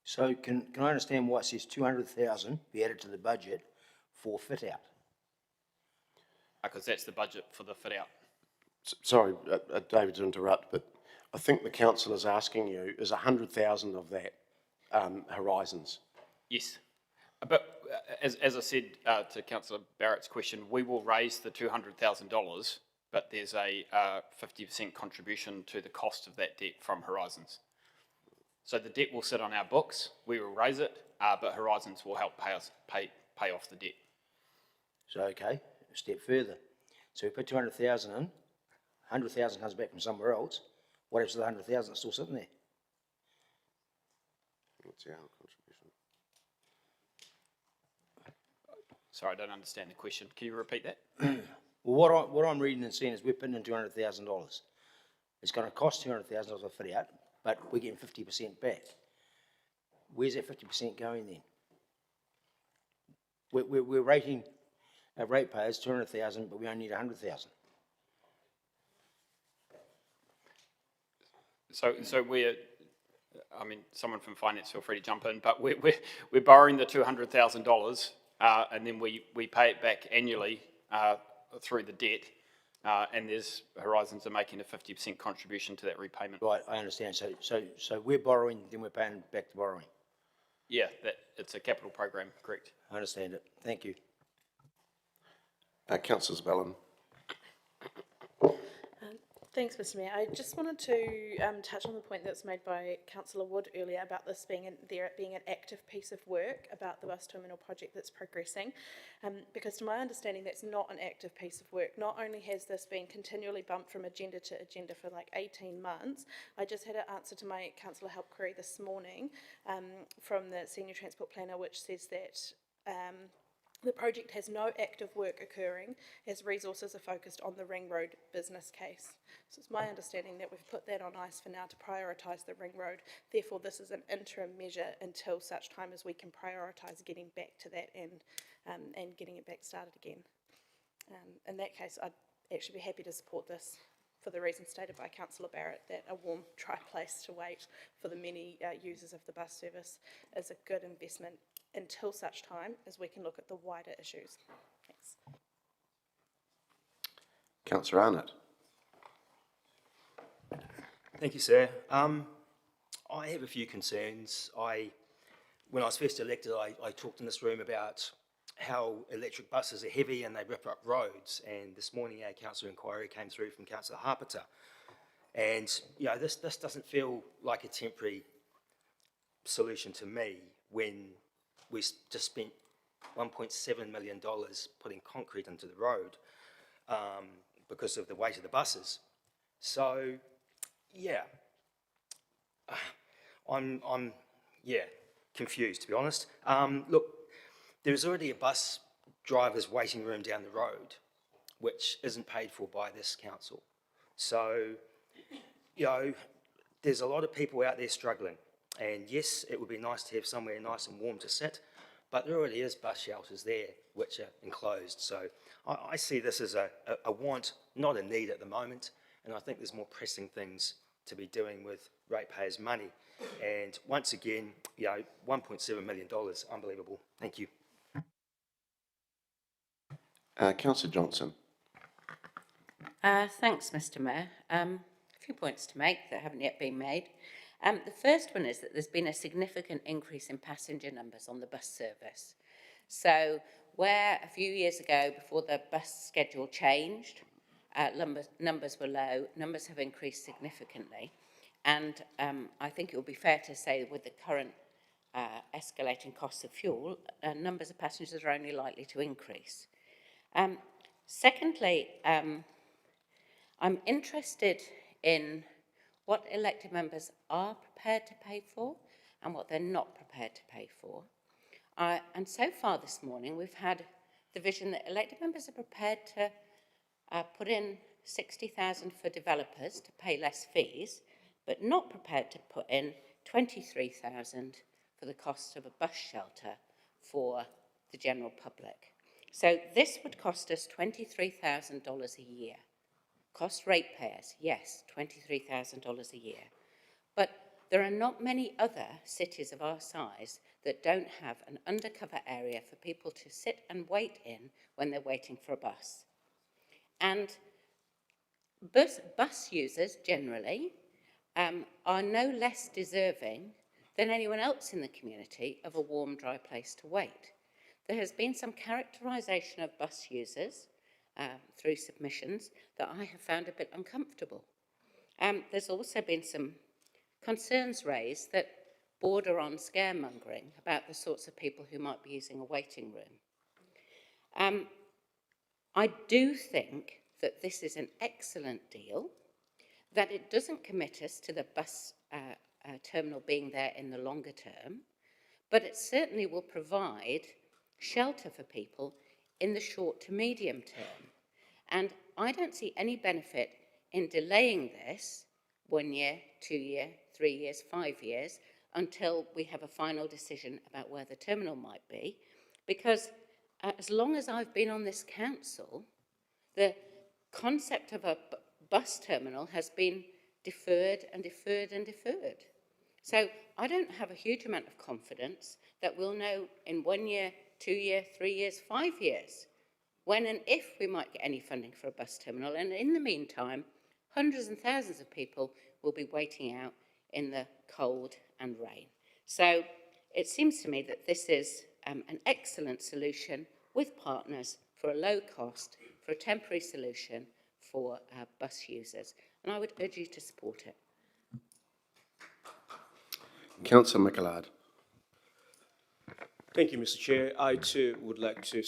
So can I understand why it says $200,000 be added to the budget for fit-out? Because that's the budget for the fit-out. Sorry, David, to interrupt, but I think the council is asking you, is 100,000 of that Horizons? Yes. But as I said to Councillor Barrett's question, we will raise the $200,000, but there's a 50% contribution to the cost of that debt from Horizons. So the debt will sit on our books, we will raise it, but Horizons will help pay off the debt. So, okay, a step further. So we put 200,000 in, 100,000 comes back from somewhere else. What happens to the 100,000 that's still sitting there? What's our contribution? Sorry, I don't understand the question. Can you repeat that? Well, what I'm reading and seeing is we're putting in $200,000. It's going to cost $200,000 to fit out, but we're getting 50% back. Where's that 50% going then? We're rating our ratepayers $200,000, but we only need $100,000. So we're, I mean, someone from finance, feel free to jump in, but we're borrowing the $200,000 and then we pay it back annually through the debt, and there's Horizons are making a 50% contribution to that repayment. Right, I understand. So we're borrowing, then we're paying back the borrowing. Yeah, it's a capital program, correct. I understand it. Thank you. Councillor Bellin. Thanks, Mr. Mayor. I just wanted to touch on the point that's made by Councillor Wood earlier about this being being an active piece of work about the bus terminal project that's progressing, because to my understanding that's not an active piece of work. Not only has this been continually bumped from agenda to agenda for like 18 months, I just had an answer to my councillor help query this morning from the Senior Transport Planner, which says that The project has no active work occurring as resources are focused on the Ring Road business case. So it's my understanding that we've put that on ice for now to prioritise the Ring Road. Therefore, this is an interim measure until such time as we can prioritise getting back to that and getting it back started again. In that case, I'd actually be happy to support this for the reasons stated by Councillor Barrett, that a warm, dry place to wait for the many users of the bus service is a good investment until such time as we can look at the wider issues. Thanks. Councillor Arnott. Thank you, sir. I have a few concerns. When I was first elected, I talked in this room about how electric buses are heavy and they rip up roads. And this morning, our council inquiry came through from Councillor Harpiter. And this doesn't feel like a temporary solution to me when we just spent $1.7 million putting concrete into the road because of the weight of the buses. So, yeah, I'm confused, to be honest. Look, there's already a bus driver's waiting room down the road, which isn't paid for by this council. So, there's a lot of people out there struggling. And yes, it would be nice to have somewhere nice and warm to sit, but there already is bus shelters there which are enclosed. So I see this as a want, not a need at the moment. And I think there's more pressing things to be doing with ratepayers' money. And once again, $1.7 million, unbelievable. Thank you. Councillor Johnson. Thanks, Mr. Mayor. A few points to make that haven't yet been made. The first one is that there's been a significant increase in passenger numbers on the bus service. So where a few years ago, before the bus schedule changed, numbers were low, numbers have increased significantly. And I think it would be fair to say with the current escalating costs of fuel, numbers of passengers are only likely to increase. Secondly, I'm interested in what elected members are prepared to pay for and what they're not prepared to pay for. And so far this morning, we've had the vision that elected members are prepared to put in $60,000 for developers to pay less fees, but not prepared to put in $23,000 for the cost of a bus shelter for the general public. So this would cost us $23,000 a year. Cost ratepayers, yes, $23,000 a year. But there are not many other cities of our size that don't have an undercover area for people to sit and wait in when they're waiting for a bus. And bus users generally are no less deserving than anyone else in the community of a warm, dry place to wait. There has been some characterisation of bus users through submissions that I have found a bit uncomfortable. There's also been some concerns raised that border on scaremongering about the sorts of people who might be using a waiting room. I do think that this is an excellent deal, that it doesn't commit us to the bus terminal being there in the longer term, but it certainly will provide shelter for people in the short to medium term. And I don't see any benefit in delaying this 1 year, 2 year, 3 years, 5 years, until we have a final decision about where the terminal might be. Because as long as I've been on this council, the concept of a bus terminal has been deferred and deferred and deferred. So I don't have a huge amount of confidence that we'll know in 1 year, 2 year, 3 years, 5 years, when and if we might get any funding for a bus terminal. And in the meantime, hundreds and thousands of people will be waiting out in the cold and rain. So it seems to me that this is an excellent solution with partners for a low cost, for a temporary solution for bus users. And I would urge you to support it. Councillor McLeod. Thank you, Mr. Chair. I too would like to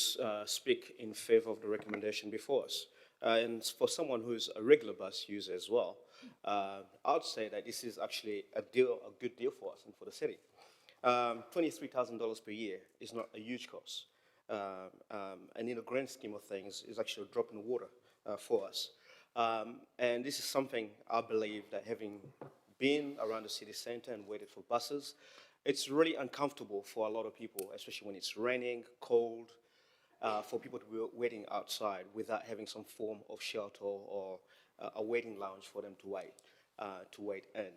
speak in favour of the recommendation before us. And for someone who's a regular bus user as well, I would say that this is actually a good deal for us and for the city. $23,000 per year is not a huge cost. and in the grand scheme of things, is actually a drop in the water for us. And this is something I believe that, having been around the city centre and waited for buses, it's really uncomfortable for a lot of people, especially when it's raining, cold, for people to be waiting outside without having some form of shelter or a waiting lounge for them to wait in.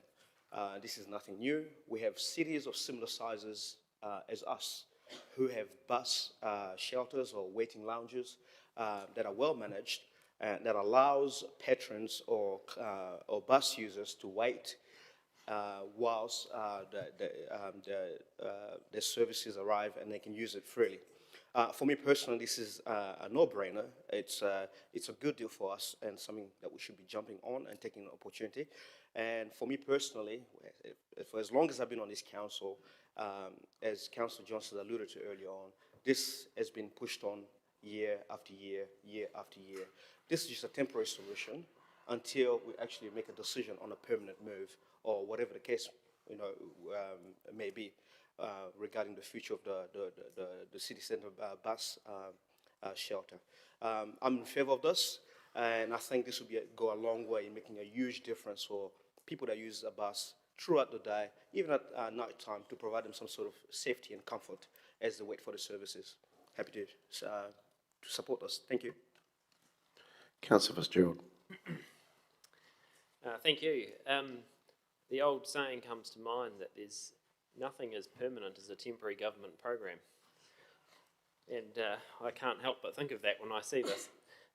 This is nothing new. We have cities of similar sizes as us who have bus shelters or waiting lounges that are well managed and that allows patrons or bus users to wait whilst the services arrive and they can use it freely. For me personally, this is a no-brainer. It's a good deal for us and something that we should be jumping on and taking an opportunity. And for me personally, for as long as I've been on this council, as Councillor Johnson alluded to earlier on, this has been pushed on year after year, year after year. This is just a temporary solution until we actually make a decision on a permanent move, or whatever the case may be, regarding the future of the city centre bus shelter. I'm in favour of this, and I think this will go a long way in making a huge difference for people that use a bus throughout the day, even at night time, to provide them some sort of safety and comfort as they wait for the services. Happy to support this. Thank you. Councillor Fitzgerald. Thank you. The old saying comes to mind that there's nothing as permanent as a temporary government program. And I can't help but think of that when I see this,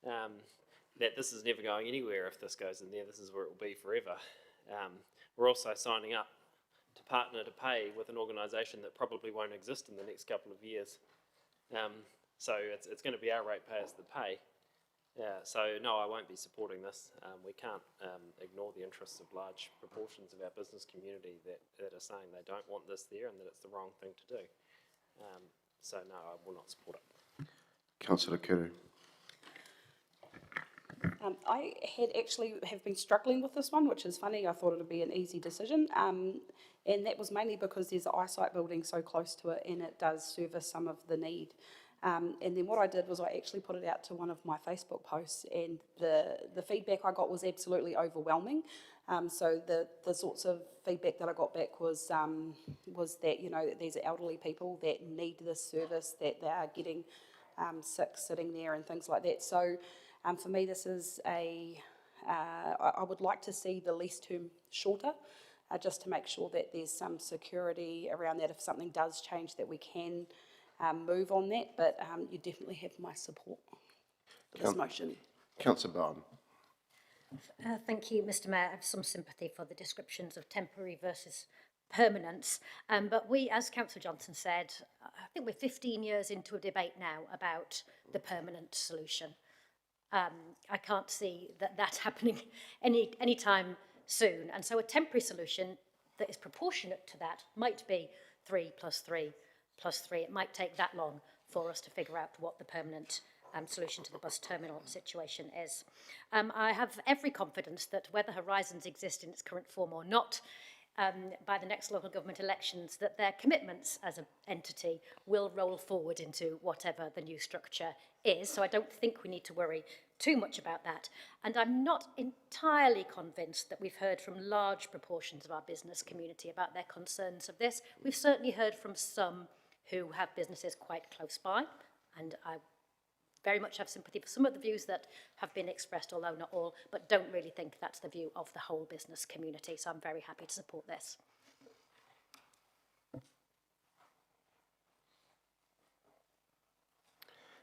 that this is never going anywhere. If this goes in there, this is where it will be forever. We're also signing up to partner to pay with an organisation that probably won't exist in the next couple of years. So it's going to be our ratepayers that pay. So no, I won't be supporting this. We can't ignore the interests of large proportions of our business community that are saying they don't want this there and that it's the wrong thing to do. So no, I will not support it. Councillor Kuru. I have been struggling with this one, which is funny. I thought it would be an easy decision. And that was mainly because there's an eyesight building so close to it and it does service some of the need. And then what I did was I actually put it out to one of my Facebook posts, and the feedback I got was absolutely overwhelming. So the sorts of feedback that I got back was that, you know, these are elderly people that need this service, that they are getting sick sitting there and things like that. So for me, this is I would like to see the lease term shorter, just to make sure that there's some security around that if something does change, that we can move on that, but you definitely have my support for this motion. Councillor Bowen. Thank you, Mr Mayor. I have some sympathy for the descriptions of temporary versus permanence, but we, as Councillor Johnson said, I think we're 15 years into a debate now about the permanent solution. I can't see that happening any time soon, and so a temporary solution that is proportionate to that might be 3 plus 3 plus 3. It might take that long for us to figure out what the permanent solution to the bus terminal situation is. I have every confidence that whether Horizons exist in its current form or not, by the next local government elections, that their commitments as an entity will roll forward into whatever the new structure is. So I don't think we need to worry too much about that. And I'm not entirely convinced that we've heard from large proportions of our business community about their concerns of this. We've certainly heard from some who have businesses quite close by, and I very much have sympathy for some of the views that have been expressed, although not all, but don't really think that's the view of the whole business community, so I'm very happy to support this.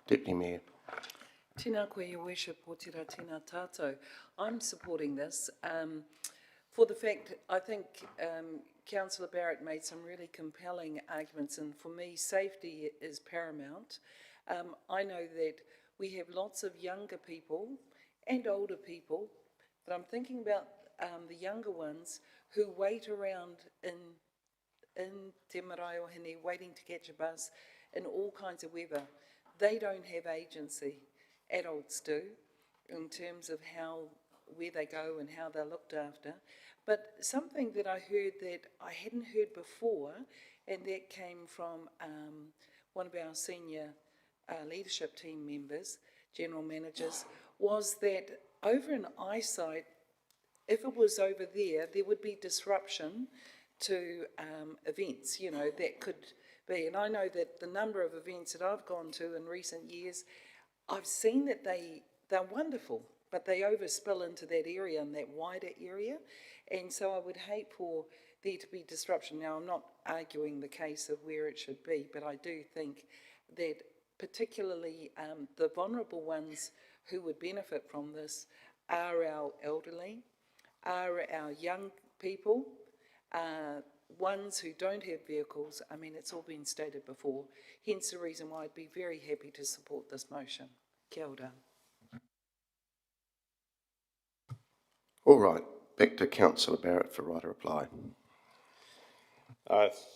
Deputy Mayor. Tēnā koe, Your Worship, o tira tēnā tātou. I'm supporting this for the fact, I think Councillor Barrett made some really compelling arguments, and for me, safety is paramount. I know that we have lots of younger people and older people, but I'm thinking about the younger ones who wait around in Te Marae o Hine, waiting to catch a bus in all kinds of weather. They don't have agency. Adults do, in terms of where they go and how they're looked after. But something that I heard that I hadn't heard before, and that came from one of our senior leadership team members, general managers, was that over in eyesight, if it was over there, there would be disruption to events, that could be. And I know that the number of events that I've gone to in recent years, I've seen that they're wonderful, but they overspill into that area and that wider area. And so I would hate for there to be disruption. Now, I'm not arguing the case of where it should be, but I do think that particularly the vulnerable ones who would benefit from this are our elderly, are our young people, ones who don't have vehicles. I mean, it's all been stated before, hence the reason why I'd be very happy to support this motion. Kia ora. All right, back to Councillor Barrett for right of reply.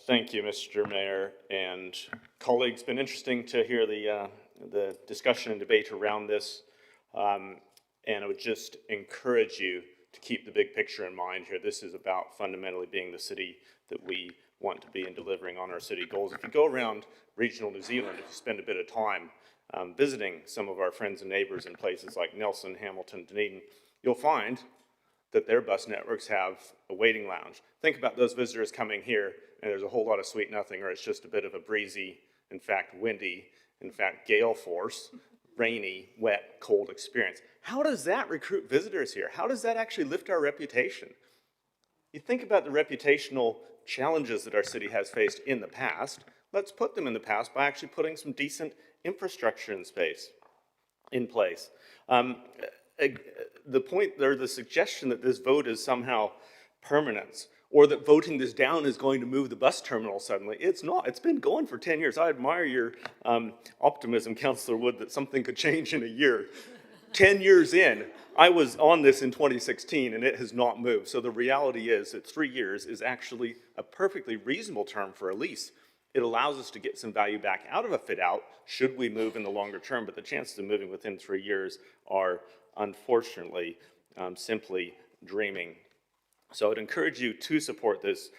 Thank you, Mr. Mayor and colleagues. Been interesting to hear the discussion and debate around this, and I would just encourage you to keep the big picture in mind here. This is about fundamentally being the city that we want to be and delivering on our city goals. If you go around regional New Zealand, if you spend a bit of time visiting some of our friends and neighbours in places like Nelson, Hamilton, Dunedin, you'll find that their bus networks have a waiting lounge. Think about those visitors coming here and there's a whole lot of sweet nothing, or it's just a bit of a breezy, in fact windy, in fact gale force, rainy, wet, cold experience. How does that recruit visitors here? How does that actually lift our reputation? You think about the reputational challenges that our city has faced in the past. Let's put them in the past by actually putting some decent infrastructure in place. The point, or the suggestion that this vote is somehow permanent, or that voting this down is going to move the bus terminal suddenly, it's not. It's been going for 10 years. I admire your optimism, Councillor Wood, that something could change in a year. 10 years in, I was on this in 2016 and it has not moved. So the reality is that 3 years is actually a perfectly reasonable term for a lease. It allows us to get some value back out of a fit out should we move in the longer term, but the chances of moving within 3 years are unfortunately simply dreaming. So I'd encourage you to support this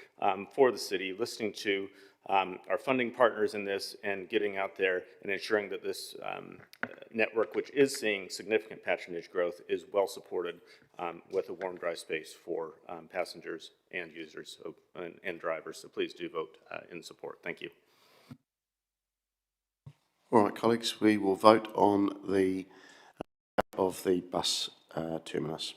for the city, listening to our funding partners in this and getting out there and ensuring that this network, which is seeing significant patronage growth, is well supported with a warm, dry space for passengers and users and drivers. So please do vote in support. Thank you. All right, colleagues, we will vote on the of the bus terminus.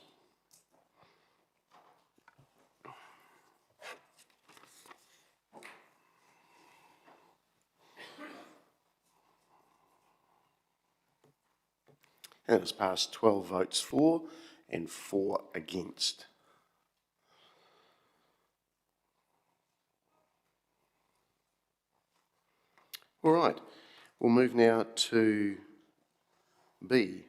And it's passed 12 votes for and 4 against. All right, we'll move now to B,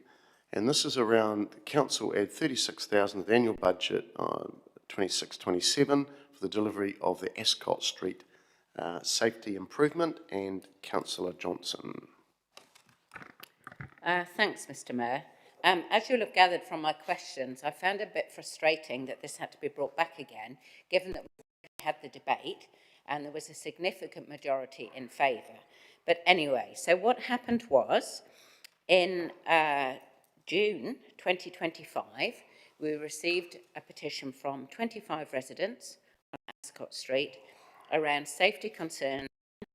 and this is around the council add 36,000 of the annual budget on 26-27 for the delivery of the Ascot Street safety improvement, and Councillor Johnson. Thanks, Mr. Mayor. As you'll have gathered from my questions, I found it a bit frustrating that this had to be brought back again, given that we had the debate and there was a significant majority in favour. But anyway, so what happened was, in June 2025, we received a petition from 25 residents on Ascot Street around safety concerns,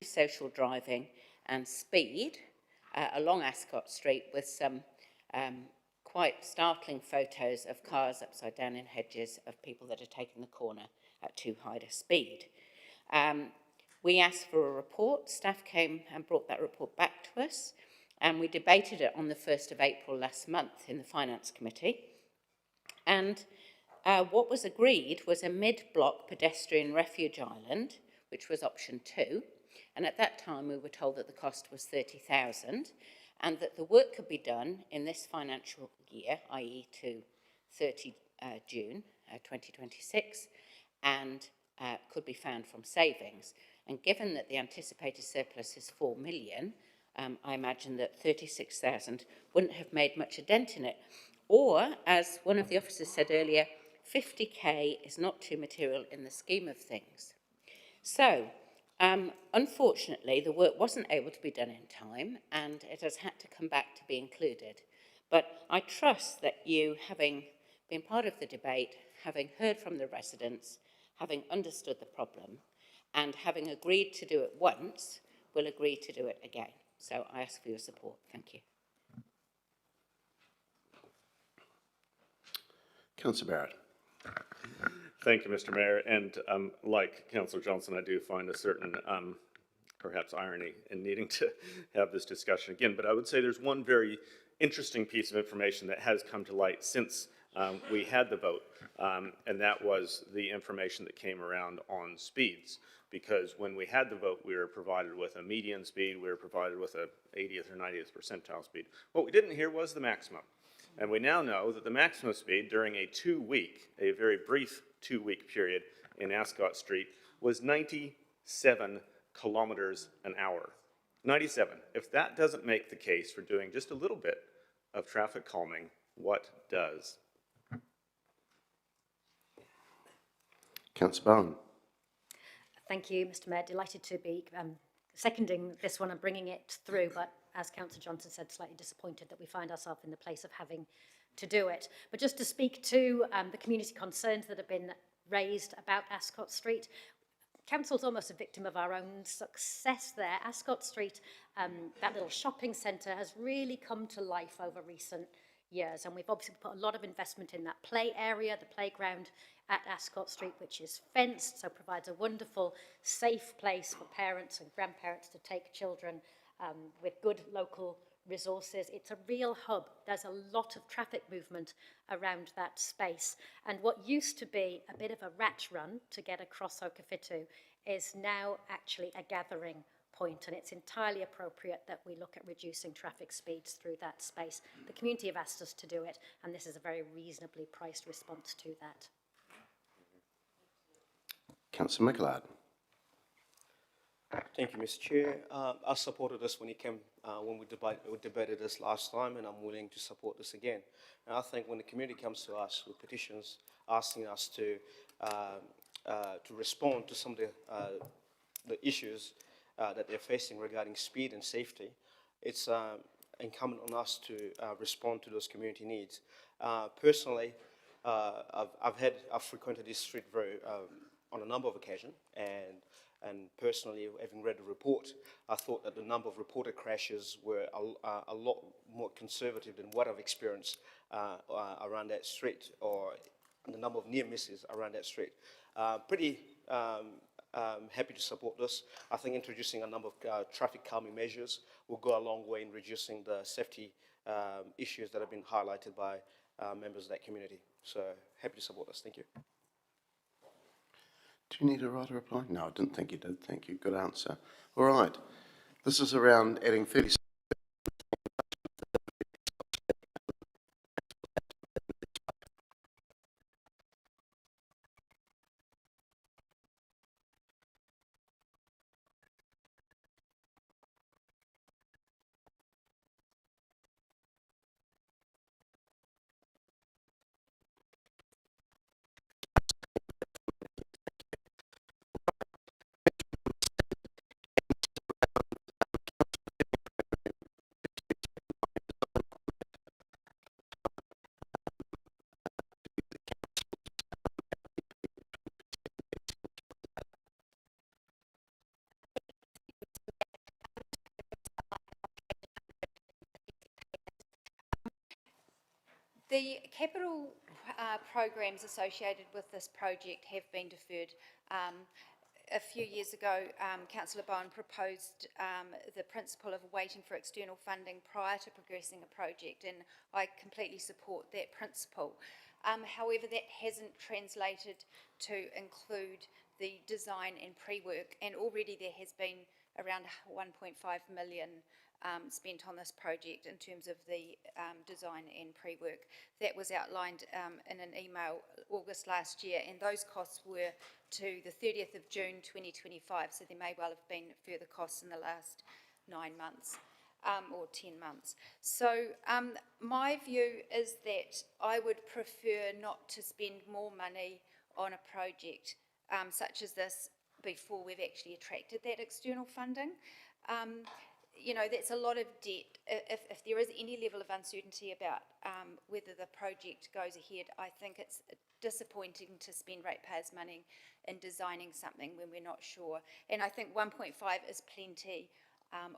social driving and speed along Ascot Street, with some quite startling photos of cars upside down in hedges, of people that are taking the corner at too high a speed. We asked for a report. Staff came and brought that report back to us, and we debated it on the 1st of April last month in the Finance Committee. And what was agreed was a mid-block pedestrian refuge island, which was option 2. And at that time, we were told that the cost was 30,000 and that the work could be done in this financial year, i.e. to 30 June 2026, and could be found from savings. And given that the anticipated surplus is 4 million, I imagine that 36,000 wouldn't have made much a dent in it. Or, as one of the officers said earlier, 50k is not too material in the scheme of things. So, Unfortunately, the work wasn't able to be done in time and it has had to come back to be included. But I trust that you, having been part of the debate, having heard from the residents, having understood the problem, and having agreed to do it once, will agree to do it again. So I ask for your support. Thank you. Councillor Barrett. Thank you, Mr. Mayor. And like Councillor Johnson, I do find a certain perhaps irony in needing to have this discussion again. But I would say there's one very interesting piece of information that has come to light since we had the vote, and that was the information that came around on speeds. Because when we had the vote, we were provided with a median speed, we were provided with a 80th or 90th percentile speed. What we didn't hear was the maximum. And we now know that the maximum speed during a a very brief 2-week period in Ascot Street was 97 kilometers an hour. 97. If that doesn't make the case for doing just a little bit of traffic calming, what does? Councillor Bowen. Thank you, Mr. Mayor. Delighted to be seconding this one and bringing it through, but as Councillor Johnson said, slightly disappointed that we find ourselves in the place of having to do it. But just to speak to the community concerns that have been raised about Ascot Street, Council's almost a victim of our own success there. Ascot Street, that little shopping centre, has really come to life over recent years, and we've obviously put a lot of investment in that play area, the playground at Ascot Street, which is fenced, so provides a wonderful, safe place for parents and grandparents to take children with good local resources. It's a real hub. There's a lot of traffic movement around that space. And what used to be a bit of a rat run to get across Okowhitu is now actually a gathering point, and it's entirely appropriate that we look at reducing traffic speeds through that space. The community have asked us to do it, and this is a very reasonably priced response to that. Councillor McLeod. Thank you, Mr. Chair. I supported this when it came, when we debated this last time, and I'm willing to support this again. And I think when the community comes to us with petitions asking us to respond to some of the issues that they're facing regarding speed and safety, it's incumbent on us to respond to those community needs. Personally, I've frequented this street on a number of occasions, and personally, having read the report, I thought that the number of reported crashes were a lot more conservative than what I've experienced around that street, or the number of near misses around that street. Pretty happy to support this. I think introducing a number of traffic calming measures will go a long way in reducing the safety issues that have been highlighted by members of that community. So happy to support this. Thank you. Do you need a right to reply? No, I didn't think you did. Thank you. Good answer. All right. This is around adding 30 The capital programs associated with this project have been deferred. A few years ago, Councillor Bowen proposed the principle of waiting for external funding prior to progressing a project, and I completely support that principle. However, that hasn't translated to include the design and pre-work, and already there has been around 1.5 million spent on this project in terms of the design and pre-work. That was outlined in an email August last year, and those costs were to the 30th of June 2025, so there may well have been further costs in the last 9 months or 10 months. So my view is that I would prefer not to spend more money on a project such as this, before we've actually attracted that external funding. You know, that's a lot of debt. If there is any level of uncertainty about whether the project goes ahead, I think it's disappointing to spend ratepayers' money in designing something when we're not sure. And I think 1.5 is plenty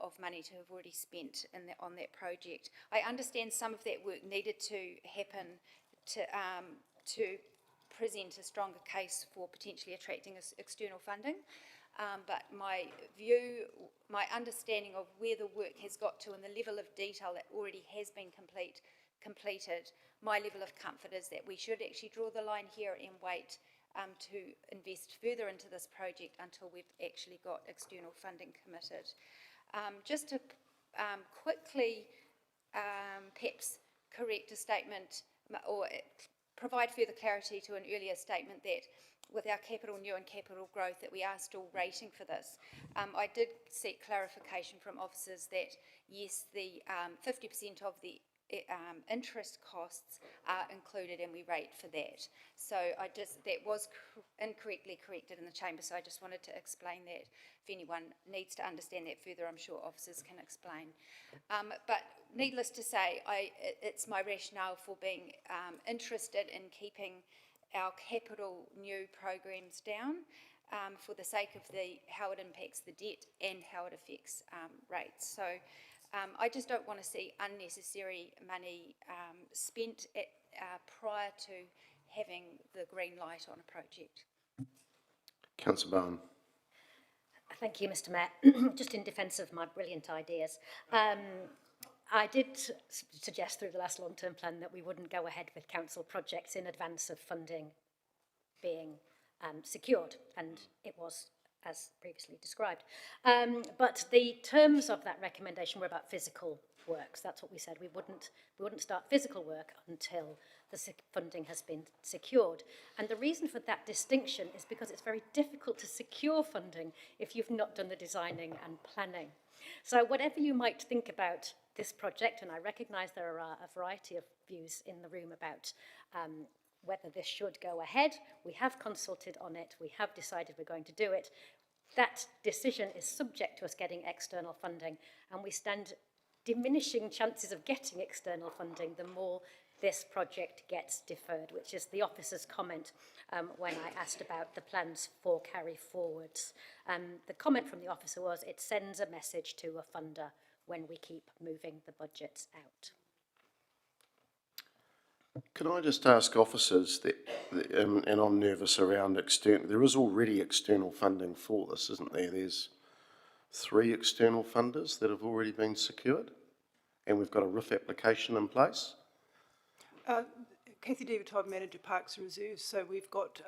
of money to have already spent on that project. I understand some of that work needed to happen to present a stronger case for potentially attracting external funding. But my understanding of where the work has got to and the level of detail that already has been completed, my level of comfort is that we should actually draw the line here and wait to invest further into this project until we've actually got external funding committed. Just to quickly perhaps correct a statement or provide further clarity to an earlier statement that with our capital new and capital growth that we are still rating for this. I did seek clarification from officers that yes, the 50% of the interest costs are included and we rate for that. So that was incorrectly corrected in the chamber, so I just wanted to explain that. If anyone needs to understand that further, I'm sure officers can explain. But needless to say, it's my rationale for being interested in keeping our capital new programs down for the sake of how it impacts the debt and how it affects rates. So I just don't want to see unnecessary money spent prior to having the green light on a project. Councillor Bowen. Thank you, Mr. Mayor. Just in defence of my brilliant ideas. I did suggest through the last long-term plan that we wouldn't go ahead with council projects in advance of funding being secured, and it was as previously described. But the terms of that recommendation were about physical works. That's what we said. We wouldn't start physical work until the funding has been secured. And the reason for that distinction is because it's very difficult to secure funding if you've not done the designing and planning. So whatever you might think about this project, and I recognise there are a variety of views in the room about whether this should go ahead. We have consulted on it. We have decided we're going to do it. That decision is subject to us getting external funding, and we stand diminishing chances of getting external funding the more this project gets deferred, which is the officer's comment when I asked about the plans for carry forwards. The comment from the officer was it sends a message to a funder when we keep moving the budgets out. Can I just ask officers that, and I'm nervous around there is already external funding for this, isn't there? There's 3 external funders that have already been secured, and we've got a RIF application in place. Kathy David-Todd, Manager Parks and Reserves. So we've got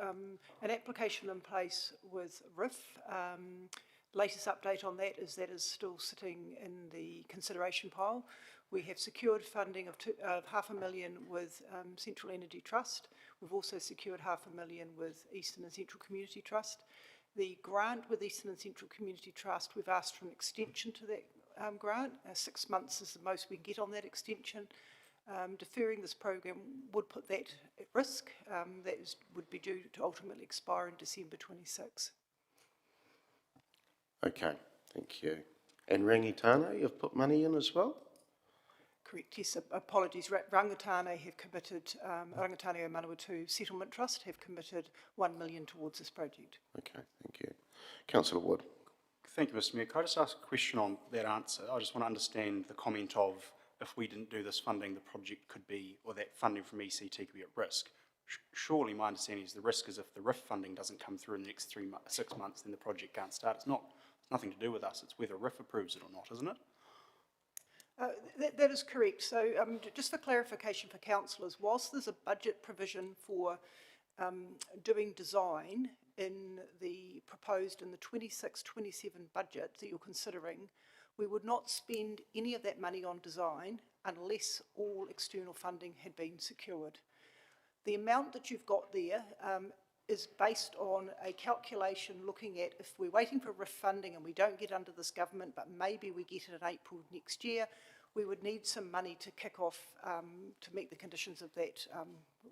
an application in place with RIF. Latest update on that is still sitting in the consideration pile. We have secured funding of $500,000 with Central Energy Trust. We've also secured $500,000 with Eastern and Central Community Trust. The grant with Eastern and Central Community Trust, we've asked for an extension to that grant. 6 months is the most we can get on that extension. Deferring this program would put that at risk. Would be due to ultimately expire in December 26. Okay, thank you. And Rangitane, you've put money in as well? Correct, yes, apologies. Rangitane have committed, Rangitane o Manawatu Settlement Trust have committed $1 million towards this project. Okay, thank you. Councillor Wood. Thank you, Mr. Mayor. Could I just ask a question on that answer? I just want to understand the comment of if we didn't do this funding, the project could be, or that funding from ECT could be at risk. Surely my understanding is the risk is if the RIF funding doesn't come through in the next 6 months, then the project can't start. It's nothing to do with us. It's whether RIF approves it or not, isn't it? That is correct. So just for clarification for councillors, whilst there's a budget provision for doing design in the 26-27 budget that you're considering, we would not spend any of that money on design unless all external funding had been secured. The amount that you've got there is based on a calculation looking at if we're waiting for RIF funding and we don't get under this government, but maybe we get it in April next year, we would need some money to kick off, to meet the conditions of that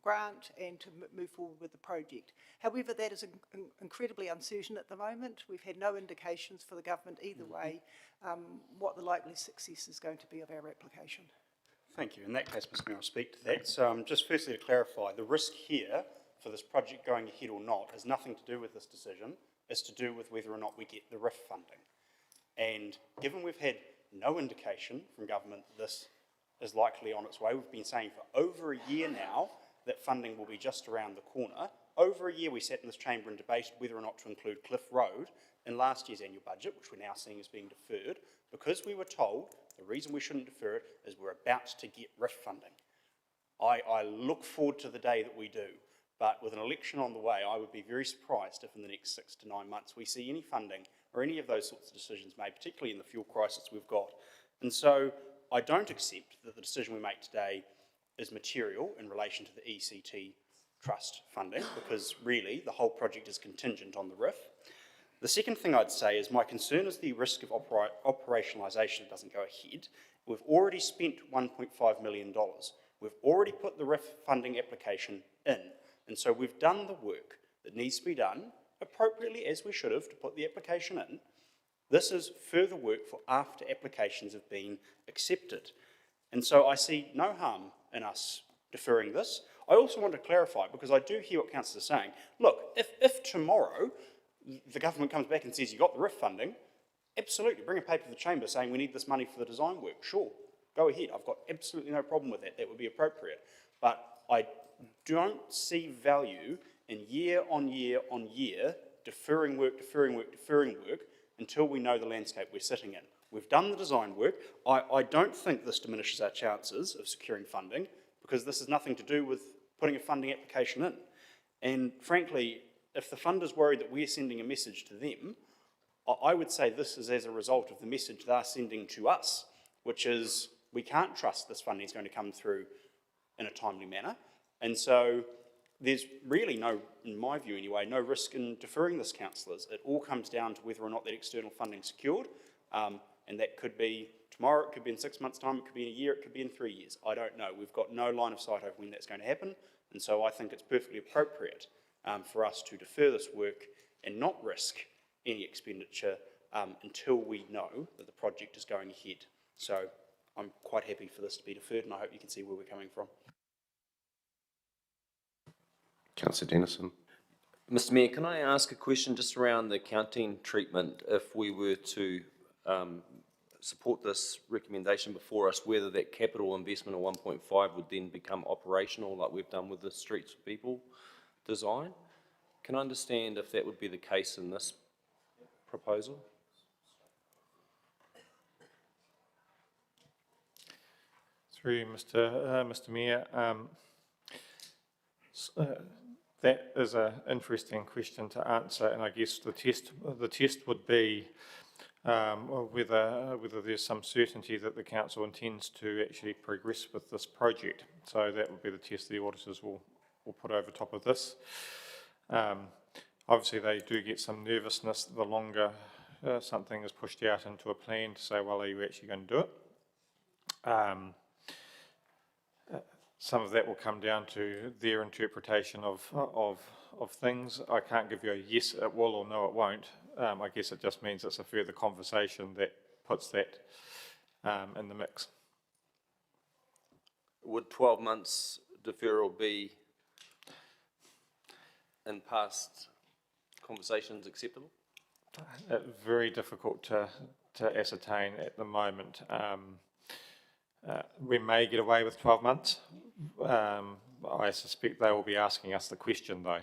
grant and to move forward with the project. However, that is incredibly uncertain at the moment. We've had no indications for the government either way what the likely success is going to be of our application. Thank you. In that case, Mr. Mayor, I'll speak to that. So just firstly to clarify, the risk here for this project going ahead or not has nothing to do with this decision. It's to do with whether or not we get the RIF funding. And given we've had no indication from government that this is likely on its way, we've been saying for over a year now that funding will be just around the corner. Over a year we sat in this chamber and debated whether or not to include Cliff Road in last year's annual budget, which we're now seeing as being deferred, because we were told the reason we shouldn't defer it is we're about to get RIF funding. I look forward to the day that we do, but with an election on the way, I would be very surprised if in the next 6 to 9 months we see any funding or any of those sorts of decisions made, particularly in the fuel crisis we've got. And so I don't accept that the decision we make today is material in relation to the ECT Trust funding, because really the whole project is contingent on the RIF. The second thing I'd say is my concern is the risk of operationalisation doesn't go ahead. We've already spent $1.5 million. We've already put the RIF funding application in, and so we've done the work that needs to be done appropriately, as we should have, to put the application in. This is further work for after applications have been accepted. And so I see no harm in us deferring this. I also want to clarify, because I do hear what councillors are saying, look, if tomorrow the government comes back and says you got the RIF funding, absolutely, bring a paper to the chamber saying we need this money for the design work. Sure, go ahead. I've got absolutely no problem with that. That would be appropriate. But I don't see value in year on year on year deferring work until we know the landscape we're sitting in. We've done the design work. I don't think this diminishes our chances of securing funding, because this has nothing to do with putting a funding application in. And frankly, if the funder's worried that we're sending a message to them, I would say this is as a result of the message they're sending to us, which is we can't trust this funding is going to come through in a timely manner. And so there's really no, in my view anyway, no risk in deferring this, councillors. It all comes down to whether or not that external funding is secured, and that could be tomorrow, it could be in 6 months' time, it could be in a year, it could be in 3 years. I don't know. We've got no line of sight over when that's going to happen, and so I think it's perfectly appropriate for us to defer this work and not risk any expenditure until we know that the project is going ahead. So I'm quite happy for this to be deferred, and I hope you can see where we're coming from. Councillor Dennison. Mr. Mayor, can I ask a question just around the accounting treatment? If we were to support this recommendation before us, whether that capital investment of 1.5 would then become operational like we've done with the Streets for People design? Can I understand if that would be the case in this proposal? Through Mr. Mayor, that is an interesting question to answer, and I guess the test would be whether there's some certainty that the council intends to actually progress with this project. So that would be the test the auditors will put over top of this. Obviously they do get some nervousness the longer something is pushed out into a plan to say, well, are you actually going to do it? Some of that will come down to their interpretation of things. I can't give you a yes, it will, or no, it won't. I guess it just means it's a further conversation that puts that in the mix. Would 12 months deferral be, in past conversations, acceptable? Very difficult to ascertain at the moment. We may get away with 12 months. I suspect they will be asking us the question, though.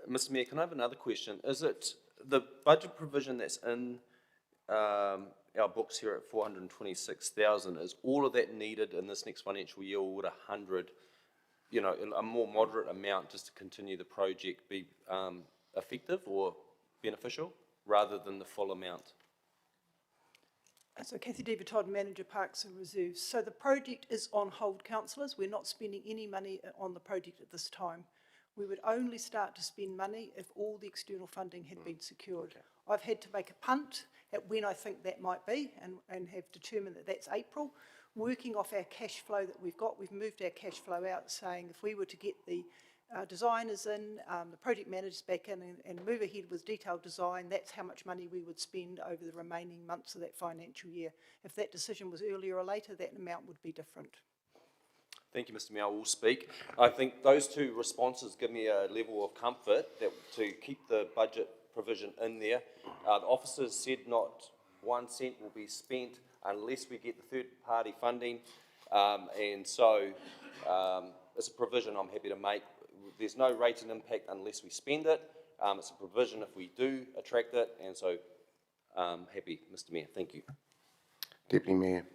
Mr. Mayor, can I have another question? Is it the budget provision that's in our books here at 426,000, is all of that needed in this next financial year, or would 100, you know, a more moderate amount just to continue the project be effective or beneficial rather than the full amount? So Kathy Deaver-Todd, Manager Parks and Reserves. So the project is on hold, councillors. We're not spending any money on the project at this time. We would only start to spend money if all the external funding had been secured. I've had to make a punt at when I think that might be and have determined that that's April. Working off our cash flow that we've got, we've moved our cash flow out, saying if we were to get the designers in, the project managers back in and move ahead with detailed design, that's how much money we would spend over the remaining months of that financial year. If that decision was earlier or later, that amount would be different. Thank you, Mr. Mayor. I will speak. I think those two responses give me a level of comfort that to keep the budget provision in there. The officers said not 1 cent will be spent unless we get the third-party funding, and so it's a provision I'm happy to make. There's no rating impact unless we spend it. It's a provision if we do attract it, and so happy, Mr. Mayor. Thank you. Deputy Mayor.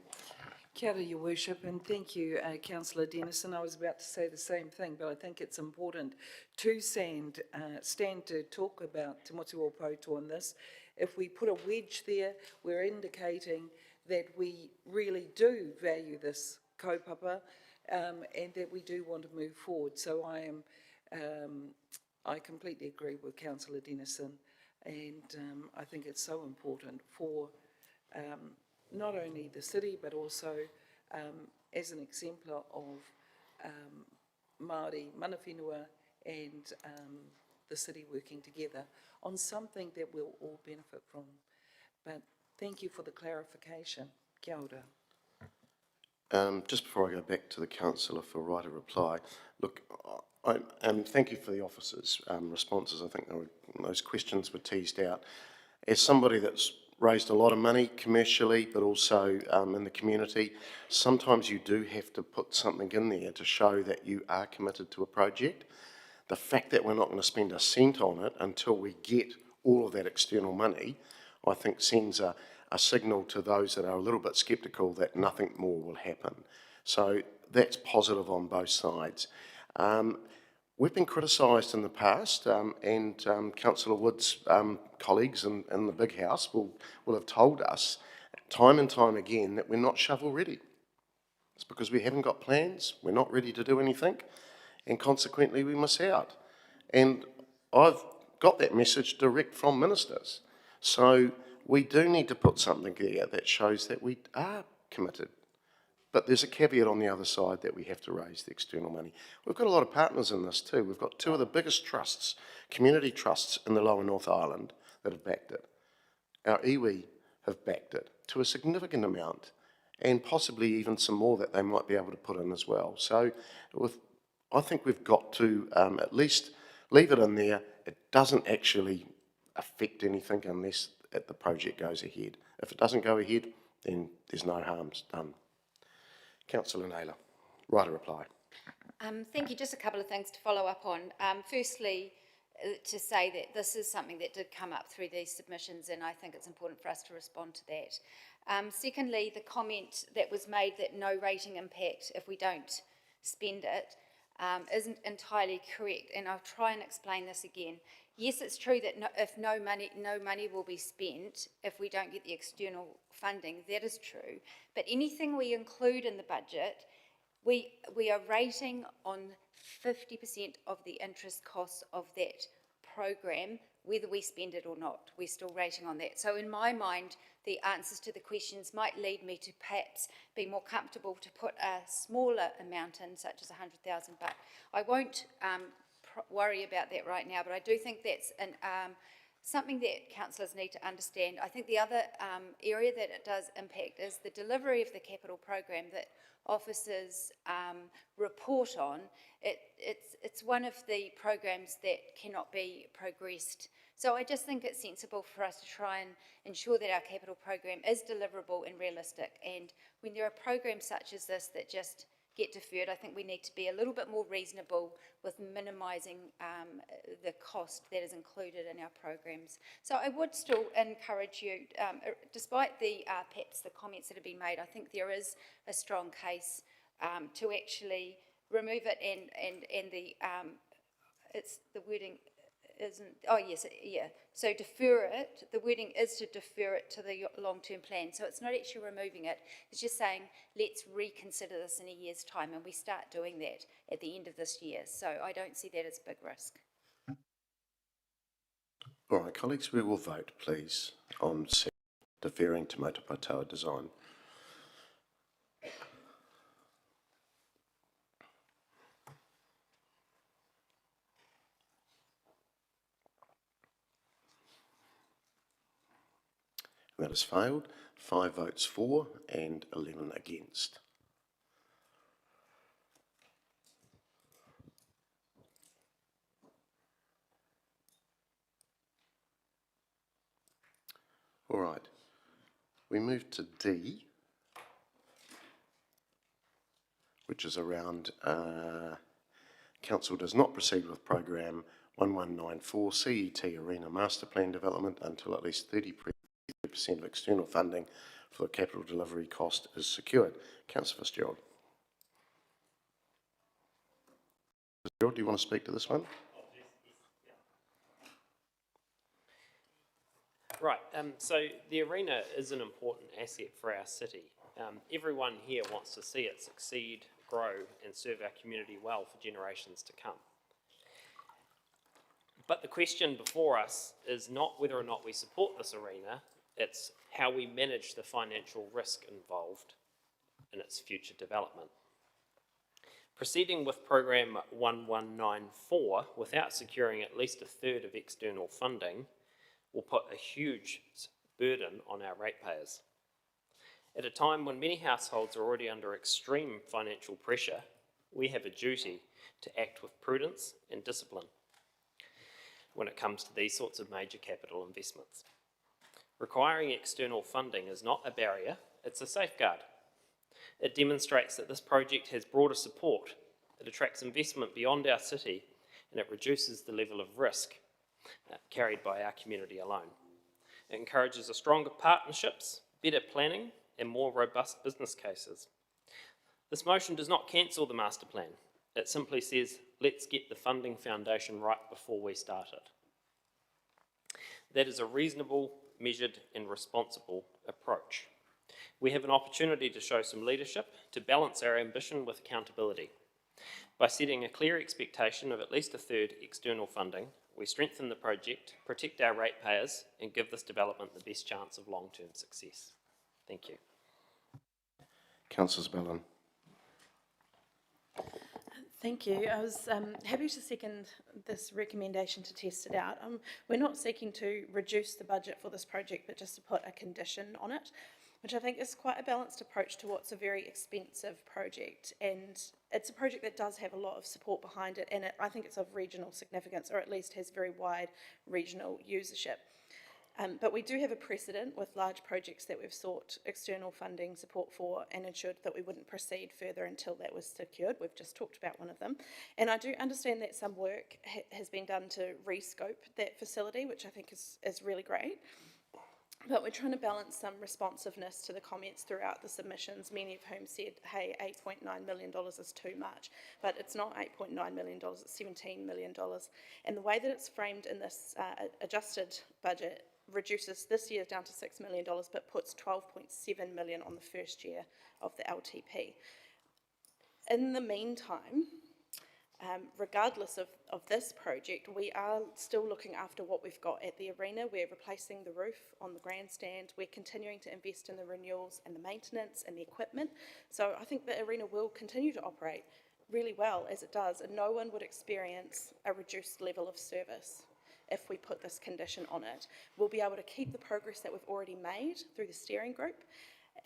Kia ora, Your Worship, and thank you, Councillor Dennison. I was about to say the same thing, but I think it's important to stand to talk about Te Motu o Pouto on this. If we put a wedge there, we're indicating that we really do value this kaupapa and that we do want to move forward. So I completely agree with Councillor Dennison, and I think it's so important for not only the city, but also as an exemplar of Māori mana whenua and the city working together on something that we'll all benefit from. But thank you for the clarification. Kia ora. Just before I go back to the councillor for right of reply, look, thank you for the officers' responses. I think those questions were teased out. As somebody that's raised a lot of money commercially, but also in the community, sometimes you do have to put something in there to show that you are committed to a project. The fact that we're not going to spend a cent on it until we get all of that external money, I think sends a signal to those that are a little bit sceptical that nothing more will happen. So that's positive on both sides. We've been criticised in the past, and Councillor Wood's colleagues in the big house will have told us time and time again that we're not shovel ready. It's because we haven't got plans, we're not ready to do anything, and consequently we miss out. And I've got that message direct from ministers. So we do need to put something there that shows that we are committed. But there's a caveat on the other side that we have to raise the external money. We've got a lot of partners in this too. We've got two of the biggest trusts, community trusts in the Lower North Island that have backed it. Our iwi have backed it to a significant amount, and possibly even some more that they might be able to put in as well. So I think we've got to at least leave it in there. It doesn't actually affect anything unless the project goes ahead. If it doesn't go ahead, then there's no harm's done. Councillor Naylor, right of reply. Thank you. Just a couple of things to follow up on. Firstly, to say that this is something that did come up through these submissions, and I think it's important for us to respond to that. Secondly, the comment that was made that no rating impact if we don't spend it isn't entirely correct, and I'll try and explain this again. Yes, it's true that no money will be spent if we don't get the external funding. That is true. But anything we include in the budget, we are rating on 50% of the interest costs of that program, whether we spend it or not. We're still rating on that. So in my mind, the answers to the questions might lead me to perhaps be more comfortable to put a smaller amount in, such as 100,000, but I won't worry about that right now, but I do think that's something that councillors need to understand. I think the other area that it does impact is the delivery of the capital program that officers report on. It's one of the programs that cannot be progressed. So I just think it's sensible for us to try and ensure that our capital program is deliverable and realistic. And when there are programs such as this that just get deferred, I think we need to be a little bit more reasonable with minimising the cost that is included in our programs. So I would still encourage you, despite the perhaps the comments that have been made, I think there is a strong case to actually remove it, and the it's the wording isn't, oh yes, yeah. So defer it, the wording is to defer it to the long-term plan. So it's not actually removing it. It's just saying, let's reconsider this in a year's time, and we start doing that at the end of this year. So I don't see that as a big risk. All right, colleagues, we will vote, please, on deferring to Matapai Tower design. That has failed. 5 votes for and 11 against. All right, we move to D, which is around Council does not proceed with Programme 1194 CET Arena Master Plan Development until at least 30% of external funding for the capital delivery cost is secured. Councillor Fitzgerald. Fitzgerald, do you want to speak to this one? Right, so the arena is an important asset for our city. Everyone here wants to see it succeed, grow, and serve our community well for generations to come. But the question before us is not whether or not we support this arena, it's how we manage the financial risk involved in its future development. Proceeding with Programme 1194 without securing at least a third of external funding will put a huge burden on our ratepayers. At a time when many households are already under extreme financial pressure, we have a duty to act with prudence and discipline when it comes to these sorts of major capital investments. Requiring external funding is not a barrier, it's a safeguard. It demonstrates that this project has broader support, it attracts investment beyond our city, and it reduces the level of risk carried by our community alone. It encourages a stronger partnerships, better planning, and more robust business cases. This motion does not cancel the master plan. It simply says, let's get the funding foundation right before we start it. That is a reasonable, measured, and responsible approach. We have an opportunity to show some leadership, to balance our ambition with accountability. By setting a clear expectation of at least a third external funding, we strengthen the project, protect our ratepayers, and give this development the best chance of long-term success. Thank you. Councillor Bellin. Thank you. I was happy to second this recommendation to test it out. We're not seeking to reduce the budget for this project, but just to put a condition on it, which I think is quite a balanced approach to what's a very expensive project. And it's a project that does have a lot of support behind it, and I think it's of regional significance, or at least has very wide regional usership. But we do have a precedent with large projects that we've sought external funding support for and ensured that we wouldn't proceed further until that was secured. We've just talked about one of them. And I do understand that some work has been done to rescope that facility, which I think is really great. But we're trying to balance some responsiveness to the comments throughout the submissions, many of whom said, hey, $8.9 million is too much. But it's not $8.9 million, it's $17 million. And the way that it's framed in this adjusted budget reduces this year down to $6 million, but puts $12.7 million on the first year of the LTP. In the meantime, regardless of this project, we are still looking after what we've got at the arena. We're replacing the roof on the grandstand. We're continuing to invest in the renewals and the maintenance and the equipment. So I think the arena will continue to operate really well as it does, and no one would experience a reduced level of service if we put this condition on it. We'll be able to keep the progress that we've already made through the steering group.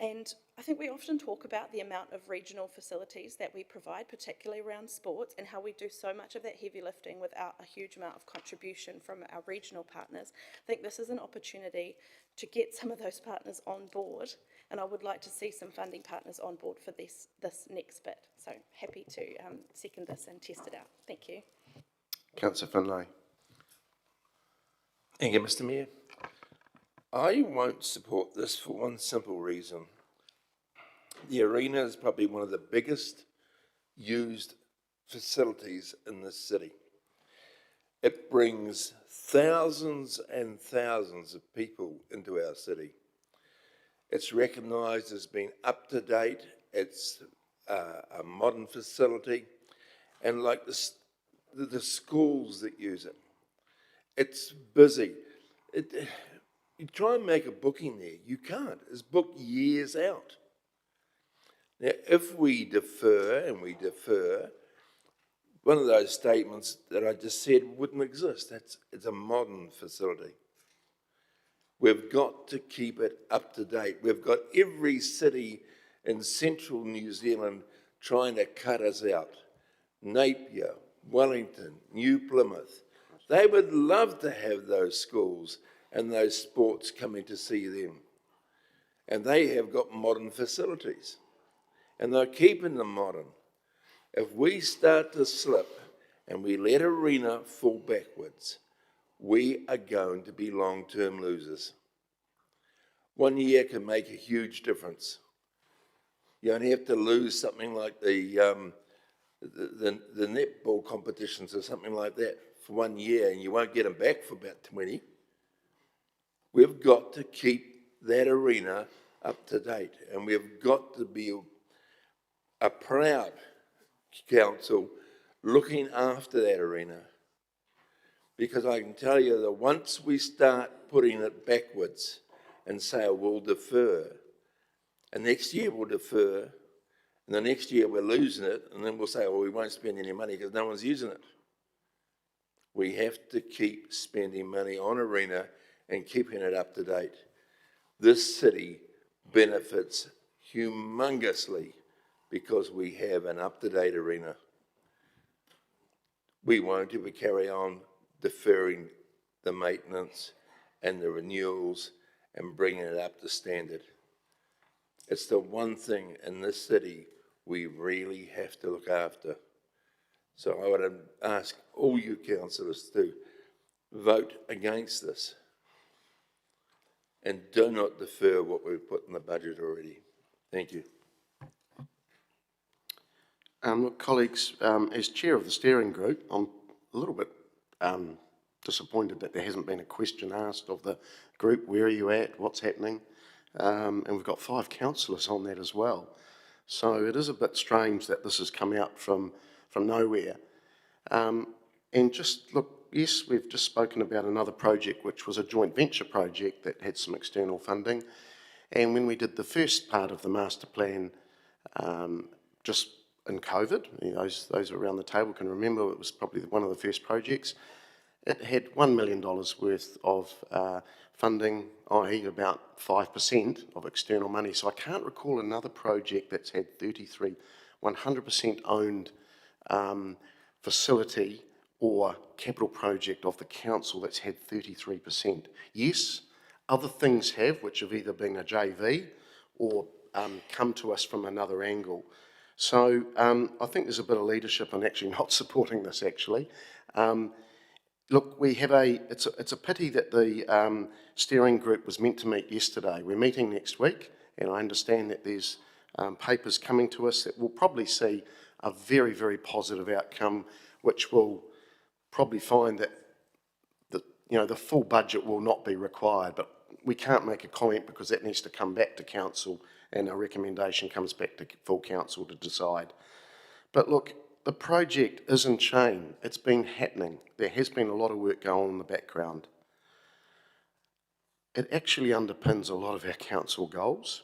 And I think we often talk about the amount of regional facilities that we provide, particularly around sports, and how we do so much of that heavy lifting without a huge amount of contribution from our regional partners. I think this is an opportunity to get some of those partners on board, and I would like to see some funding partners on board for this next bit. So happy to second this and test it out. Thank you. Councillor Finlay. Thank you, Mr. Mayor. I won't support this for one simple reason. The arena is probably one of the biggest used facilities in this city. It brings thousands and thousands of people into our city. It's recognised as being up to date. It's a modern facility, and like the schools that use it, it's busy. You try and make a booking there, you can't. It's booked years out. Now, if we defer and we defer, one of those statements that I just said wouldn't exist. It's a modern facility. We've got to keep it up to date. We've got every city in central New Zealand trying to cut us out. Napier, Wellington, New Plymouth. They would love to have those schools and those sports coming to see them. And they have got modern facilities. And they're keeping them modern. If we start to slip and we let Arena fall backwards, we are going to be long-term losers. 1 year can make a huge difference. You only have to lose something like the netball competitions or something like that for 1 year, and you won't get them back for about 20. We've got to keep that arena up to date, and we've got to be a proud council looking after that arena. Because I can tell you that once we start putting it backwards and say, oh, we'll defer, and next year we'll defer, and the next year we're losing it, and then we'll say, oh, we won't spend any money because no one's using it. We have to keep spending money on arena and keeping it up to date. This city benefits humongously because we have an up-to-date arena. We won't ever carry on deferring the maintenance and the renewals and bringing it up to standard. It's the one thing in this city we really have to look after. So I would ask all you councillors to vote against this and do not defer what we've put in the budget already. Thank you. Look, colleagues, as chair of the steering group, I'm a little bit disappointed that there hasn't been a question asked of the group. Where are you at? What's happening? And we've got 5 councillors on that as well. So it is a bit strange that this has come out from nowhere. And just look, yes, we've just spoken about another project which was a joint venture project that had some external funding. And when we did the first part of the master plan, just in COVID, those around the table can remember, it was probably one of the first projects. It had $1 million worth of funding, i.e. about 5% of external money. So I can't recall another project that's had 33, 100% owned facility or capital project of the council that's had 33%. Yes, other things have, which have either been a JV or come to us from another angle. So I think there's a bit of leadership in actually not supporting this, actually. Look, we have it's a pity that the steering group was meant to meet yesterday. We're meeting next week, and I understand that there's papers coming to us that will probably see a very, very positive outcome, which will probably find that the full budget will not be required, but we can't make a comment because that needs to come back to council and a recommendation comes back to full council to decide. But look, the project is in chain. It's been happening. There has been a lot of work going on in the background. It actually underpins a lot of our council goals.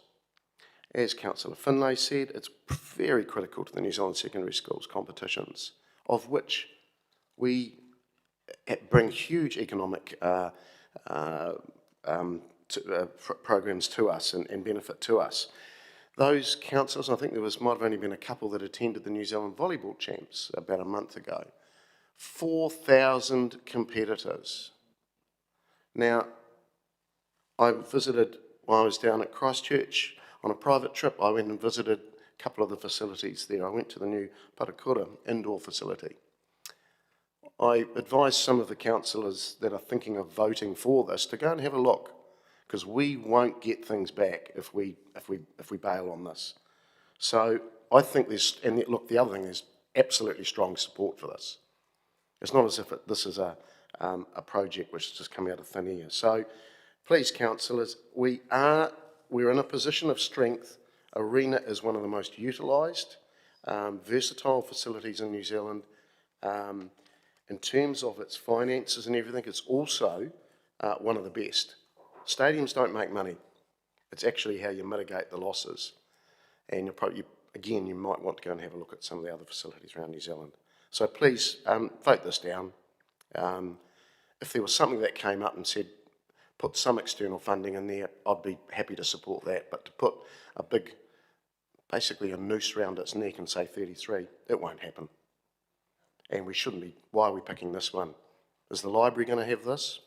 As Councillor Finlay said, it's very critical to the New Zealand secondary schools competitions, of which we bring huge economic programs to us and benefit to us. Those councillors, I think might have only been a couple that attended the New Zealand Volleyball Champs about a month ago. 4,000 competitors. Now, I visited, while I was down at Christchurch on a private trip, I went and visited a couple of the facilities there. I went to the new Parakura indoor facility. I advise some of the councillors that are thinking of voting for this to go and have a look, because we won't get things back if we bail on this. So I think look, the other thing is absolutely strong support for this. It's not as if this is a a project which has just come out of thin air. So, please, councillors, we're in a position of strength. Arena is one of the most utilised, versatile facilities in New Zealand. In terms of its finances and everything, it's also one of the best. Stadiums don't make money. It's actually how you mitigate the losses. And again, you might want to go and have a look at some of the other facilities around New Zealand. So please, vote this down. If there was something that came up and said, put some external funding in there, I'd be happy to support that. But to put basically a noose around its neck and say 33, it won't happen. And we shouldn't be. Why are we picking this one? Is the library going to have this?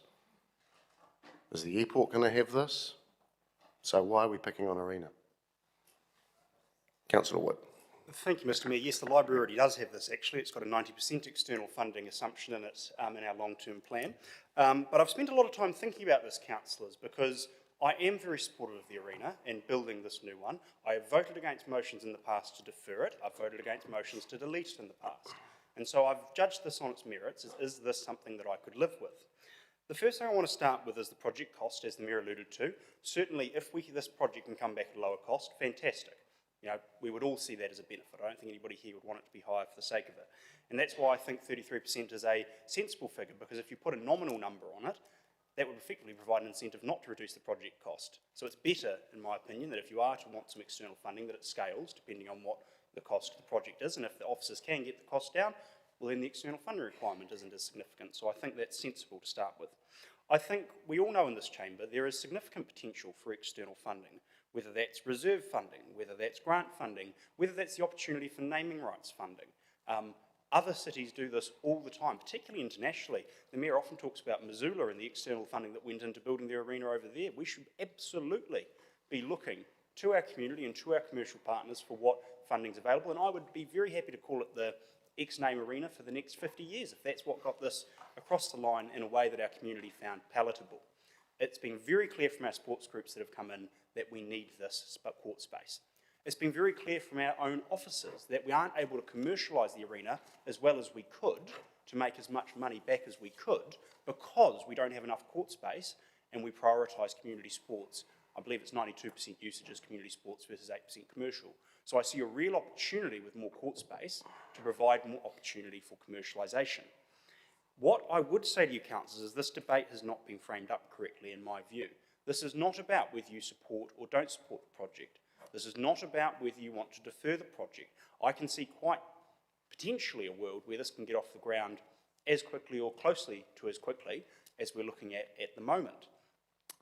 Is the airport going to have this? So why are we picking on Arena? Councillor Wood. Thank you, Mr Mayor. Yes, the library already does have this, actually. It's got a 90% external funding assumption in it in our long-term plan. But I've spent a lot of time thinking about this, councillors, because I am very supportive of the arena and building this new one. I have voted against motions in the past to defer it. I've voted against motions to delete it in the past. And so I've judged this on its merits. Is this something that I could live with? The first thing I want to start with is the project cost, as the Mayor alluded to. Certainly, if this project can come back at a lower cost, fantastic. You know, we would all see that as a benefit. I don't think anybody here would want it to be higher for the sake of it. And that's why I think 33% is a sensible figure, because if you put a nominal number on it, that would effectively provide an incentive not to reduce the project cost. So it's better, in my opinion, that if you are to want some external funding, that it scales depending on what the cost of the project is. And if the officers can get the cost down, well, then the external funding requirement isn't as significant. So I think that's sensible to start with. I think we all know in this chamber there is significant potential for external funding, whether that's reserve funding, whether that's grant funding, whether that's the opportunity for naming rights funding. Other cities do this all the time, particularly internationally. The Mayor often talks about Missoula and the external funding that went into building their arena over there. We should absolutely be looking to our community and to our commercial partners for what funding's available, and I would be very happy to call it the X-Name Arena for the next 50 years, if that's what got this across the line in a way that our community found palatable. It's been very clear from our sports groups that have come in that we need this court space. It's been very clear from our own officers that we aren't able to commercialise the arena as well as we could to make as much money back as we could because we don't have enough court space and we prioritise community sports. I believe it's 92% usage as community sports versus 8% commercial. So I see a real opportunity with more court space to provide more opportunity for commercialisation. What I would say to you, councillors, is this debate has not been framed up correctly in my view. This is not about whether you support or don't support the project. This is not about whether you want to defer the project. I can see quite potentially a world where this can get off the ground as quickly or closely to as quickly as we're looking at the moment.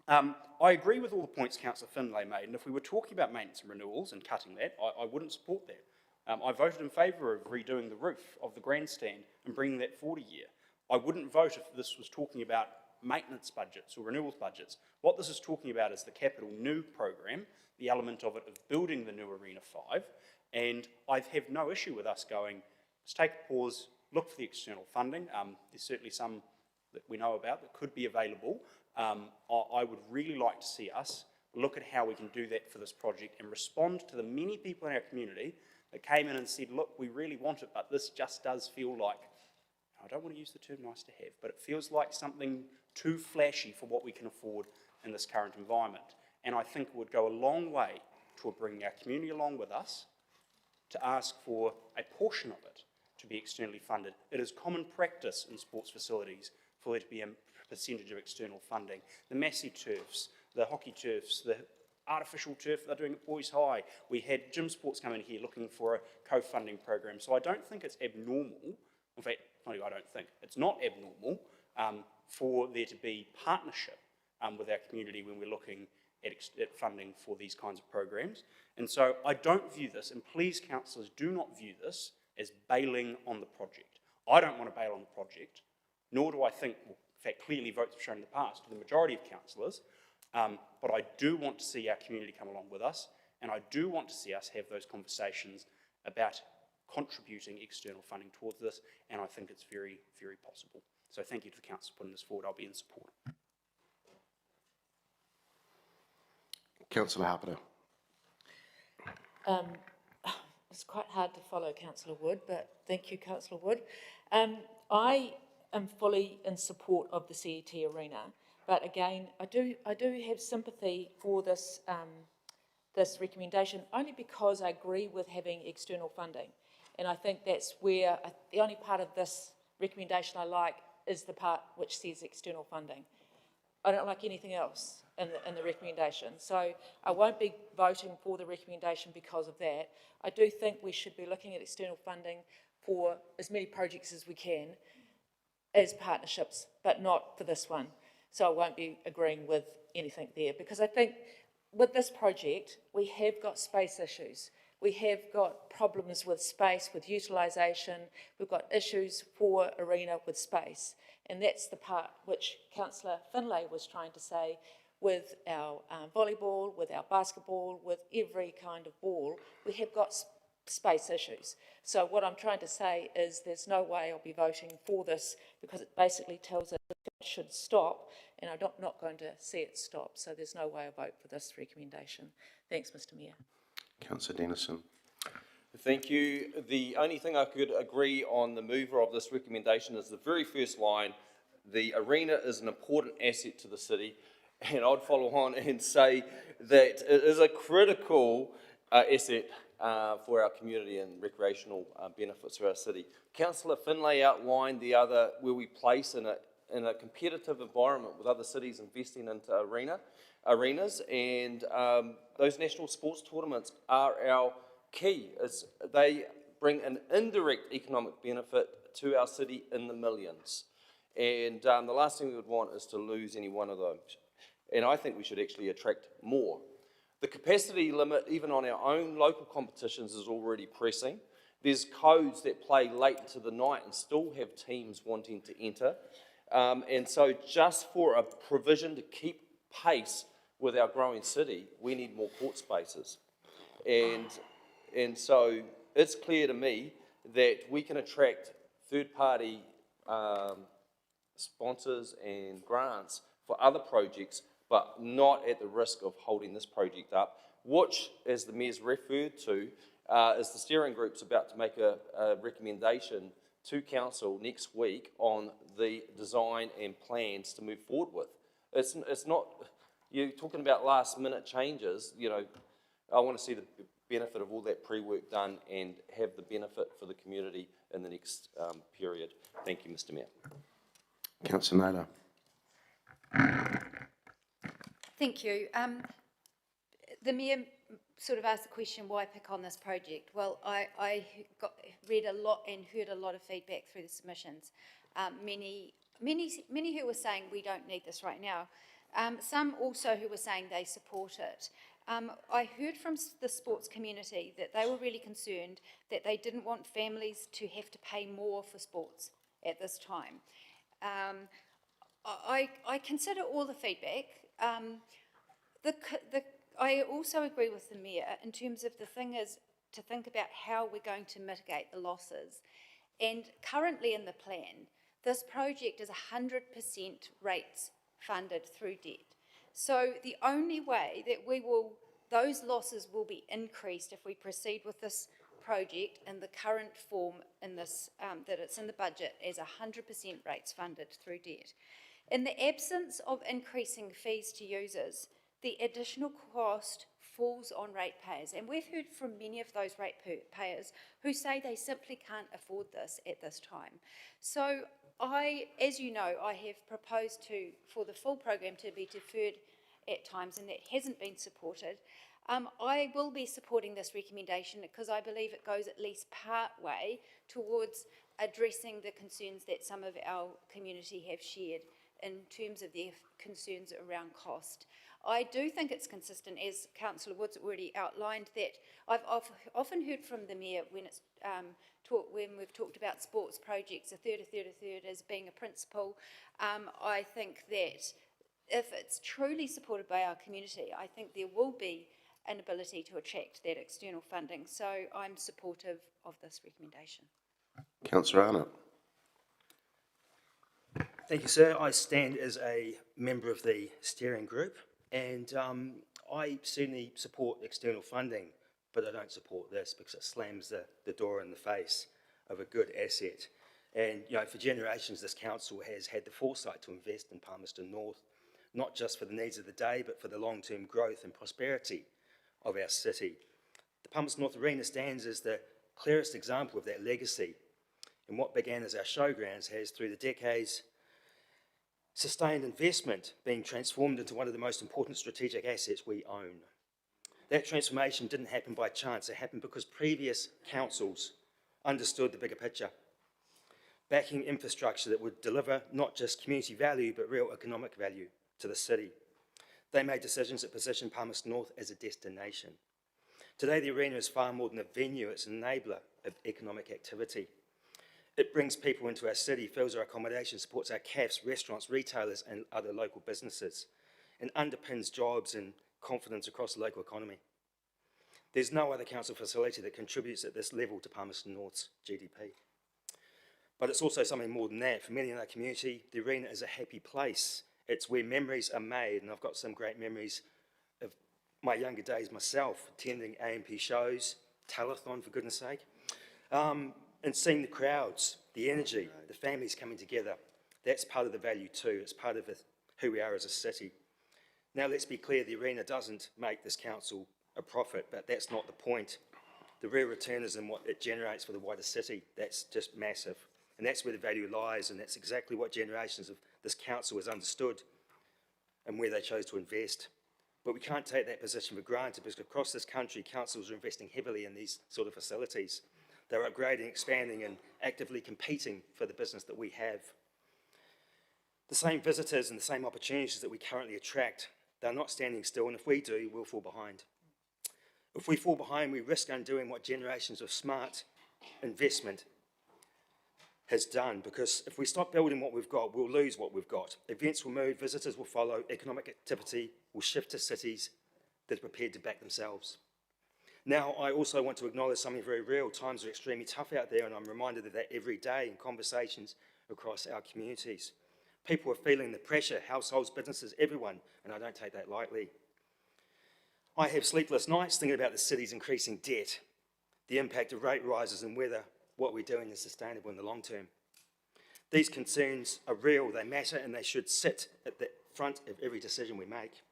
I agree with all the points Councillor Finlay made, and if we were talking about maintenance and renewals and cutting that, I wouldn't support that. I voted in favour of redoing the roof of the grandstand and bringing that forward a year. I wouldn't vote if this was talking about maintenance budgets or renewals budgets. What this is talking about is the Capital New program, the element of it of building the new Arena 5, and I have no issue with us going, let's take a pause, look for the external funding. There's certainly some that we know about that could be available. I would really like to see us look at how we can do that for this project and respond to the many people in our community that came in and said, look, we really want it, but this just does feel like, I don't want to use the term nice to have, but it feels like something too flashy for what we can afford in this current environment. And I think it would go a long way toward bringing our community along with us to ask for a portion of it to be externally funded. It is common practice in sports facilities for there to be a percentage of external funding. The Massey turfs, the hockey turfs, the artificial turf they're doing at Boys High. We had gym sports come in here looking for a co-funding program. So I don't think it's abnormal. In fact, I don't think. It's not abnormal for there to be partnership with our community when we're looking at funding for these kinds of programs. And so I don't view this, and please councillors do not view this as bailing on the project. I don't want to bail on the project, nor do I think, well, in fact clearly votes have shown in the past to the majority of councillors, but I do want to see our community come along with us, and I do want to see us have those conversations about contributing external funding towards this, and I think it's very, very possible. So thank you to the council for putting this forward. I'll be in support. Councillor Harper. It's quite hard to follow Councillor Wood, but thank you, Councillor Wood. I am fully in support of the CET arena. But again, I do have sympathy for this, this recommendation, only because I agree with having external funding. And I think that's where the only part of this recommendation I like is the part which says external funding. I don't like anything else in the recommendation. So I won't be voting for the recommendation because of that. I do think we should be looking at external funding for as many projects as we can as partnerships, but not for this one. So I won't be agreeing with anything there, because I think with this project, we have got space issues. We have got problems with space, with utilisation. We've got issues for arena with space. And that's the part which Councillor Finlay was trying to say with our volleyball, with our basketball, with every kind of ball. We have got space issues. So what I'm trying to say is there's no way I'll be voting for this, because it basically tells us that it should stop, and I'm not going to see it stop. So there's no way I'll vote for this recommendation. Thanks, Mr Mayor. Councillor Dennison. Thank you. The only thing I could agree on the mover of this recommendation is the very first line: the arena is an important asset to the city. And I'd follow on and say that it is a critical asset for our community and recreational benefits for our city. Councillor Finlay outlined the other, where we place in a competitive environment with other cities investing into arenas, and those national sports tournaments are our key. They bring an indirect economic benefit to our city in the millions. And the last thing we would want is to lose any one of those. And I think we should actually attract more. The capacity limit, even on our own local competitions, is already pressing. There's codes that play late into the night and still have teams wanting to enter. And so just for a provision to keep pace with our growing city, we need more court spaces. And so it's clear to me that we can attract third-party sponsors and grants for other projects, but not at the risk of holding this project up, which, as the Mayor's referred to, is the steering group's about to make a recommendation to Council next week on the design and plans to move forward with. It's not, you're talking about last-minute changes. You know, I want to see the benefit of all that pre-work done and have the benefit for the community in the next period. Thank you, Mr Mayor. Councillor Naylor. Thank you. The Mayor sort of asked the question, why pick on this project? Well, I read a lot and heard a lot of feedback through the submissions. Many who were saying we don't need this right now. Some also who were saying they support it. I heard from the sports community that they were really concerned that they didn't want families to have to pay more for sports at this time. I consider all the feedback. I also agree with the Mayor in terms of the thing is to think about how we're going to mitigate the losses. And currently in the plan, this project is 100% rates funded through debt. So the only way that those losses will be increased if we proceed with this project in the current form in this, that it's in the budget as 100% rates funded through debt. In the absence of increasing fees to users, the additional cost falls on ratepayers. And we've heard from many of those ratepayers who say they simply can't afford this at this time. So as you know, I have proposed for the full program to be deferred at times, and that hasn't been supported. I will be supporting this recommendation because I believe it goes at least part way towards addressing the concerns that some of our community have shared in terms of their concerns around cost. I do think it's consistent, as Councillor Woods already outlined, that I've often heard from the Mayor when it's when we've talked about sports projects, a third as being a principle. I think that if it's truly supported by our community, I think there will be an ability to attract that external funding. So I'm supportive of this recommendation. Councillor Arnott. Thank you, sir. I stand as a member of the steering group, and I certainly support external funding, but I don't support this because it slams the door in the face of a good asset. And, you know, for generations, this council has had the foresight to invest in Palmerston North, not just for the needs of the day, but for the long-term growth and prosperity of our city. The Palmerston North Arena stands as the clearest example of that legacy. And what began as our showgrounds has, through the decades, sustained investment being transformed into one of the most important strategic assets we own. That transformation didn't happen by chance. It happened because previous councils understood the bigger picture, backing infrastructure that would deliver not just community value, but real economic value to the city. They made decisions that positioned Palmerston North as a destination. Today, the arena is far more than a venue. It's an enabler of economic activity. It brings people into our city, fills our accommodation, supports our cafes, restaurants, retailers, and other local businesses, and underpins jobs and confidence across the local economy. There's no other council facility that contributes at this level to Palmerston North's GDP. But it's also something more than that. For many in our community, the arena is a happy place. It's where memories are made, and I've got some great memories of my younger days myself, attending AMP shows, telethon for goodness sake, and seeing the crowds, the energy, the families coming together. That's part of the value too. It's part of who we are as a city. Now let's be clear, the arena doesn't make this council a profit, but that's not the point. The real return is in what it generates for the wider city. That's just massive. And that's where the value lies, and that's exactly what generations of this council has understood and where they chose to invest. But we can't take that position for granted, because across this country, councils are investing heavily in these sort of facilities. They're upgrading, expanding, and actively competing for the business that we have. The same visitors and the same opportunities that we currently attract, they're not standing still, and if we do, we'll fall behind. If we fall behind, we risk undoing what generations of smart investment has done, because if we stop building what we've got, we'll lose what we've got. Events will move, visitors will follow, economic activity will shift to cities that are prepared to back themselves. Now, I also want to acknowledge something very real. Times are extremely tough out there, and I'm reminded of that every day in conversations across our communities. People are feeling the pressure, households, businesses, everyone, and I don't take that lightly. I have sleepless nights thinking about the city's increasing debt, the impact of rate rises, and whether what we're doing is sustainable in the long term. These concerns are real, they matter, and they should sit at the front of every decision we make.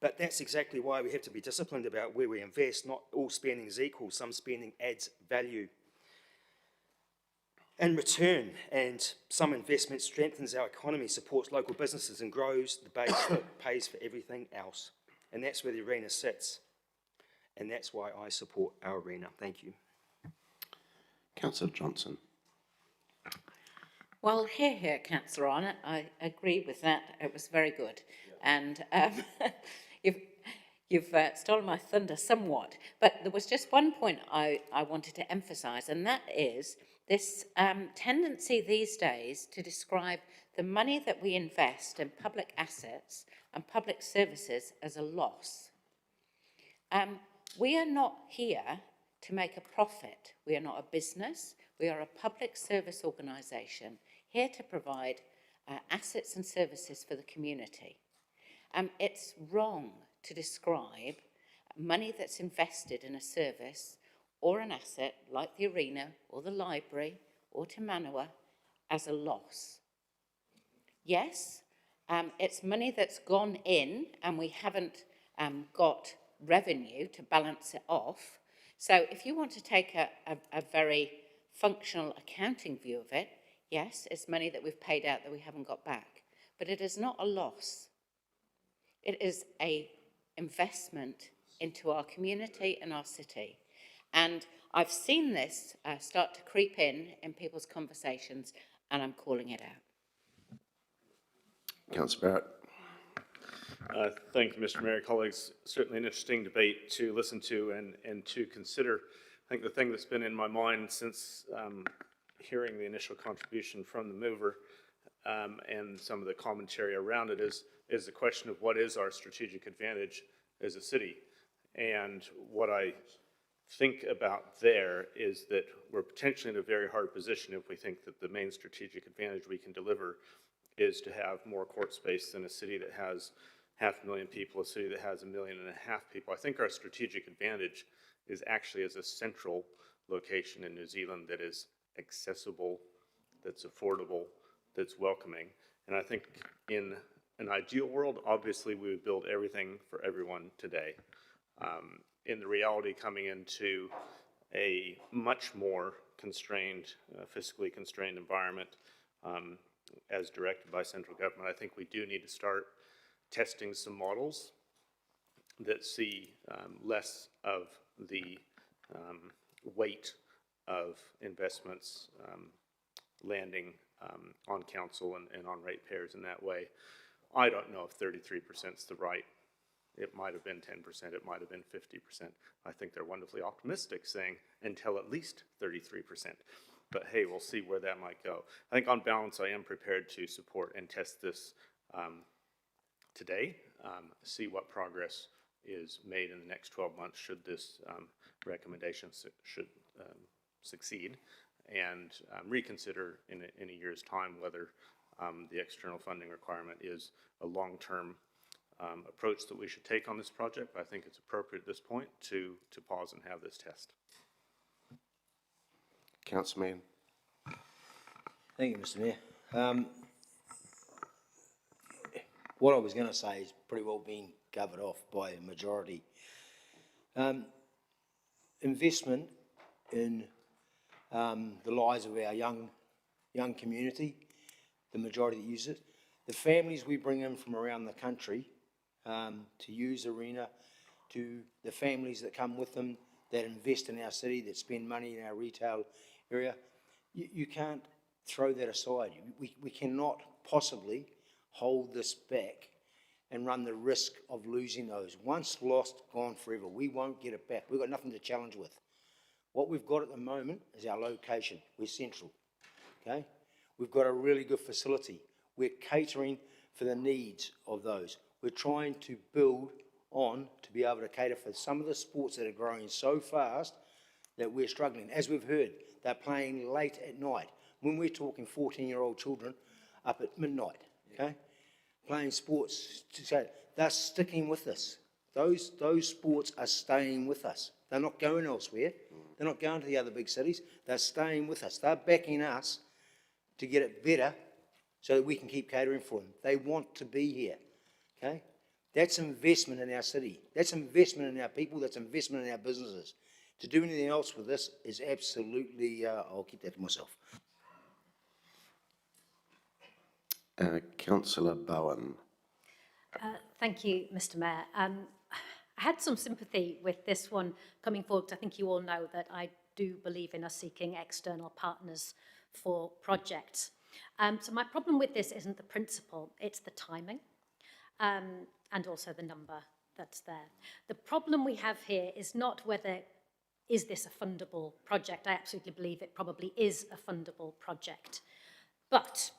But that's exactly why we have to be disciplined about where we invest. Not all spending is equal. Some spending adds value and return, and some investment strengthens our economy, supports local businesses, and grows the base that pays for everything else. And that's where the arena sits. And that's why I support our arena. Thank you. Councillor Johnson. Well, hear, Councillor Arnott. I agree with that. It was very good. And you've stolen my thunder somewhat. But there was just one point I wanted to emphasise, and that is this tendency these days to describe the money that we invest in public assets and public services as a loss. We are not here to make a profit. We are not a business. We are a public service organisation here to provide assets and services for the community. It's wrong to describe money that's invested in a service or an asset like the arena or the library or Te Manawa as a loss. Yes, it's money that's gone in and we haven't got revenue to balance it off. So if you want to take a very functional accounting view of it, yes, it's money that we've paid out that we haven't got back. But it is not a loss. It is an investment into our community and our city. And I've seen this start to creep in people's conversations, and I'm calling it out. Councillor Barrett. Thank you, Mr. Mayor. Colleagues, certainly an interesting debate to listen to and to consider. I think the thing that's been in my mind since hearing the initial contribution from the mover and some of the commentary around it is the question of what is our strategic advantage as a city. And what I think about there is that we're potentially in a very hard position if we think that the main strategic advantage we can deliver is to have more court space than a city that has 500,000 people, a city that has 1.5 million people. I think our strategic advantage is actually as a central location in New Zealand that is accessible that's affordable, that's welcoming. And I think in an ideal world, obviously we would build everything for everyone today. In the reality coming into a much more constrained, fiscally constrained environment, as directed by central government, I think we do need to start testing some models that see less of the weight of investments landing on council and on ratepayers in that way. I don't know if 33% is the right. It might have been 10%, it might have been 50%. I think they're wonderfully optimistic, saying until at least 33%. But hey, we'll see where that might go. I think on balance, I am prepared to support and test this today, see what progress is made in the next 12 months should this recommendation succeed, and reconsider in a year's time whether the external funding requirement is a long-term approach that we should take on this project. But I think it's appropriate at this point to pause and have this test. Councillor Mann. Thank you, Mr. Mayor. What I was going to say is pretty well been covered off by a majority. Investment in the lives of our young community, the majority that use it, the families we bring in from around the country to use Arena, to the families that come with them, that invest in our city, that spend money in our retail area, you can't throw that aside. We cannot possibly hold this back and run the risk of losing those. Once lost, gone forever. We won't get it back. We've got nothing to challenge with. What we've got at the moment is our location. We're central, okay? We've got a really good facility. We're catering for the needs of those. We're trying to build on to be able to cater for some of the sports that are growing so fast that we're struggling. As we've heard, they're playing late at night. When we're talking 14-year-old children up at midnight, okay? Playing sports, they're sticking with us. Those sports are staying with us. They're not going elsewhere. They're not going to the other big cities. They're staying with us. They're backing us to get it better so that we can keep catering for them. They want to be here, okay? That's investment in our city. That's investment in our people. That's investment in our businesses. To do anything else with this is absolutely, I'll keep that to myself. Councillor Bowen. Thank you, Mr. Mayor. I had some sympathy with this one coming forward, because I think you all know that I do believe in us seeking external partners for projects. So my problem with this isn't the principle, it's the timing, and also the number that's there. The problem we have here is not whether is this a fundable project. I absolutely believe it probably is a fundable project. But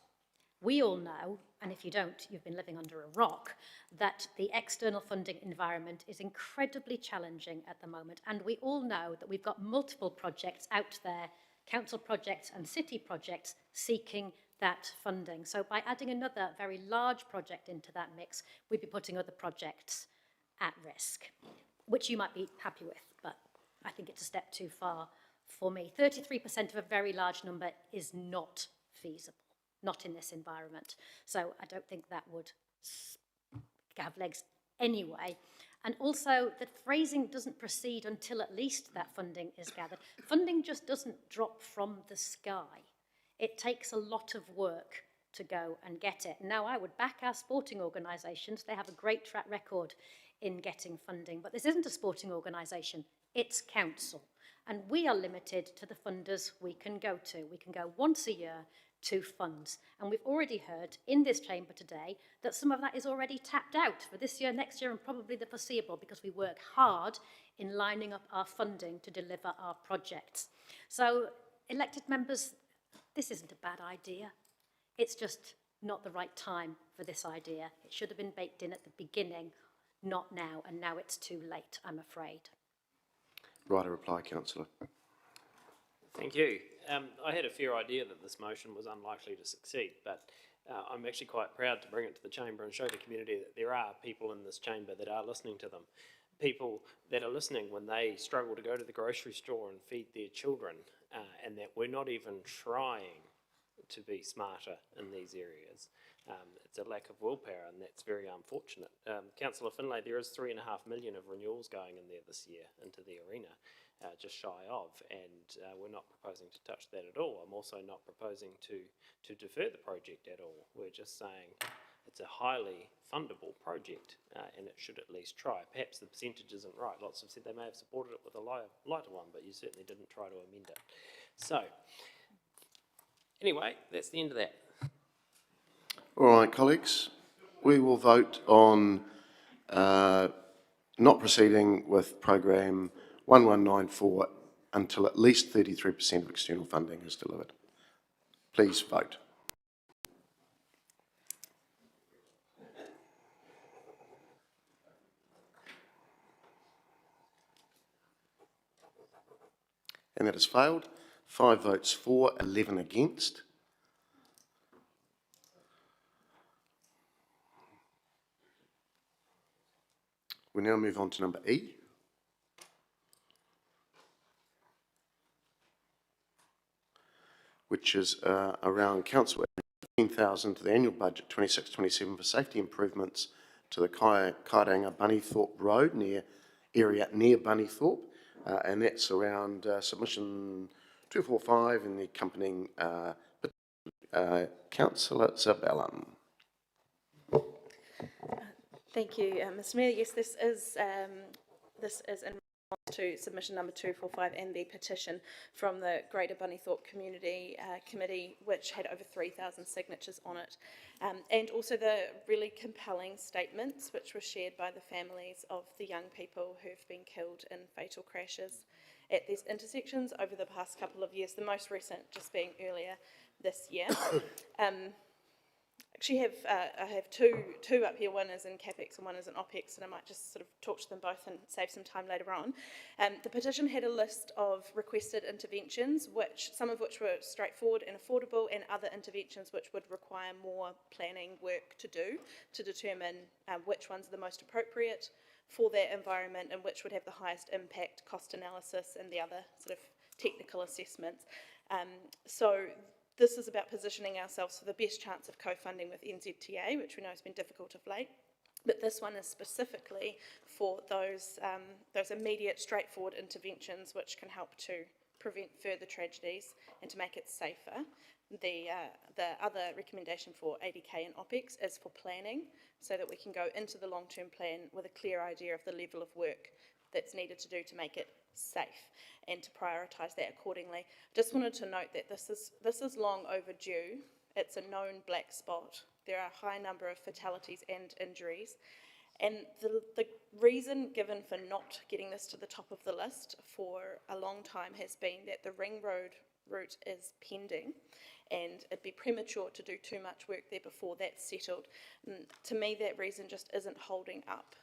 we all know, and if you don't, you've been living under a rock, that the external funding environment is incredibly challenging at the moment. And we all know that we've got multiple projects out there, council projects and city projects, seeking that funding. So by adding another very large project into that mix, we'd be putting other projects at risk, which you might be happy with, but I think it's a step too far for me. 33% of a very large number is not feasible. Not in this environment. So I don't think that would have legs anyway. And also the phrasing doesn't proceed until at least that funding is gathered. Funding just doesn't drop from the sky. It takes a lot of work to go and get it. Now, I would back our sporting organisations. They have a great track record in getting funding, but this isn't a sporting organisation, it's council. And we are limited to the funders we can go to. We can go once a year to funds. And we've already heard in this chamber today that some of that is already tapped out for this year, next year, and probably the foreseeable, because we work hard in lining up our funding to deliver our projects. So, elected members, this isn't a bad idea. It's just not the right time for this idea. It should have been baked in at the beginning, not now, and now it's too late, I'm afraid. Right, a reply, Councillor. Thank you. I had a fair idea that this motion was unlikely to succeed, but I'm actually quite proud to bring it to the chamber and show the community that there are people in this chamber that are listening to them. People that are listening when they struggle to go to the grocery store and feed their children, and that we're not even trying to be smarter in these areas. It's a lack of willpower, and that's very unfortunate. Councillor Finlay, there is $3.5 million of renewals going in there this year into the arena, just shy of, and we're not proposing to touch that at all. I'm also not proposing to defer the project at all. We're just saying it's a highly fundable project, and it should at least try. Perhaps the percentage isn't right. Lots have said they may have supported it with a lighter one, but you certainly didn't try to amend it. So, anyway, that's the end of that. All right, colleagues, we will vote on not proceeding with program 1194 until at least 33% of external funding is delivered. Please vote. And that has failed. 5 votes for, 11 against. We now move on to number E. Which is around council 15,000 to the annual budget 26-27 for safety improvements to the Kairanga Bunnythorpe Road area near Bunnythorpe, and that's around submission 245 and the accompanying Councillor Zabellum. Thank you, Mr. Mayor. Yes, this is in to submission number 245 and the petition from the Greater Bunnythorpe Community Committee, which had over 3,000 signatures on it, and also the really compelling statements which were shared by the families of the young people who've been killed in fatal crashes at these intersections over the past couple of years, the most recent just being earlier this year. Actually I have two up here. One is in CapEx and one is in OpEx, and I might just sort of talk to them both and save some time later on. The petition had a list of requested interventions, some of which were straightforward and affordable, and other interventions which would require more planning work to do to determine which ones are the most appropriate for that environment and which would have the highest impact, cost analysis, and the other sort of technical assessments. So this is about positioning ourselves for the best chance of co-funding with NZTA, which we know has been difficult of late. But this one is specifically for those immediate, straightforward interventions which can help to prevent further tragedies and to make it safer. The other recommendation for 80k and OpEx is for planning, so that we can go into the long-term plan with a clear idea of the level of work that's needed to do to make it safe and to prioritise that accordingly. Just wanted to note that this is long overdue. It's a known black spot. There are a high number of fatalities and injuries, and the reason given for not getting this to the top of the list for a long time has been that the ring road route is pending, and it'd be premature to do too much work there before that's settled. To me, that reason just isn't holding up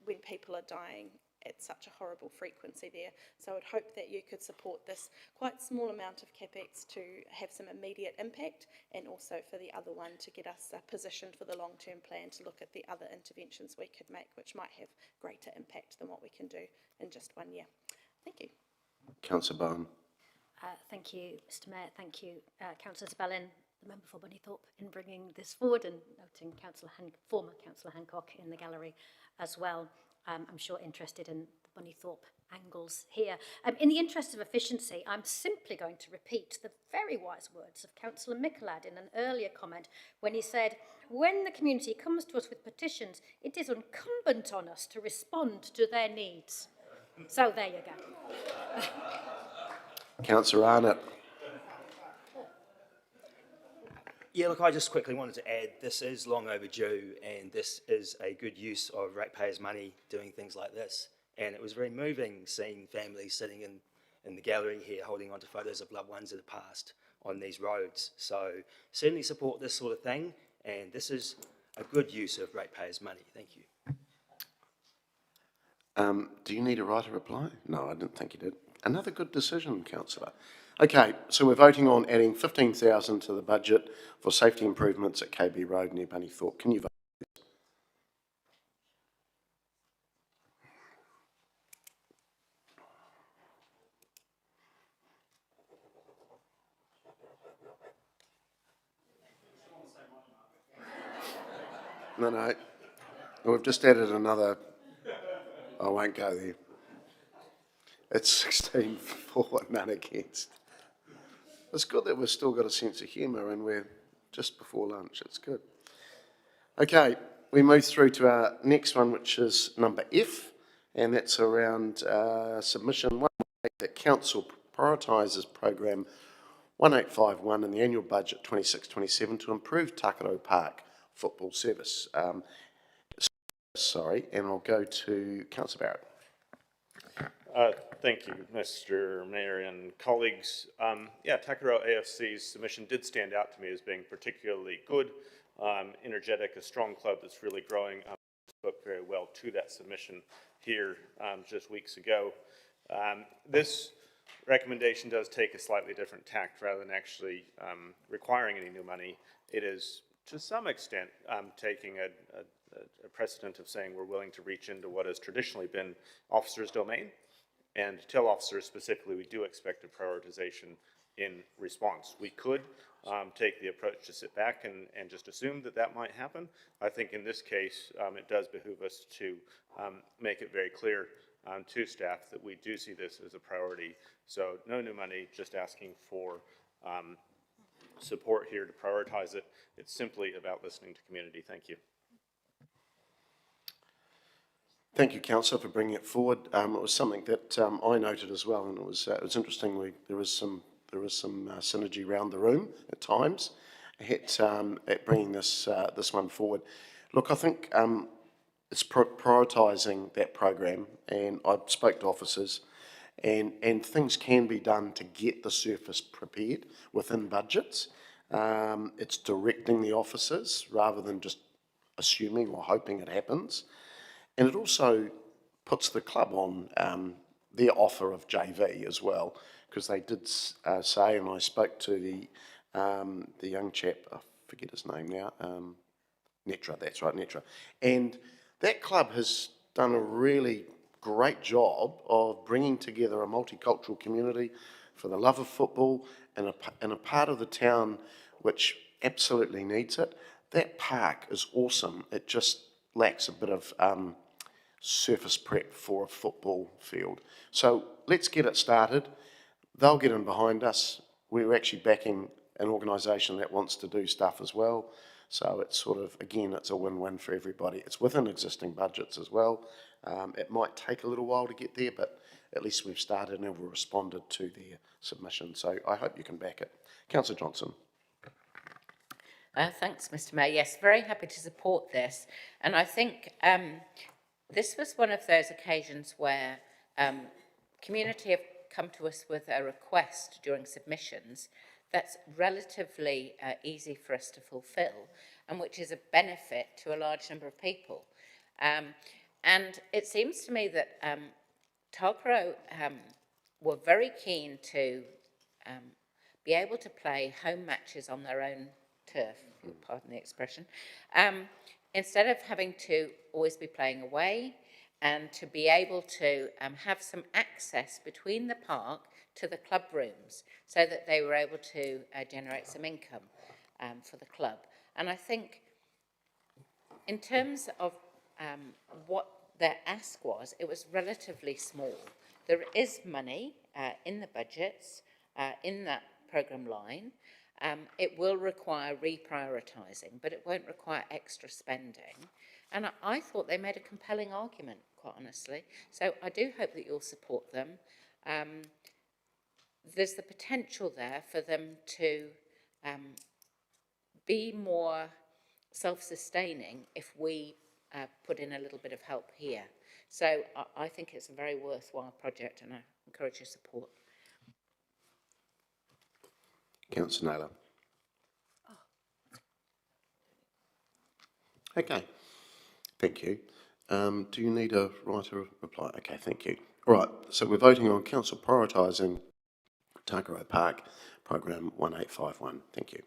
when people are dying at such a horrible frequency there. So I would hope that you could support this quite small amount of CapEx to have some immediate impact, and also for the other one to get us positioned for the long-term plan to look at the other interventions we could make, which might have greater impact than what we can do in just 1 year. Thank you. Councillor Bowen. Thank you, Mr. Mayor. Thank you, Councillor Zabellum, the member for Bunnythorpe, in bringing this forward, and noting former Councillor Hancock in the gallery as well. I'm sure interested in the Bunnythorpe angles here. In the interest of efficiency, I'm simply going to repeat the very wise words of Councillor Michelad in an earlier comment when he said, when the community comes to us with petitions, it is incumbent on us to respond to their needs. So there you go. Councillor Arnott. Yeah, look, I just quickly wanted to add, this is long overdue, and this is a good use of ratepayers' money doing things like this. And it was very moving seeing families sitting in the gallery here holding on to photos of loved ones in the past on these roads. So certainly support this sort of thing, and this is a good use of ratepayers' money. Thank you. Do you need a right to reply? No, I didn't think you did. Another good decision, Councillor. Okay, so we're voting on adding 15,000 to the budget for safety improvements at KB Road near Bunnythorpe. Can you vote? No. We've just added another, I won't go there. It's 16 for, none against. It's good that we've still got a sense of humour and we're just before lunch. It's good. Okay, we move through to our next one, which is number F, and that's around submission 1 that Council prioritises program 1851 in the annual budget 26-27 to improve Takaro Park football service. And I'll go to Councillor Barrett. Thank you, Mr. Mayor and colleagues. Takaro AFC's submission did stand out to me as being particularly good, energetic, a strong club that's really growing. Spoke very well to that submission here just weeks ago. This recommendation does take a slightly different tact. Rather than actually requiring any new money, it is to some extent taking a precedent of saying we're willing to reach into what has traditionally been officers' domain and tell officers specifically we do expect a prioritization in response. We could take the approach to sit back and just assume that that might happen. I think in this case it does behoove us to make it very clear to staff that we do see this as a priority. So no new money, just asking for support here to prioritize it. It's simply about listening to community. Thank you. Thank you, Councillor, for bringing it forward. It was something that I noted as well, and it was interesting. There was some synergy around the room at times at bringing this one forward. Look, I think it's prioritising that program, and I spoke to officers, and things can be done to get the surface prepared within budgets. It's directing the officers rather than just assuming or hoping it happens. And it also puts the club on their offer of JV as well, because they did say, and I spoke to the young chap, I forget his name now, Netra, that's right, Netra. And that club has done a really great job of bringing together a multicultural community for the love of football and a part of the town which absolutely needs it. That park is awesome. It just lacks a bit of surface prep for a football field. So let's get it started. They'll get in behind us. We're actually backing an organisation that wants to do stuff as well. So it's sort of, again, it's a win-win for everybody. It's within existing budgets as well. It might take a little while to get there, but at least we've started and we've responded to their submission. So I hope you can back it. Councillor Johnson. Thanks, Mr. Mayor. Yes, very happy to support this. And I think this was one of those occasions where community have come to us with a request during submissions that's relatively easy for us to fulfil and which is a benefit to a large number of people. And it seems to me that Takaro were very keen to be able to play home matches on their own turf, if you'll pardon the expression, instead of having to always be playing away, and to be able to have some access between the park to the club rooms so that they were able to generate some income for the club. And I think in terms of what their ask was, it was relatively small. There is money in the budgets, in that programme line. It will require reprioritising, but it won't require extra spending. And I thought they made a compelling argument, quite honestly. So I do hope that you'll support them. There's the potential there for them to be more self-sustaining if we put in a little bit of help here. So I think it's a very worthwhile project and I encourage your support. Councillor Naylor. Okay, thank you. Do you need a right of reply? Okay, thank you. All right, so we're voting on council prioritising Takaro Park program 1851. Thank you.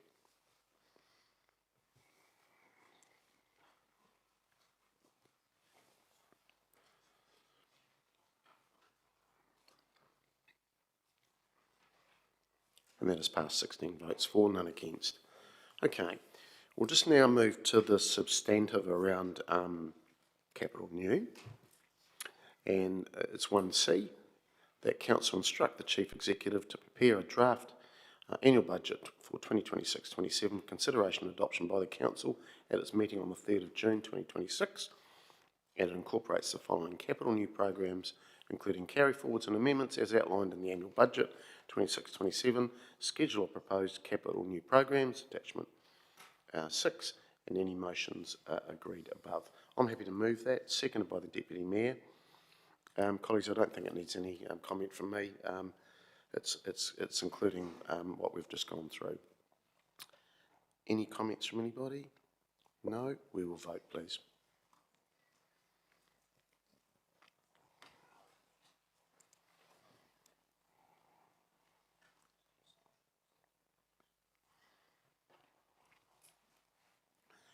And that has passed 16 votes for, none against. Okay, We'll just now move to the substantive around capital new. And it's 1C, that Council instruct the Chief Executive to prepare a draft annual budget for 2026-27 for consideration and adoption by the Council at its meeting on the 3rd of June 2026. And it incorporates the following capital new programs, including carry forwards and amendments as outlined in the annual budget 26-27, schedule of proposed capital new programs, attachment 6, and any motions agreed above. I'm happy to move that, seconded by the Deputy Mayor. Colleagues, I don't think it needs any comment from me. It's including what we've just gone through. Any comments from anybody? No? We will vote, please.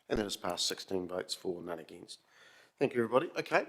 And that has passed 16 votes for, none against. Thank you, everybody. Okay.